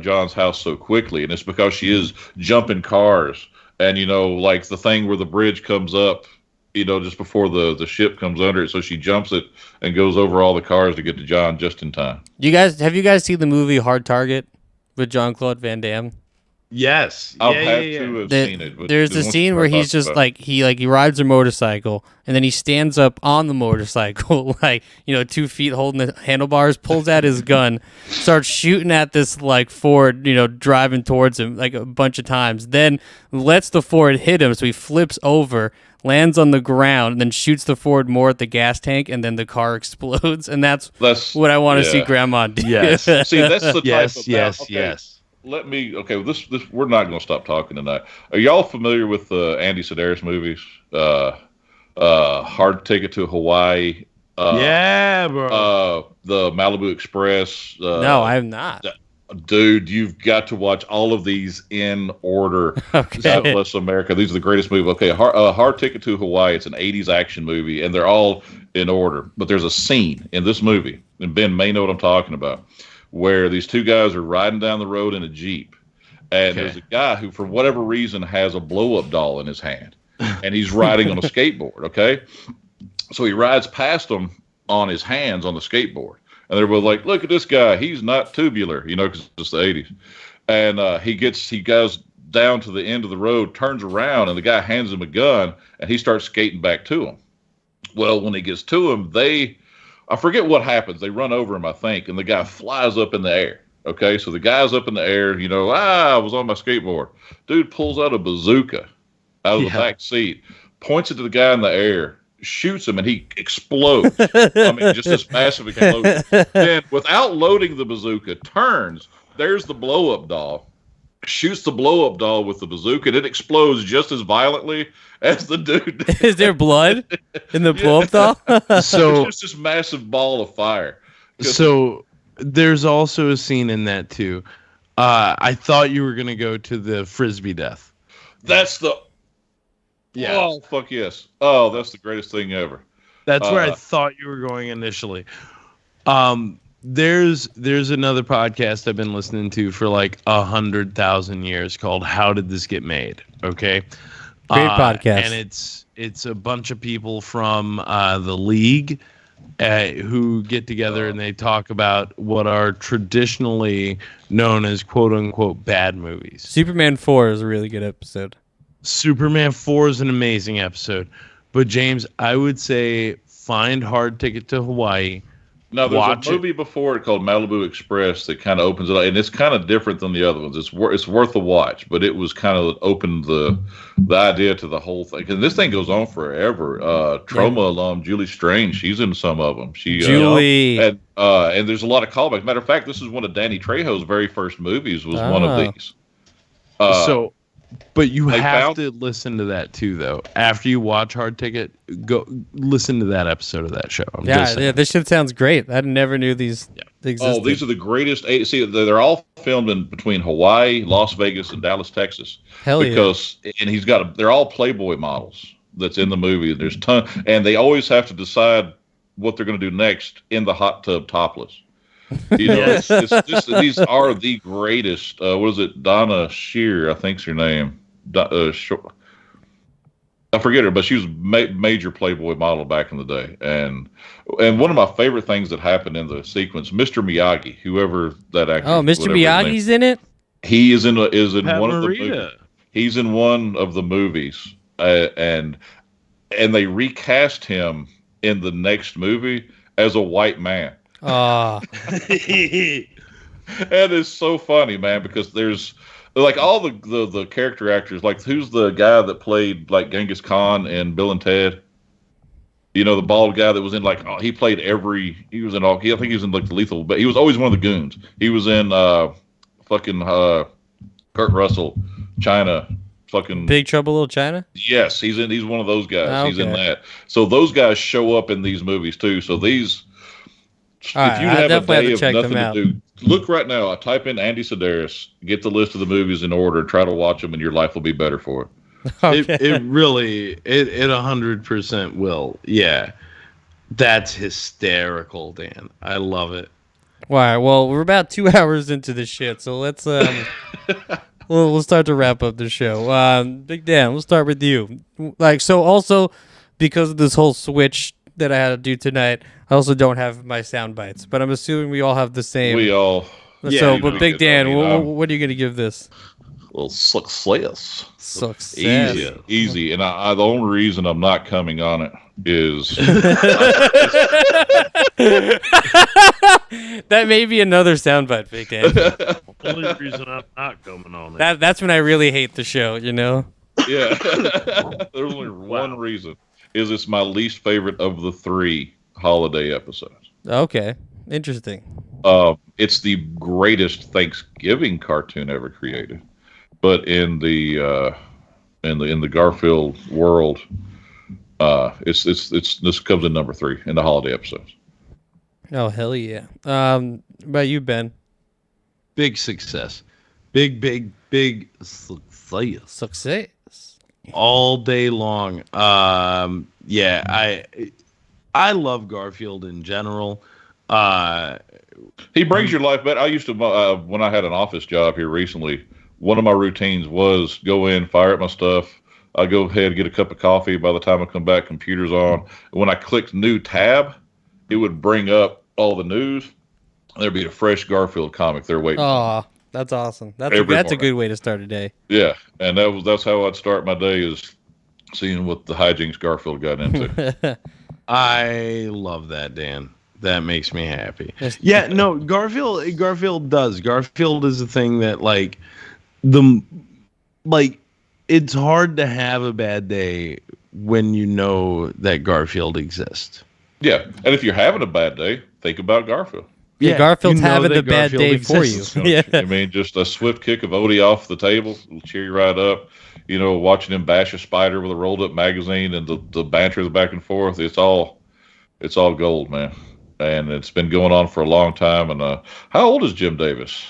John's house so quickly, and it's because she is jumping cars, and like the thing where the bridge comes up, just before the ship comes under it, so she jumps it and goes over all the cars to get to John just in time. Have you guys seen the movie Hard Target with Jean-Claude Van Damme? Yes. I'll Yeah, have yeah, to yeah. have seen it. But There's a once scene you where start he's just talking about like he rides a motorcycle and then he stands up on the motorcycle, like 2 feet holding the handlebars, pulls out his gun, starts shooting at this like Ford, driving towards him like a bunch of times, then lets the Ford hit him, so he flips over, lands on the ground, and then shoots the Ford more at the gas tank, and then the car explodes, and that's what I want to see Grandma do. Yes. See, that's the type Yes, of yes, okay, yes. This we're not going to stop talking tonight. Are y'all familiar with the Andy Sedaris movies? Hard Ticket to Hawaii. Yeah, bro. The Malibu Express. No, I have not. Dude, you've got to watch all of these in order. Okay. Southwest America. These are the greatest movies. Okay, Hard Ticket to Hawaii. It's an 80s action movie, and they're all in order. But there's a scene in this movie, and Ben may know what I'm talking about, where these two guys are riding down the road in a Jeep, and there's a guy who, for whatever reason, has a blow-up doll in his hand, and he's riding on a skateboard, okay? So he rides past them on his hands on the skateboard, and they're both like, look at this guy. He's not tubular, because it's the 80s. And he goes down to the end of the road, turns around, and the guy hands him a gun, and he starts skating back to him. Well, when he gets to him, I forget what happens. They run over him, I think, and the guy flies up in the air. Okay, so the guy's up in the air, I was on my skateboard. Dude pulls out a bazooka out of the back seat, points it to the guy in the air, shoots him, and he explodes. I mean, just this massive explosion. Then, without loading the bazooka, turns, there's the blow-up doll, shoots the blow-up doll with the bazooka, and it explodes just as violently as the dude did. Is there blood in the blow-up doll? So it's just this massive ball of fire. So there's also a scene in that too. I thought you were gonna go to the frisbee death. That's the Yeah. Oh fuck yes. Oh, that's the greatest thing ever. That's where I thought you were going initially. There's another podcast I've been listening to for like 100,000 years called "How Did This Get Made?" Okay, Great podcast, and it's a bunch of people from the league who get together and they talk about what are traditionally known as "quote unquote" bad movies. Superman 4 is a really good episode. Superman 4 is an amazing episode, but James, I would say find Hard Ticket to Hawaii. No, there's a movie before it called Malibu Express that kind of opens it up, and it's kind of different than the other ones. It's worth a watch, but it was kind of opened the idea to the whole thing. And this thing goes on forever. Trauma alum Julie Strange, she's in some of them. Julie, and there's a lot of callbacks. Matter of fact, this is one of Danny Trejo's very first movies. Was one of these. But you have to listen to that too, though. After you watch Hard Ticket, go listen to that episode of that show. Yeah, this shit sounds great. I never knew these existed. Oh, these are the greatest. See, they're all filmed in between Hawaii, Las Vegas, and Dallas, Texas. Hell yeah. And they're all Playboy models that's in the movie. There's and they always have to decide what they're going to do next in the hot tub topless. These are the greatest. What is it? Donna Shear, I think's her name. I forget her, but she was major Playboy model back in the day. And one of my favorite things that happened in the sequence, Mr. Miyagi, whoever that actor. Oh, Mr. Miyagi's in it. He is in one of the movies. He's in one of the movies, and they recast him in the next movie as a white man. Oh. And it's so funny, man, because there's like all the character actors, like who's the guy that played like Genghis Khan in Bill and Ted? The bald guy that was in like he played I think he was in like the Lethal, but he was always one of the goons. He was in Kurt Russell, China, fucking Big Trouble Little China? Yes, he's one of those guys. Okay. He's in that. So those guys show up in these movies too. So these if you have a day of nothing to do, look right now. I type in Andy Sedaris, get the list of the movies in order, try to watch them, and your life will be better for it. Okay. It really 100% will. Yeah, that's hysterical, Dan. I love it. All right, well, we're about 2 hours into this shit, so let's we'll start to wrap up the show. Big Dan, we'll start with you. So also because of this whole switch that I had to do tonight, I also don't have my sound bites, but I'm assuming we all have the same. We all. But Big Dan, what are you going to give this? little success. Success. Easy. And I the only reason I'm not coming on it is That may be another soundbite, Big Dan. Only reason I'm not coming on it. That's when I really hate the show, you know? yeah. There's only one reason. Is it's my least favorite of the 3 holiday episodes. Okay. Interesting. It's the greatest Thanksgiving cartoon ever created. But in the Garfield world, it's this comes in number 3 in the holiday episodes. Oh, hell yeah. What about you, Ben? Big success. Big success. Success. All day long. Yeah, I love Garfield in general. He brings your life back. I used to, when I had an office job here recently, one of my routines was go in, fire up my stuff. I go ahead and get a cup of coffee. By the time I come back, computer's on. When I clicked new tab, it would bring up all the news. There'd be a fresh Garfield comic there waiting. Oh, that's awesome. That's a good way to start a day. Yeah, and that's how I'd start my day, is seeing what the hijinks Garfield got into. I love that, Dan. That makes me happy. Yeah, no, Garfield does. Garfield is a thing that it's hard to have a bad day when you know that Garfield exists. Yeah, and if you're having a bad day, think about Garfield. Yeah, Garfield's having a bad Garfield day exists. for you. Yeah. I mean, just a swift kick of Odie off the table will cheer you right up. You know, watching him bash a spider with a rolled up magazine and the banter back and forth. It's all gold, man. And it's been going on for a long time. And how old is Jim Davis?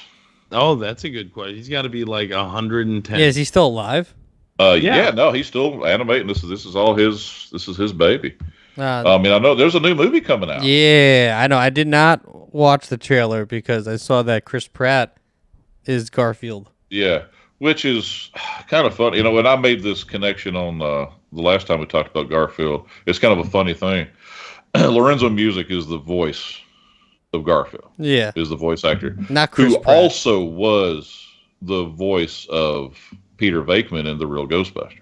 Oh, that's a good question. He's got to be like 110. Yeah, is he still alive? Yeah, no, he's still animating. This is all his. This is his baby. I mean, I know there's a new movie coming out. Yeah, I know. I did not watch the trailer because I saw that Chris Pratt is Garfield. Yeah, which is kind of funny. You know, when I made this connection on the last time we talked about Garfield, it's kind of a funny thing. Lorenzo Music is the voice of Garfield. Yeah. Is the voice actor. Not Chris Pratt. Also was the voice of Peter Venkman in The Real Ghostbuster.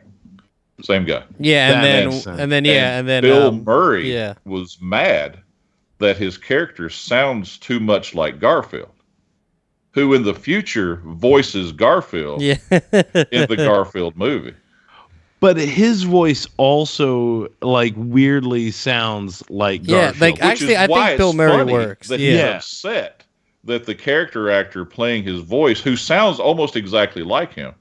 Same guy. Yeah, and then Bill Murray yeah. was mad that his character sounds too much like Garfield, who in the future voices Garfield in the Garfield movie. But his voice also weirdly sounds like Garfield. Yeah, actually, I think Bill Murray works. That he's upset that the character actor playing his voice, who sounds almost exactly like him,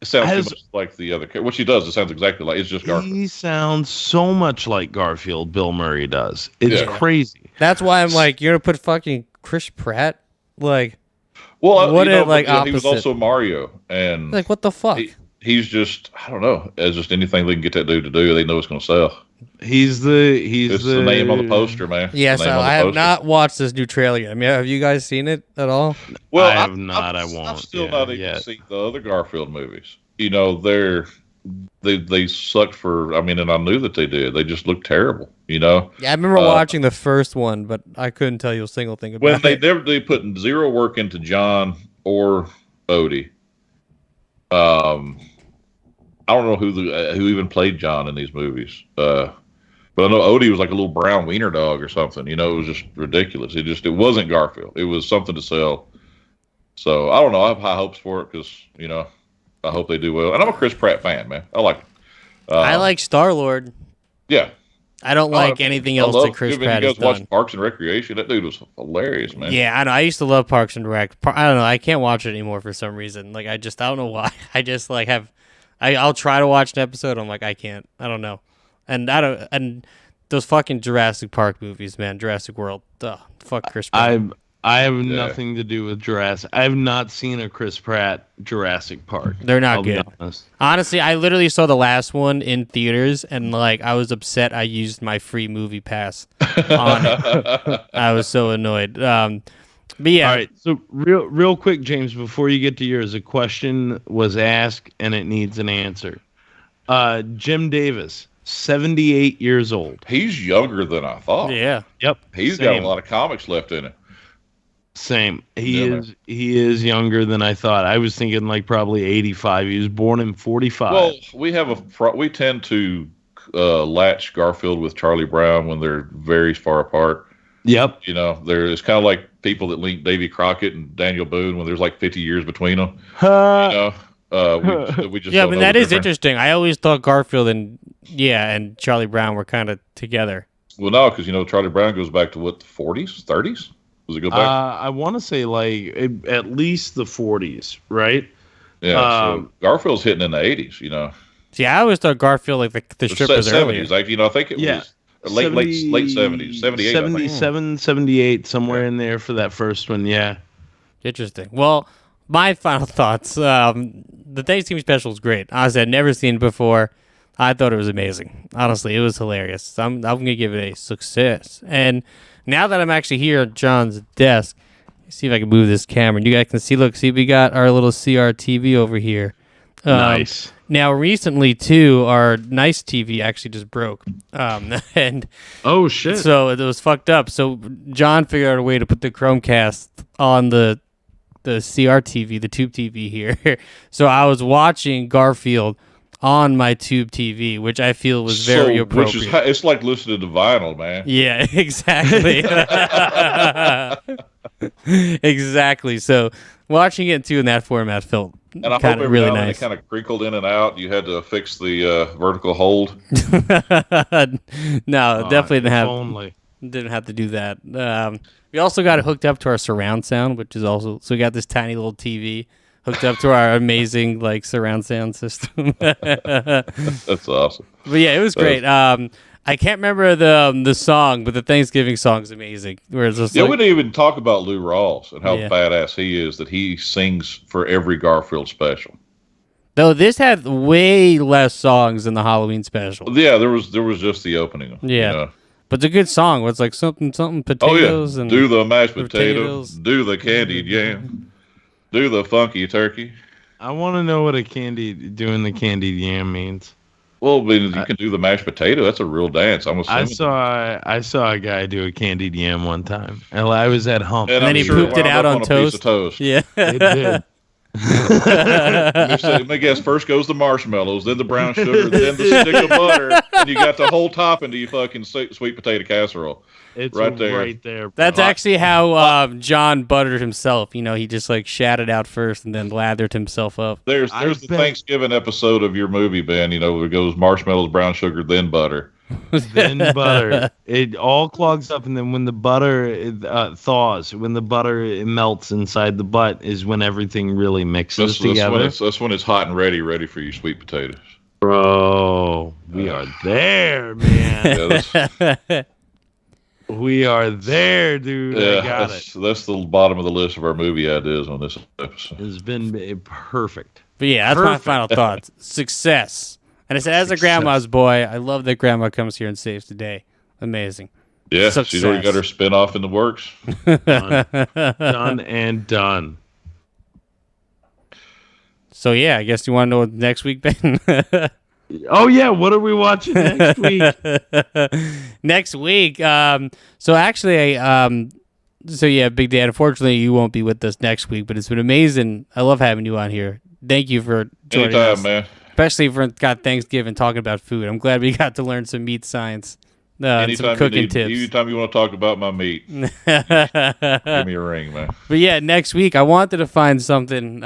sounds too much like the other character. Which he does. It sounds exactly like. It's just Garfield. He sounds so much like Garfield. Bill Murray does. It's crazy. That's why I'm like, you're gonna put fucking Chris Pratt like. Well, opposite. He was also Mario, and what the fuck. He's just, I don't know. It's just anything they can get that dude to do, they know it's going to sell. It's the name on the poster, man. Yes, I have not watched this new trailer yet. I mean, have you guys seen it at all? Well, I have not. I won't. I've still not even seen the other Garfield movies. You know, they sucked for. I mean, and I knew that they did. They just looked terrible. You know. Yeah, I remember watching the first one, but I couldn't tell you a single thing about it. When they put zero work into John or Odie. I don't know who even played John in these movies. But I know Odie was like a little brown wiener dog or something. You know, it was just ridiculous. It wasn't Garfield. It was something to sell. So I don't know. I have high hopes for it because, you know, I hope they do well. And I'm a Chris Pratt fan, man. I like him. I like Star-Lord. Yeah. I don't like anything else that Chris Pratt has done. You guys watch Parks and Recreation? That dude was hilarious, man. Yeah, I know. I used to love Parks and Rec. I don't know. I can't watch it anymore for some reason. I don't know why. I just I'll try to watch an episode. I'm like, I can't. I don't know. And those fucking Jurassic Park movies, man. Jurassic World. Ugh, fuck Chris Pratt. I have nothing to do with Jurassic. I have not seen a Chris Pratt Jurassic Park. They're not good. Honestly, I literally saw the last one in theaters, and I was upset I used my free movie pass on it. I was so annoyed. But yeah. All right. So real quick, James, before you get to yours, a question was asked, and it needs an answer. Jim Davis, 78 years old. He's younger than I thought. Yeah. Yep. He's got a lot of comics left in it. Same. Yeah, He is younger than I thought. I was thinking like probably 85. He was born in 45. Well, we tend to latch Garfield with Charlie Brown when they're very far apart. Yep. You know, it's kind of like people that link Davy Crockett and Daniel Boone when there's like 50 years between them. You know, we just Yeah, don't but know that the is difference. interesting. I always thought Garfield and Charlie Brown were kind of together. Well, no, because Charlie Brown goes back to what, the 40s, 30s? Does it go back? I want to say like at least the 40s, right? Yeah. So Garfield's hitting in the 80s. See, I always thought Garfield like the strip was earlier. 70s. Like, I think it was late 70s, 78, 77, 78, somewhere in there for that first one. Yeah. Interesting. Well, my final thoughts. The Thanksgiving special is great. Honestly, I'd never seen it before. I thought it was amazing. Honestly, it was hilarious. I'm going to give it a success. And now that I'm actually here at John's desk, see if I can move this camera. And you guys can see, we got our little CRTV over here. Nice. Now, recently, too, our nice TV actually just broke. And Oh, shit. so it was fucked up. So John figured out a way to put the Chromecast on the CRTV, the tube TV here. So I was watching Garfield on my tube TV, which I feel was very appropriate. It's like listening to vinyl, man. Yeah, exactly. Exactly. So watching it too in that format felt And I hope kind of every really now and then nice. it kind of crinkled in and out. You had to fix the vertical hold. No, definitely if only. didn't have to do that. We also got it hooked up to our surround sound, which is also so we got this tiny little TV hooked up to our amazing surround sound system. That's awesome. But yeah, it was great. I can't remember the song, but the Thanksgiving song is amazing. Where it's just Yeah, we didn't even talk about Lou Rawls and how Yeah. badass he is that he sings for every Garfield special. though this had way less songs than the Halloween special. Yeah, there was just the opening. Yeah. But it's a good song. Where it's like something Oh yeah, potatoes and do the mashed potatoes. potatoes, do the candied yam, do the funky turkey. I want to know what doing the candied yam means. Well, I mean, you can do the mashed potato. That's a real dance. I'm assuming. I saw a guy do a candied yam one time. And I was at home. And then I'm he sure pooped it wound out up on a piece of toast. toast. Yeah. It did. Let me guess. First goes the marshmallows, then the brown sugar, then the stick of butter, and you got the whole topping to your fucking sweet potato casserole. It's Right there. Right there. That's bro. actually how John buttered himself. He just shattered out first and then lathered himself up. There's the Thanksgiving episode of your movie, Ben. Where it goes marshmallows, brown sugar, then butter. Then butter. It all clogs up, and then when the butter thaws, when the butter melts inside the butt, is when everything really mixes together. That's when it's hot and ready for your sweet potatoes. Bro, we are there, man. Yeah, We are there, dude. I got it. that's the bottom of the list of our movie ideas on this episode. It's been perfect. But yeah, that's my final thoughts. Success. And I said, as a grandma's boy, I love that grandma comes here and saves the day. Amazing. Yeah, Success. she's already got her spin-off in the works. Done and done. So yeah, I guess you want to know what next week, Ben? Oh yeah, what are we watching next week? Next week. So actually, so yeah, Big Dan. Unfortunately, you won't be with us next week, but it's been amazing. I love having you on here. Thank you for joining Anytime, us, man. especially for Thanksgiving talking about food. I'm glad we got to learn some meat science, and some cooking tips. Anytime you want to talk about my meat, give me a ring, man. But yeah, next week I wanted to find something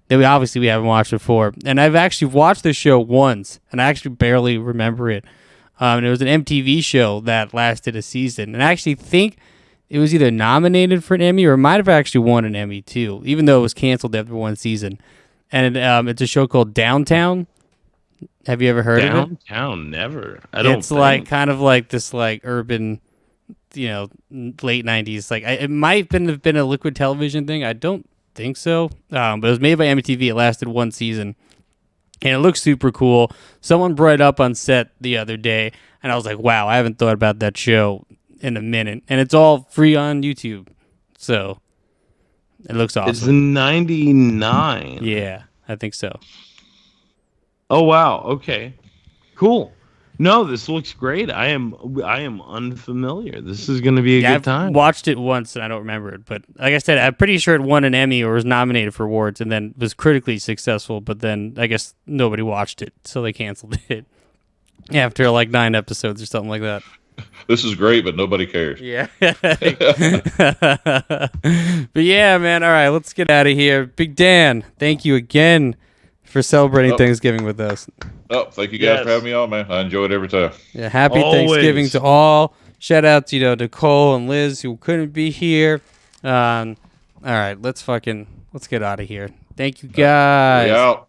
that we haven't watched before, and I've actually watched the show once, and I actually barely remember it. And it was an MTV show that lasted a season, and I actually think it was either nominated for an Emmy or it might have actually won an Emmy too, even though it was canceled after one season. And it's a show called Downtown. Have you ever heard of it? Downtown, never. I don't. It's like kind of like this urban, late 90s. It might have been a Liquid Television thing. I don't think so. But it was made by MTV. It lasted one season. And it looks super cool. Someone brought it up on set the other day, and I was like, wow, I haven't thought about that show in a minute. And it's all free on YouTube. So it looks awesome. It's 99. Yeah, I think so. Oh wow. Okay. Cool. No, this looks great. I am unfamiliar. This is going to be a good I've time. watched it once and I don't remember it, but like I said, I'm pretty sure it won an Emmy or was nominated for awards, and then was critically successful. But then I guess nobody watched it, so they canceled it after like 9 episodes or something like that. This is great, but nobody cares. Yeah. But yeah, man. All right, let's get out of here. Big Dan, thank you again for celebrating Thanksgiving with us. Oh, thank you guys for having me on, man. I enjoy it every time. Yeah, happy Always. Thanksgiving to all. Shout out to Nicole and Liz who couldn't be here. All right, let's get out of here. Thank you guys. We out.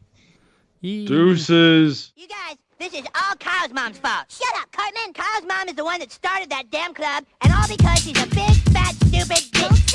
Deuces. You guys, this is all Kyle's mom's fault. Shut up, Cartman. Kyle's mom is the one that started that damn club, and all because she's a big, fat, stupid bitch.